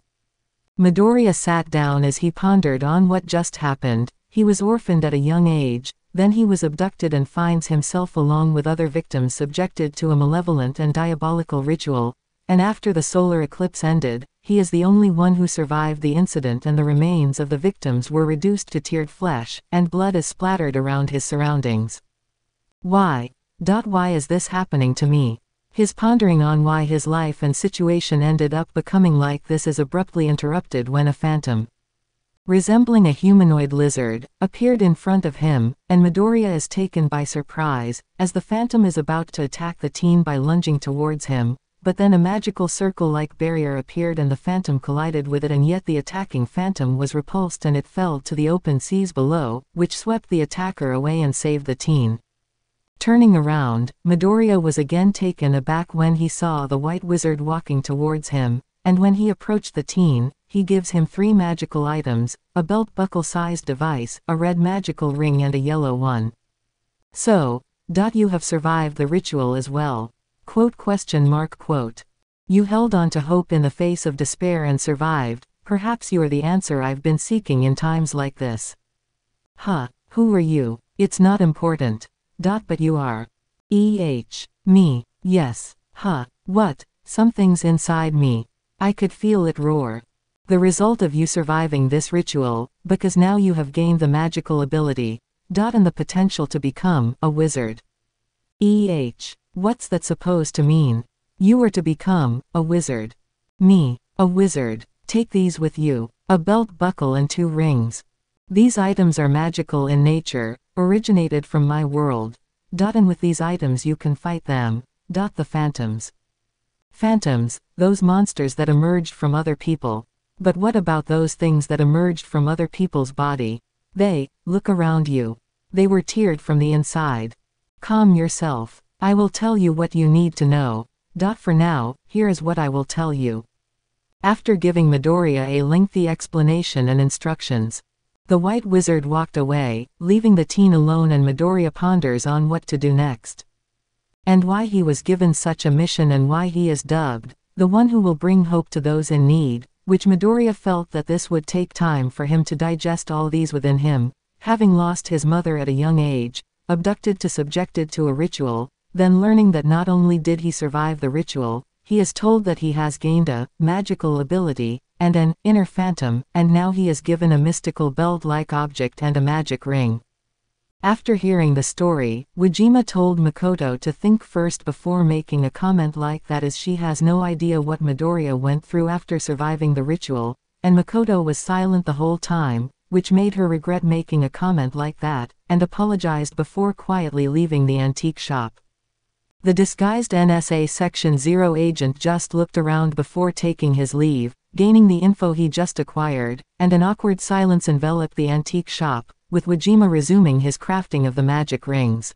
Midoriya sat down as he pondered on what just happened. He was orphaned at a young age, then he was abducted and finds himself along with other victims subjected to a malevolent and diabolical ritual, and after the solar eclipse ended, he is the only one who survived the incident, and the remains of the victims were reduced to teared flesh, and blood is splattered around his surroundings. Why is this happening to me? His pondering on why his life and situation ended up becoming like this is abruptly interrupted when a phantom, resembling a humanoid lizard, appeared in front of him, and Midoriya is taken by surprise, as the phantom is about to attack the teen by lunging towards him, but then a magical circle-like barrier appeared and the phantom collided with it, and yet the attacking phantom was repulsed and it fell to the open seas below, which swept the attacker away and saved the teen. Turning around, Midoriya was again taken aback when he saw the white wizard walking towards him, and when he approached the teen, he gives him 3 magical items, a belt buckle-sized device, a red magical ring and a yellow one. So, you have survived the ritual as well. Quote. You held on to hope in the face of despair and survived. Perhaps you are the answer I've been seeking in times like this. Who are you? It's not important. But you are. Me. Yes. What? Something's inside me. I could feel it roar. The result of you surviving this ritual, because now you have gained the magical ability. And the potential to become a wizard. What's that supposed to mean? You are to become a wizard. Me, a wizard. Take these with you. A belt buckle and 2 rings. These items are magical in nature, originated from my world. And with these items you can fight them. The phantoms. Phantoms, those monsters that emerged from other people. But what about those things that emerged from other people's body? Look around you. They were teared from the inside. Calm yourself. I will tell you what you need to know. For now, here is what I will tell you. After giving Midoriya a lengthy explanation and instructions, the white wizard walked away, leaving the teen alone, and Midoriya ponders on what to do next. And why he was given such a mission and why he is dubbed the one who will bring hope to those in need, which Midoriya felt that this would take time for him to digest all these within him, having lost his mother at a young age, abducted to subjected to a ritual, then learning that not only did he survive the ritual, he is told that he has gained a magical ability, and an inner phantom, and now he is given a mystical belt-like object and a magic ring. After hearing the story, Wajima told Makoto to think first before making a comment like that, as she has no idea what Midoriya went through after surviving the ritual, and Makoto was silent the whole time, which made her regret making a comment like that, and apologized before quietly leaving the antique shop. The disguised NSA Section 0 agent just looked around before taking his leave, gaining the info he just acquired, and an awkward silence enveloped the antique shop, with Wajima resuming his crafting of the magic rings.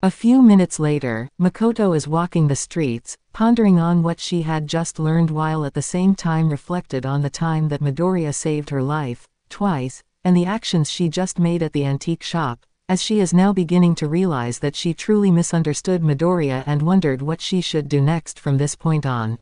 A few minutes later, Makoto is walking the streets, pondering on what she had just learned while at the same time reflected on the time that Midoriya saved her life, twice, and the actions she just made at the antique shop, as she is now beginning to realize that she truly misunderstood Midoriya and wondered what she should do next from this point on.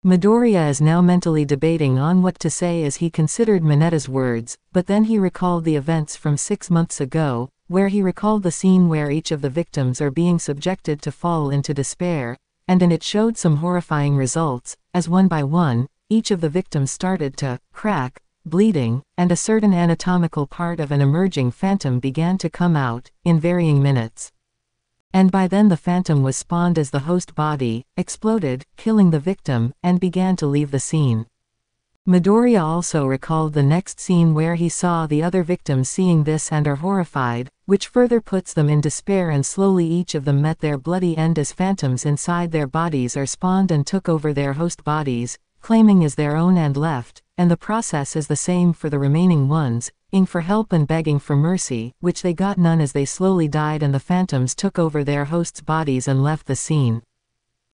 Midoriya is now mentally debating on what to say as he considered Mineta's words, but then he recalled the events from 6 months ago, where he recalled the scene where each of the victims are being subjected to fall into despair, and it showed some horrifying results, as one by one, each of the victims started to crack, bleeding, and a certain anatomical part of an emerging phantom began to come out, in varying minutes. And by then the phantom was spawned as the host body, exploded, killing the victim, and began to leave the scene. Midoriya also recalled the next scene where he saw the other victims seeing this and are horrified, which further puts them in despair, and slowly each of them met their bloody end as phantoms inside their bodies are spawned and took over their host bodies, claiming as their own and left, and the process is the same for the remaining ones, ing for help and begging for mercy, which they got none as they slowly died and the phantoms took over their hosts' bodies and left the scene.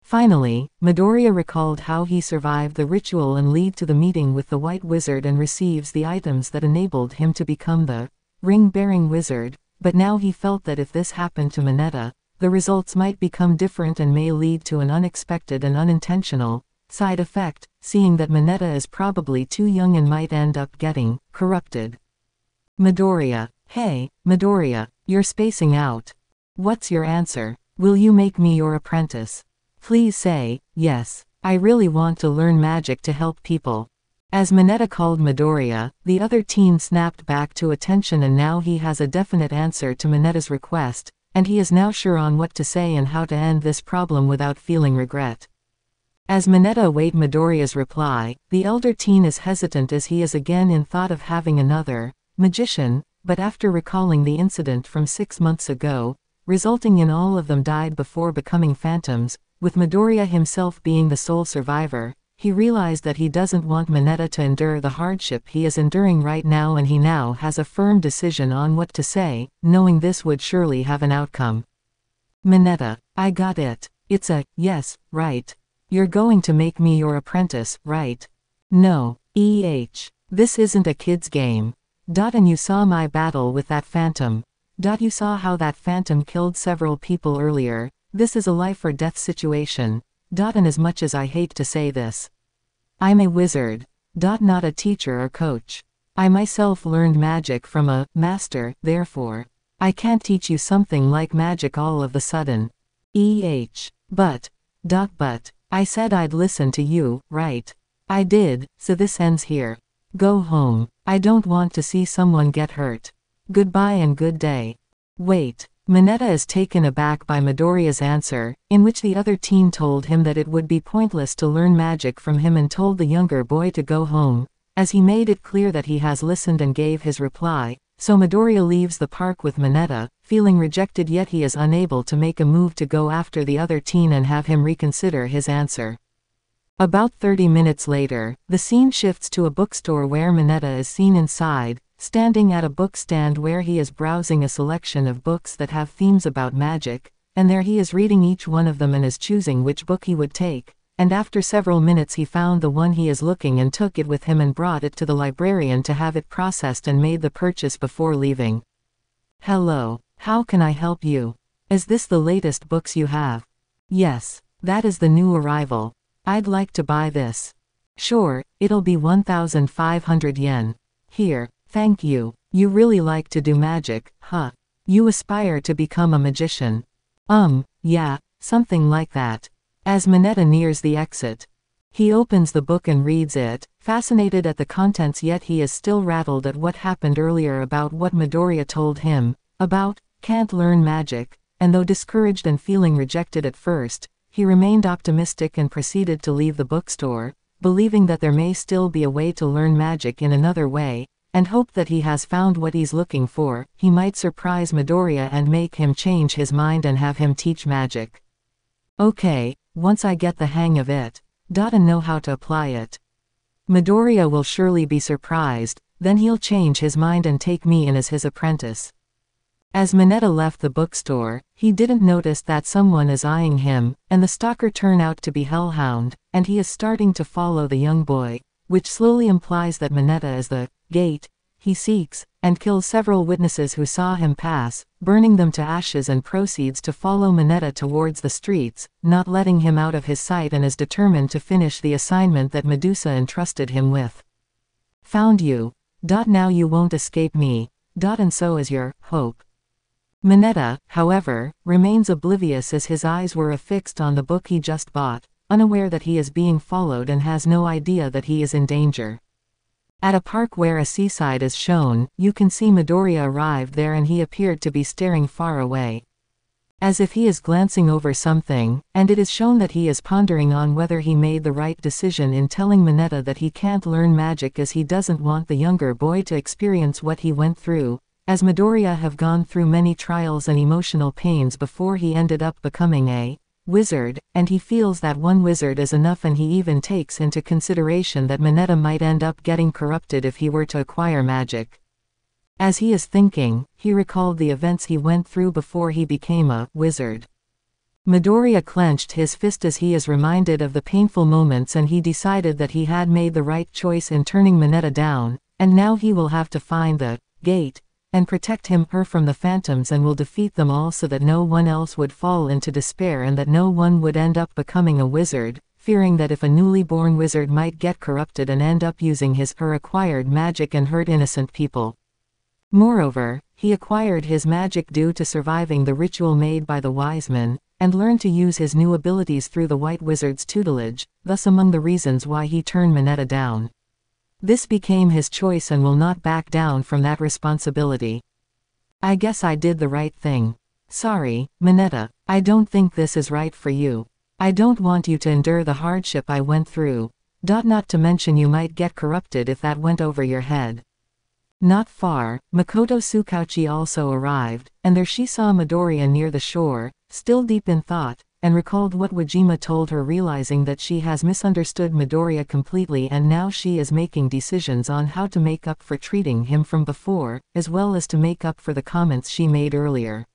Finally, Midoriya recalled how he survived the ritual and led to the meeting with the White Wizard and receives the items that enabled him to become the ring-bearing wizard, but now he felt that if this happened to Mineta, the results might become different and may lead to an unexpected and unintentional side effect, seeing that Mineta is probably too young and might end up getting corrupted. Midoriya. Hey, Midoriya, you're spacing out. What's your answer? Will you make me your apprentice? Please say, yes. I really want to learn magic to help people. As Mineta called Midoriya, the other teen snapped back to attention, and now he has a definite answer to Mineta's request, and he is now sure on what to say and how to end this problem without feeling regret. As Mineta await Midoriya's reply, the elder teen is hesitant as he is again in thought of having another magician, but after recalling the incident from 6 months ago, resulting in all of them died before becoming phantoms, with Midoriya himself being the sole survivor, he realized that he doesn't want Mineta to endure the hardship he is enduring right now, and he now has a firm decision on what to say, knowing this would surely have an outcome. Mineta, I got it. It's a, yes, right. You're going to make me your apprentice, right? No. This isn't a kid's game. And you saw my battle with that phantom. You saw how that phantom killed several people earlier. This is a life or death situation. And as much as I hate to say this, I'm a wizard. Not a teacher or coach. I myself learned magic from a master, therefore, I can't teach you something like magic all of a sudden. But, I said I'd listen to you, right? I did, so this ends here. Go home. I don't want to see someone get hurt. Goodbye and good day. Wait. Mineta is taken aback by Midoriya's answer, in which the other teen told him that it would be pointless to learn magic from him and told the younger boy to go home, as he made it clear that he has listened and gave his reply. So Midoriya leaves the park with Mineta, feeling rejected, yet he is unable to make a move to go after the other teen and have him reconsider his answer. About 30 minutes later, the scene shifts to a bookstore where Mineta is seen inside, standing at a book stand where he is browsing a selection of books that have themes about magic, and there he is reading each one of them and is choosing which book he would take, and after several minutes he found the one he is looking and took it with him and brought it to the librarian to have it processed and made the purchase before leaving. Hello, how can I help you? Is this the latest books you have? Yes, that is the new arrival. I'd like to buy this. Sure, it'll be 1,500 yen. Here. Thank you. You really like to do magic, huh? You aspire to become a magician. Yeah, something like that. As Mineta nears the exit, he opens the book and reads it, fascinated at the contents, yet he is still rattled at what happened earlier about what Midoriya told him, about, can't learn magic, and though discouraged and feeling rejected at first, he remained optimistic and proceeded to leave the bookstore, believing that there may still be a way to learn magic in another way, and hoped that he has found what he's looking for. He might surprise Midoriya and make him change his mind and have him teach magic. Okay, once I get the hang of it, and know how to apply it, Midoriya will surely be surprised, then he'll change his mind and take me in as his apprentice. As Mineta left the bookstore, he didn't notice that someone is eyeing him, and the stalker turned out to be Hellhound, and he is starting to follow the young boy, which slowly implies that Mineta is the gate he seeks, and kills several witnesses who saw him pass, burning them to ashes, and proceeds to follow Mineta towards the streets, not letting him out of his sight, and is determined to finish the assignment that Medusa entrusted him with. Found you. Now you won't escape me. And so is your hope. Mineta, however, remains oblivious as his eyes were affixed on the book he just bought, unaware that he is being followed and has no idea that he is in danger. At a park where a seaside is shown, you can see Midoriya arrived there, and he appeared to be staring far away, as if he is glancing over something, and it is shown that he is pondering on whether he made the right decision in telling Mineta that he can't learn magic, as he doesn't want the younger boy to experience what he went through, as Midoriya have gone through many trials and emotional pains before he ended up becoming a wizard, and he feels that one wizard is enough, and he even takes into consideration that Mineta might end up getting corrupted if he were to acquire magic. As he is thinking, he recalled the events he went through before he became a wizard. Midoriya clenched his fist as he is reminded of the painful moments, and he decided that he had made the right choice in turning Mineta down, and now he will have to find the gate and protect her from the phantoms, and will defeat them all so that no one else would fall into despair and that no one would end up becoming a wizard, fearing that if a newly born wizard might get corrupted and end up using her acquired magic and hurt innocent people. Moreover, he acquired his magic due to surviving the ritual made by the wise men, and learned to use his new abilities through the White Wizard's tutelage, thus among the reasons why he turned Mineta down. This became his choice and will not back down from that responsibility. I guess I did the right thing. Sorry, Mineta, I don't think this is right for you. I don't want you to endure the hardship I went through. Not to mention you might get corrupted if that went over your head. Not far, Makoto Tsukauchi also arrived, and there she saw Midoriya near the shore, still deep in thought, and recalled what Wajima told her, realizing that she has misunderstood Midoriya completely and now she is making decisions on how to make up for treating him from before, as well as to make up for the comments she made earlier.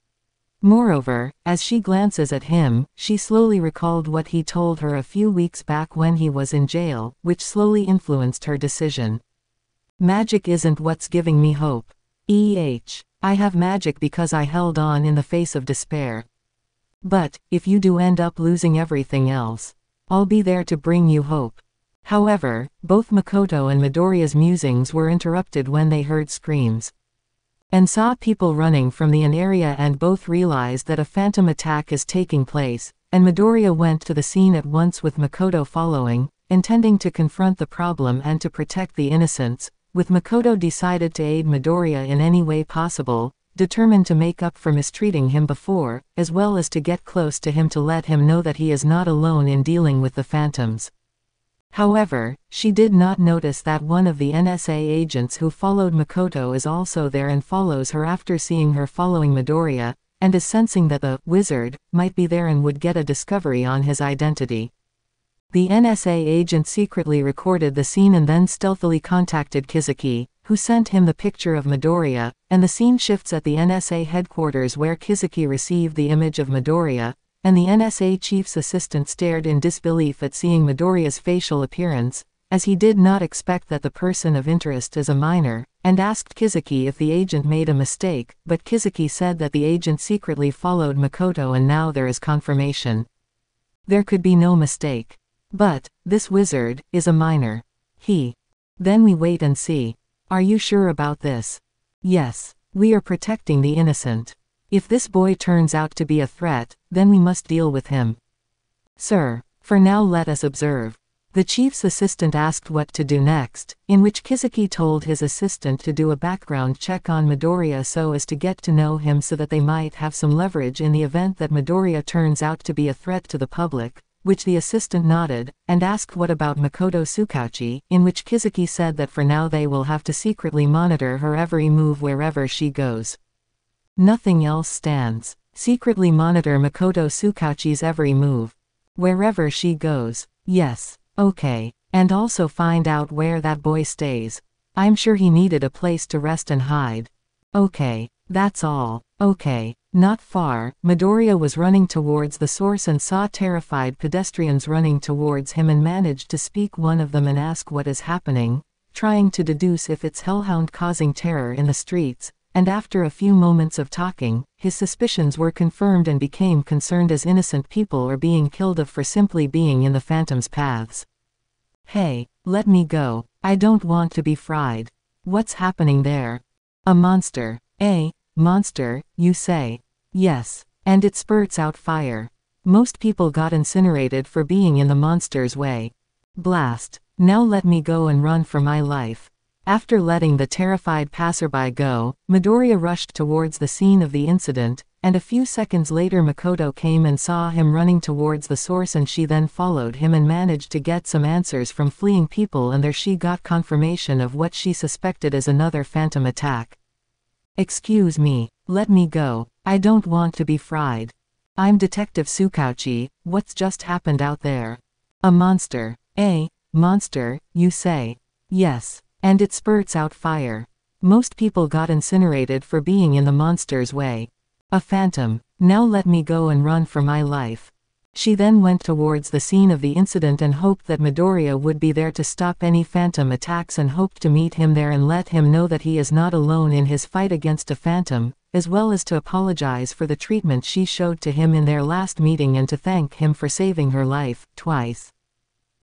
Moreover, as she glances at him, she slowly recalled what he told her a few weeks back when he was in jail, which slowly influenced her decision. Magic isn't what's giving me hope. I have magic because I held on in the face of despair. But, if you do end up losing everything else, I'll be there to bring you hope. However, both Makoto and Midoriya's musings were interrupted when they heard screams and saw people running from the area, and both realized that a phantom attack is taking place, and Midoriya went to the scene at once with Makoto following, intending to confront the problem and to protect the innocents, with Makoto decided to aid Midoriya in any way possible, determined to make up for mistreating him before, as well as to get close to him to let him know that he is not alone in dealing with the phantoms. However, she did not notice that one of the NSA agents who followed Makoto is also there and follows her after seeing her following Midoriya, and is sensing that the wizard might be there and would get a discovery on his identity. The NSA agent secretly recorded the scene and then stealthily contacted Kizuki, who sent him the picture of Midoriya, and the scene shifts at the NSA headquarters where Kizuki received the image of Midoriya, and the NSA chief's assistant stared in disbelief at seeing Midoriya's facial appearance, as he did not expect that the person of interest is a minor, and asked Kizuki if the agent made a mistake, but Kizuki said that the agent secretly followed Makoto and now there is confirmation. There could be no mistake. But, this wizard is a minor. Then we wait and see. Are you sure about this? Yes. We are protecting the innocent. If this boy turns out to be a threat, then we must deal with him. Sir, for now let us observe. The chief's assistant asked what to do next, in which Kizuki told his assistant to do a background check on Midoriya so as to get to know him so that they might have some leverage in the event that Midoriya turns out to be a threat to the public, which the assistant nodded, and asked what about Makoto Tsukauchi, in which Kizuki said that for now they will have to secretly monitor her every move wherever she goes. Nothing else stands. Secretly monitor Makoto Tsukauchi's every move. Wherever she goes. Yes. Okay. And also find out where that boy stays. I'm sure he needed a place to rest and hide. Okay. That's all. Okay. Not far, Midoriya was running towards the source and saw terrified pedestrians running towards him and managed to speak one of them and ask what is happening, trying to deduce if it's Hellhound causing terror in the streets, and after a few moments of talking, his suspicions were confirmed and became concerned as innocent people are being killed for simply being in the Phantom's paths. Hey, let me go. I don't want to be fried. What's happening there? A monster. A monster, you say? Yes. And it spurts out fire. Most people got incinerated for being in the monster's way. Blast. Now let me go and run for my life. After letting the terrified passerby go, Midoriya rushed towards the scene of the incident, and a few seconds later Makoto came and saw him running towards the source, and she then followed him and managed to get some answers from fleeing people, and there she got confirmation of what she suspected as another phantom attack. Excuse me, let me go. I don't want to be fried. I'm Detective Tsukauchi. What's just happened out there? A monster. A monster, you say? Yes. And it spurts out fire. Most people got incinerated for being in the monster's way. A phantom. Now let me go and run for my life. She then went towards the scene of the incident and hoped that Midoriya would be there to stop any phantom attacks, and hoped to meet him there and let him know that he is not alone in his fight against a phantom, as well as to apologize for the treatment she showed to him in their last meeting and to thank him for saving her life twice.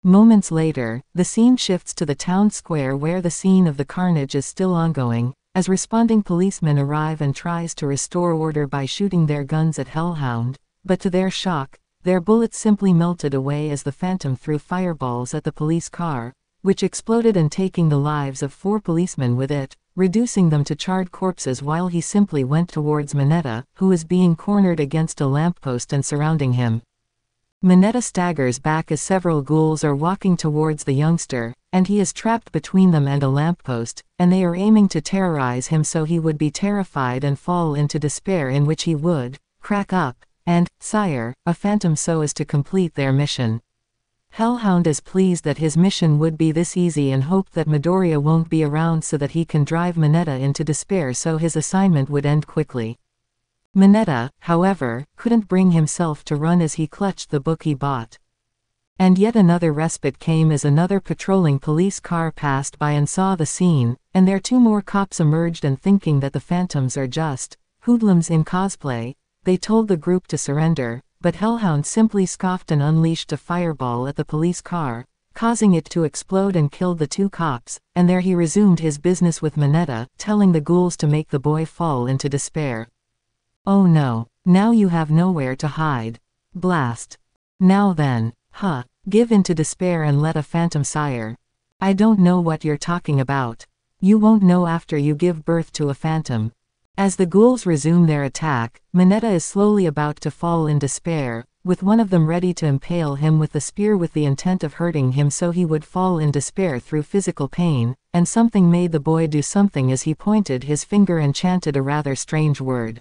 Moments later, the scene shifts to the town square where the scene of the carnage is still ongoing, as responding policemen arrive and tries to restore order by shooting their guns at Hellhound, but to their shock, their bullets simply melted away as the Phantom threw fireballs at the police car, which exploded and taking the lives of 4 policemen with it, reducing them to charred corpses, while he simply went towards Mineta, who is being cornered against a lamppost and surrounding him. Mineta staggers back as several ghouls are walking towards the youngster, and he is trapped between them and a lamppost, and they are aiming to terrorize him so he would be terrified and fall into despair, in which he would crack up and, "Sire, a phantom so as to complete their mission." Hellhound is pleased that his mission would be this easy and hoped that Midoriya won't be around so that he can drive Mineta into despair so his assignment would end quickly. Mineta, however, couldn't bring himself to run as he clutched the book he bought. And yet another respite came as another patrolling police car passed by and saw the scene, and there 2 more cops emerged, and thinking that the phantoms are just hoodlums in cosplay, they told the group to surrender, but Hellhound simply scoffed and unleashed a fireball at the police car, causing it to explode and killed the 2 cops, and there he resumed his business with Mineta, telling the ghouls to make the boy fall into despair. "Oh no, now you have nowhere to hide. Blast. Now then, give in to despair and let a phantom sire. I don't know what you're talking about. You won't know after you give birth to a phantom." As the ghouls resume their attack, Mineta is slowly about to fall in despair, with one of them ready to impale him with the spear with the intent of hurting him so he would fall in despair through physical pain, and something made the boy do something as he pointed his finger and chanted a rather strange word.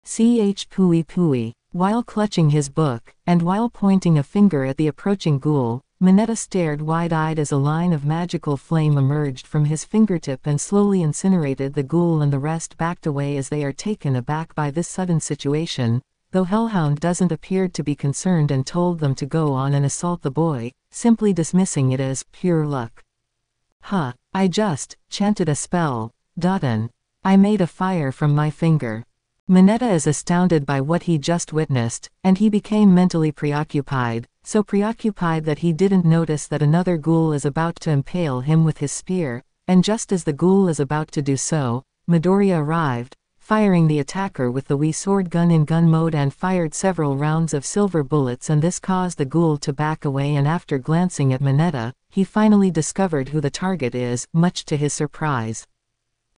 "Ch pui pui." While clutching his book, and while pointing a finger at the approaching ghoul, Mineta stared wide-eyed as a line of magical flame emerged from his fingertip and slowly incinerated the ghoul, and the rest backed away as they are taken aback by this sudden situation, though Hellhound doesn't appear to be concerned and told them to go on and assault the boy, simply dismissing it as pure luck. I just chanted a spell, and I made a fire from my finger." Mineta is astounded by what he just witnessed, and he became mentally preoccupied, so preoccupied that he didn't notice that another ghoul is about to impale him with his spear, and just as the ghoul is about to do so, Midoriya arrived, firing the attacker with the Wii sword gun in gun mode and fired several rounds of silver bullets, and this caused the ghoul to back away, and after glancing at Mineta, he finally discovered who the target is, much to his surprise.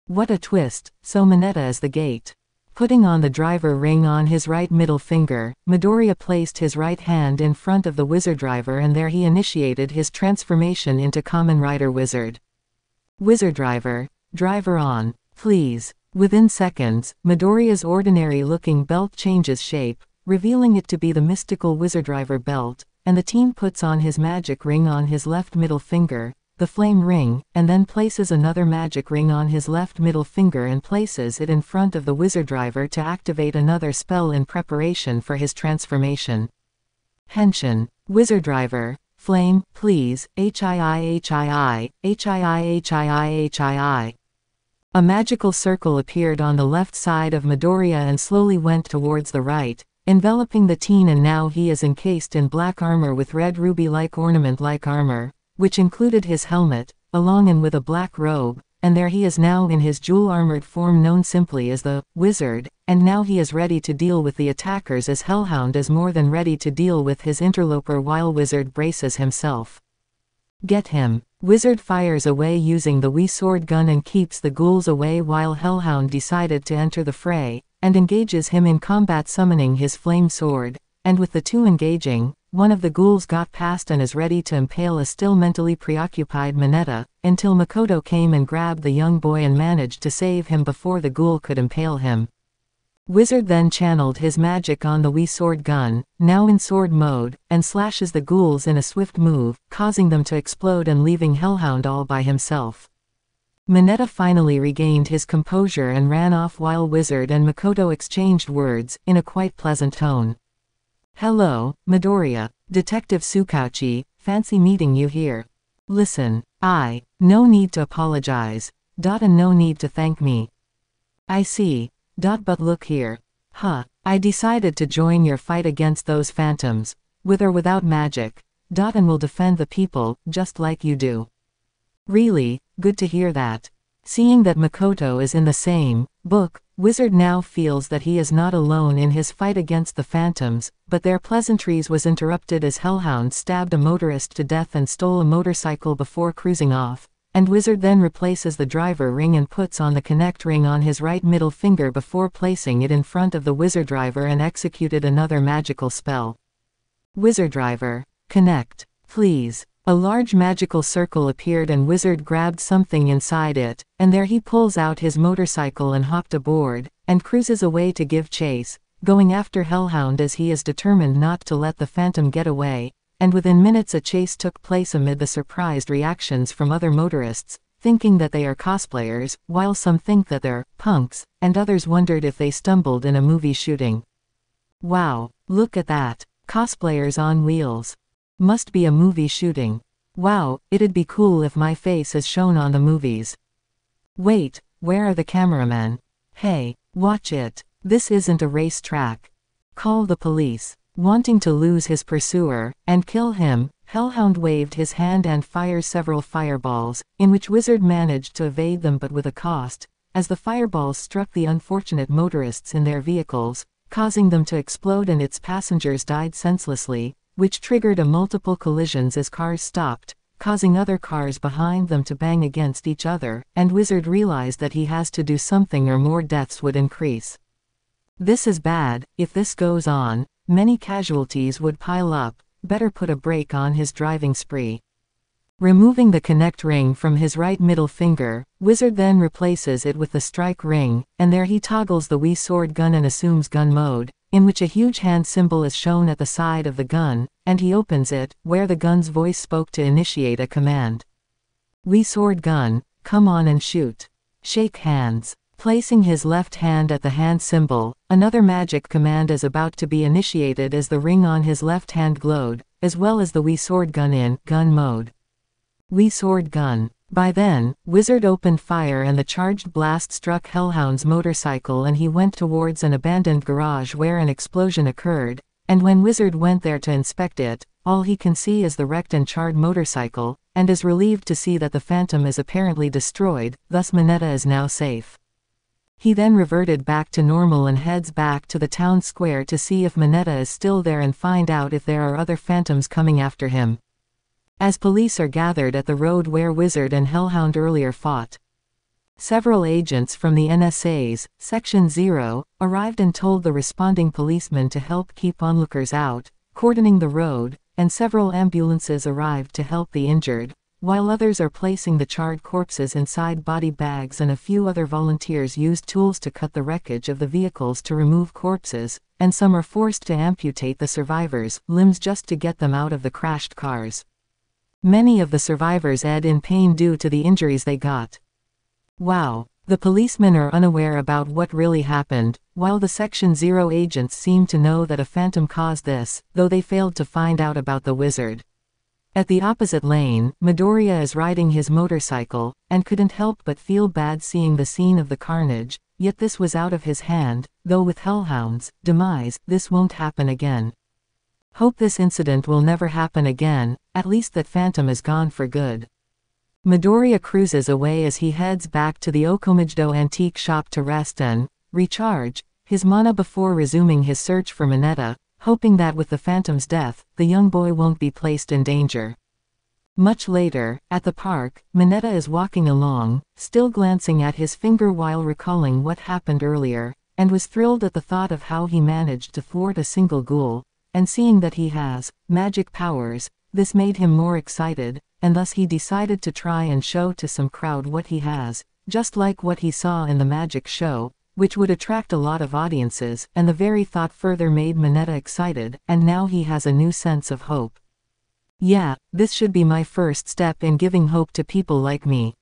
What a twist, so Mineta is the gate. Putting on the driver ring on his right middle finger, Midoriya placed his right hand in front of the wizard driver, and there he initiated his transformation into Kamen Rider Wizard. "Wizard driver, driver on, please." Within seconds, Midoriya's ordinary-looking belt changes shape, revealing it to be the mystical wizard driver belt, and the team puts on his magic ring on his left middle finger, the flame ring, and then places another magic ring on his left middle finger and places it in front of the wizard driver to activate another spell in preparation for his transformation. Henshin, wizard driver, flame, please, HII. A magical circle appeared on the left side of Midoriya and slowly went towards the right, enveloping the teen, and now he is encased in black armor with red ruby-like ornament-like armor, which included his helmet, along and with a black robe, and there he is now in his jewel-armored form known simply as the Wizard, and now he is ready to deal with the attackers as Hellhound is more than ready to deal with his interloper while Wizard braces himself. "Get him." Wizard fires away using the Wii sword gun and keeps the ghouls away while Hellhound decided to enter the fray, and engages him in combat summoning his flame sword, and with the two engaging, one of the ghouls got past and is ready to impale a still mentally preoccupied Mineta, until Makoto came and grabbed the young boy and managed to save him before the ghoul could impale him. Wizard then channeled his magic on the Wii sword gun, now in sword mode, and slashes the ghouls in a swift move, causing them to explode and leaving Hellhound all by himself. Mineta finally regained his composure and ran off while Wizard and Makoto exchanged words, in a quite pleasant tone. "Hello, Midoriya, Detective Tsukauchi, fancy meeting you here. Listen, no need to apologize, and no need to thank me. I see, but look here. I decided to join your fight against those phantoms, with or without magic, and will defend the people, just like you do." "Really, good to hear that." Seeing that Makoto is in the same book, Wizard now feels that he is not alone in his fight against the phantoms, but their pleasantries was interrupted as Hellhound stabbed a motorist to death and stole a motorcycle before cruising off, and Wizard then replaces the driver ring and puts on the connect ring on his right middle finger before placing it in front of the wizard driver and executed another magical spell. "Wizard driver, connect, please." A large magical circle appeared and Wizard grabbed something inside it, and there he pulls out his motorcycle and hopped aboard, and cruises away to give chase, going after Hellhound as he is determined not to let the Phantom get away, and within minutes a chase took place amid the surprised reactions from other motorists, thinking that they are cosplayers, while some think that they're punks, and others wondered if they stumbled in a movie shooting. Wow, look at that. Cosplayers on wheels. Must be a movie shooting. Wow, it'd be cool if my face is shown on the movies. Wait, where are the cameramen? Hey, watch it. This isn't a race track. Call the police. Wanting to lose his pursuer, and kill him, Hellhound waved his hand and fires several fireballs, in which Wizard managed to evade them but with a cost, as the fireballs struck the unfortunate motorists in their vehicles, causing them to explode and its passengers died senselessly, which triggered a multiple collisions as cars stopped, causing other cars behind them to bang against each other, and Wizard realized that he has to do something or more deaths would increase. This is bad. If this goes on, many casualties would pile up. Better put a brake on his driving spree. Removing the connect ring from his right middle finger, Wizard then replaces it with the strike ring, and there he toggles the Wii sword gun and assumes gun mode, in which a huge hand symbol is shown at the side of the gun, and he opens it, where the gun's voice spoke to initiate a command. Wii sword gun, come on and shoot. Shake hands. Placing his left hand at the hand symbol, another magic command is about to be initiated as the ring on his left hand glowed, as well as the Wii sword gun in gun mode. Wii sword gun. By then, Wizard opened fire and the charged blast struck Hellhound's motorcycle and he went towards an abandoned garage where an explosion occurred, and when Wizard went there to inspect it, all he can see is the wrecked and charred motorcycle, and is relieved to see that the Phantom is apparently destroyed, thus Mineta is now safe. He then reverted back to normal and heads back to the town square to see if Mineta is still there and find out if there are other phantoms coming after him. As police are gathered at the road where Wizard and Hellhound earlier fought. Several agents from the NSA's Section 0 arrived and told the responding policemen to help keep onlookers out, cordoning the road, and several ambulances arrived to help the injured, while others are placing the charred corpses inside body bags and a few other volunteers used tools to cut the wreckage of the vehicles to remove corpses, and some are forced to amputate the survivors' limbs just to get them out of the crashed cars. Many of the survivors ed in pain due to the injuries they got. Wow. The policemen are unaware about what really happened, while the Section 0 agents seem to know that a phantom caused this, though they failed to find out about the Wizard. At the opposite lane, Midoriya is riding his motorcycle, and couldn't help but feel bad seeing the scene of the carnage, yet this was out of his hand, though with Hellhound's demise, this won't happen again. Hope this incident will never happen again, at least that Phantom is gone for good. Midoriya cruises away as he heads back to the Okomijdo antique shop to rest and recharge his mana before resuming his search for Mineta, hoping that with the Phantom's death, the young boy won't be placed in danger. Much later, at the park, Mineta is walking along, still glancing at his finger while recalling what happened earlier, and was thrilled at the thought of how he managed to thwart a single ghoul, and seeing that he has magic powers, this made him more excited, and thus he decided to try and show to some crowd what he has, just like what he saw in the magic show, which would attract a lot of audiences, and the very thought further made Mineta excited, and now he has a new sense of hope. Yeah, this should be my first step in giving hope to people like me.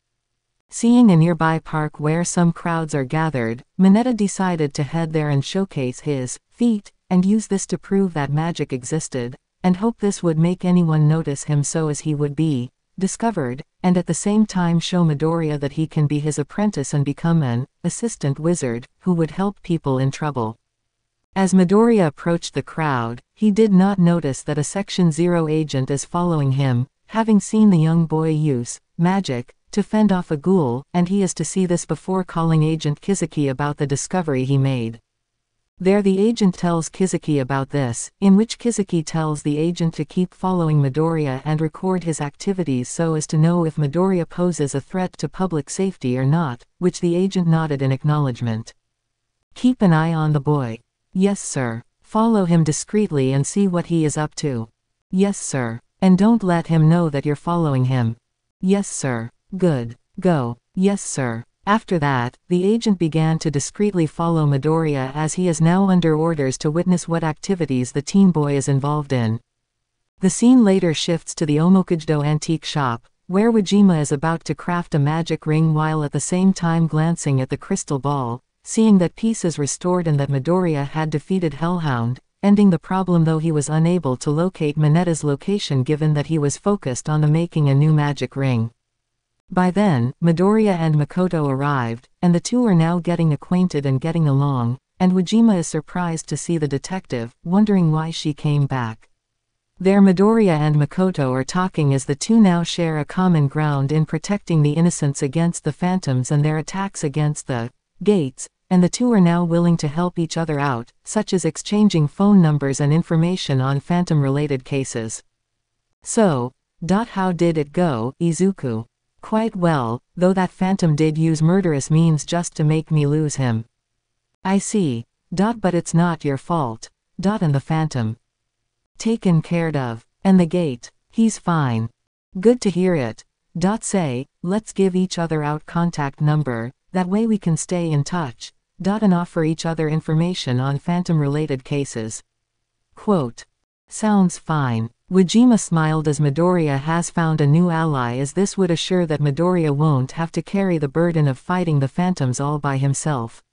Seeing a nearby park where some crowds are gathered, Mineta decided to head there and showcase his feat, and use this to prove that magic existed, and hope this would make anyone notice him so as he would be discovered, and at the same time show Midoriya that he can be his apprentice and become an assistant wizard, who would help people in trouble. As Midoriya approached the crowd, he did not notice that a Section 0 agent is following him, having seen the young boy use magic to fend off a ghoul, and he is to see this before calling Agent Kizuki about the discovery he made. There the agent tells Kizuki about this, in which Kizuki tells the agent to keep following Midoriya and record his activities so as to know if Midoriya poses a threat to public safety or not, which the agent nodded in acknowledgement. Keep an eye on the boy. Yes sir. Follow him discreetly and see what he is up to. Yes sir. And don't let him know that you're following him. Yes sir. Good. Go. Yes sir. After that, the agent began to discreetly follow Midoriya as he is now under orders to witness what activities the teen boy is involved in. The scene later shifts to the Omokujdo antique shop, where Wajima is about to craft a magic ring while at the same time glancing at the crystal ball, seeing that peace is restored and that Midoriya had defeated Hellhound, ending the problem though he was unable to locate Mineta's location given that he was focused on the making a new magic ring. By then, Midoriya and Makoto arrived, and the two are now getting acquainted and getting along, and Wajima is surprised to see the detective, wondering why she came back. There Midoriya and Makoto are talking as the two now share a common ground in protecting the innocents against the phantoms and their attacks against the gates, and the two are now willing to help each other out, such as exchanging phone numbers and information on phantom-related cases. So, how did it go, Izuku? Quite well, though that phantom did use murderous means just to make me lose him. I see. But it's not your fault. And the phantom. Taken care of. And the gate. He's fine. Good to hear it. Say, let's give each other out contact number, that way we can stay in touch. And offer each other information on phantom-related cases. Quote. Sounds fine. Wajima smiled as Midoriya has found a new ally as this would assure that Midoriya won't have to carry the burden of fighting the phantoms all by himself.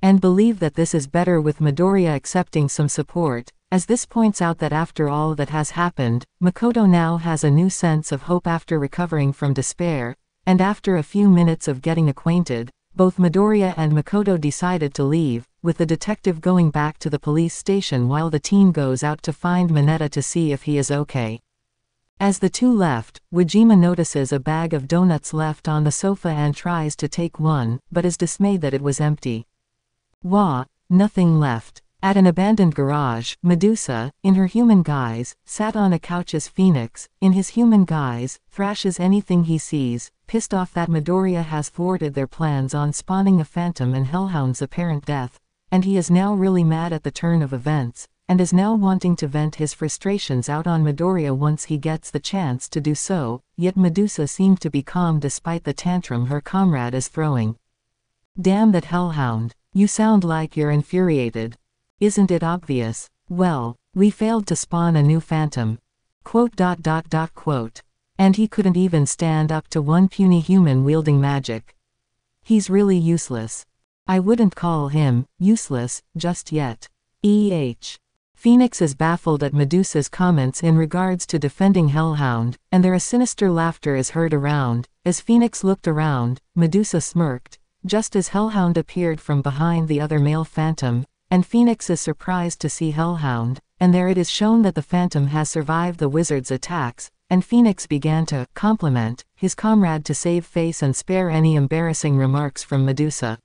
And believe that this is better with Midoriya accepting some support, as this points out that after all that has happened, Makoto now has a new sense of hope after recovering from despair, and after a few minutes of getting acquainted, both Midoriya and Makoto decided to leave, with the detective going back to the police station while the teen goes out to find Mineta to see if he is okay. As the two left, Wajima notices a bag of donuts left on the sofa and tries to take one, but is dismayed that it was empty. Nothing left. At an abandoned garage, Medusa, in her human guise, sat on a couch as Phoenix, in his human guise, thrashes anything he sees, pissed off that Midoriya has thwarted their plans on spawning a phantom and Hellhound's apparent death, and he is now really mad at the turn of events, and is now wanting to vent his frustrations out on Midoriya once he gets the chance to do so, yet Medusa seemed to be calm despite the tantrum her comrade is throwing. Damn that Hellhound. You sound like you're infuriated. Isn't it obvious? Well, we failed to spawn a new phantom. Quote. And he couldn't even stand up to one puny human wielding magic. He's really useless. I wouldn't call him useless just yet. Phoenix is baffled at Medusa's comments in regards to defending Hellhound, and a sinister laughter is heard around. As Phoenix looked around, Medusa smirked, just as Hellhound appeared from behind the other male phantom, and Phoenix is surprised to see Hellhound, and there it is shown that the phantom has survived the wizard's attacks, and Phoenix began to compliment his comrade to save face and spare any embarrassing remarks from Medusa.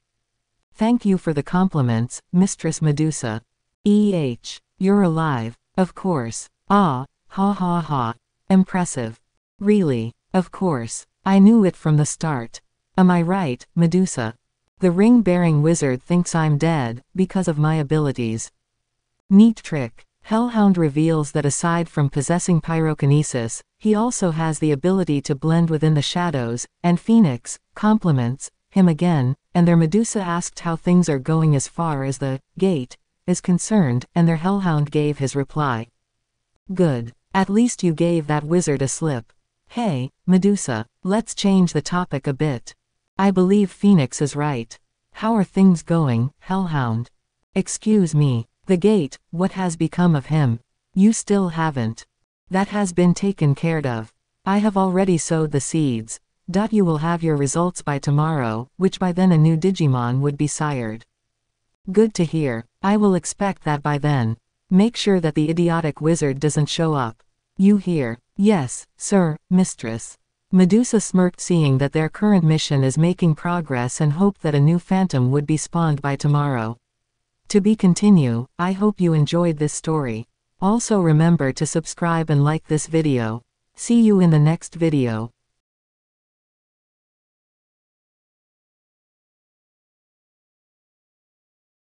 Thank you for the compliments, Mistress Medusa. You're alive. Of course. Ah, ha ha ha. Impressive. Really. Of course. I knew it from the start. Am I right, Medusa? The ring-bearing wizard thinks I'm dead, because of my abilities. Neat trick. Hellhound reveals that aside from possessing pyrokinesis, he also has the ability to blend within the shadows, and Phoenix compliments him again, and their Medusa asked how things are going as far as the gate is concerned, and their Hellhound gave his reply. Good. At least you gave that wizard a slip. Hey, Medusa, let's change the topic a bit. I believe Phoenix is right. How are things going, Hellhound? Excuse me. The gate, what has become of him? You still haven't. That has been taken care of. I have already sowed the seeds. You will have your results by tomorrow, which by then a new Digimon would be sired. Good to hear. I will expect that by then. Make sure that the idiotic wizard doesn't show up. You hear? Yes, sir, mistress. Medusa smirked seeing that their current mission is making progress and hoped that a new phantom would be spawned by tomorrow. To be continue, I hope you enjoyed this story. Also remember to subscribe and like this video. See you in the next video.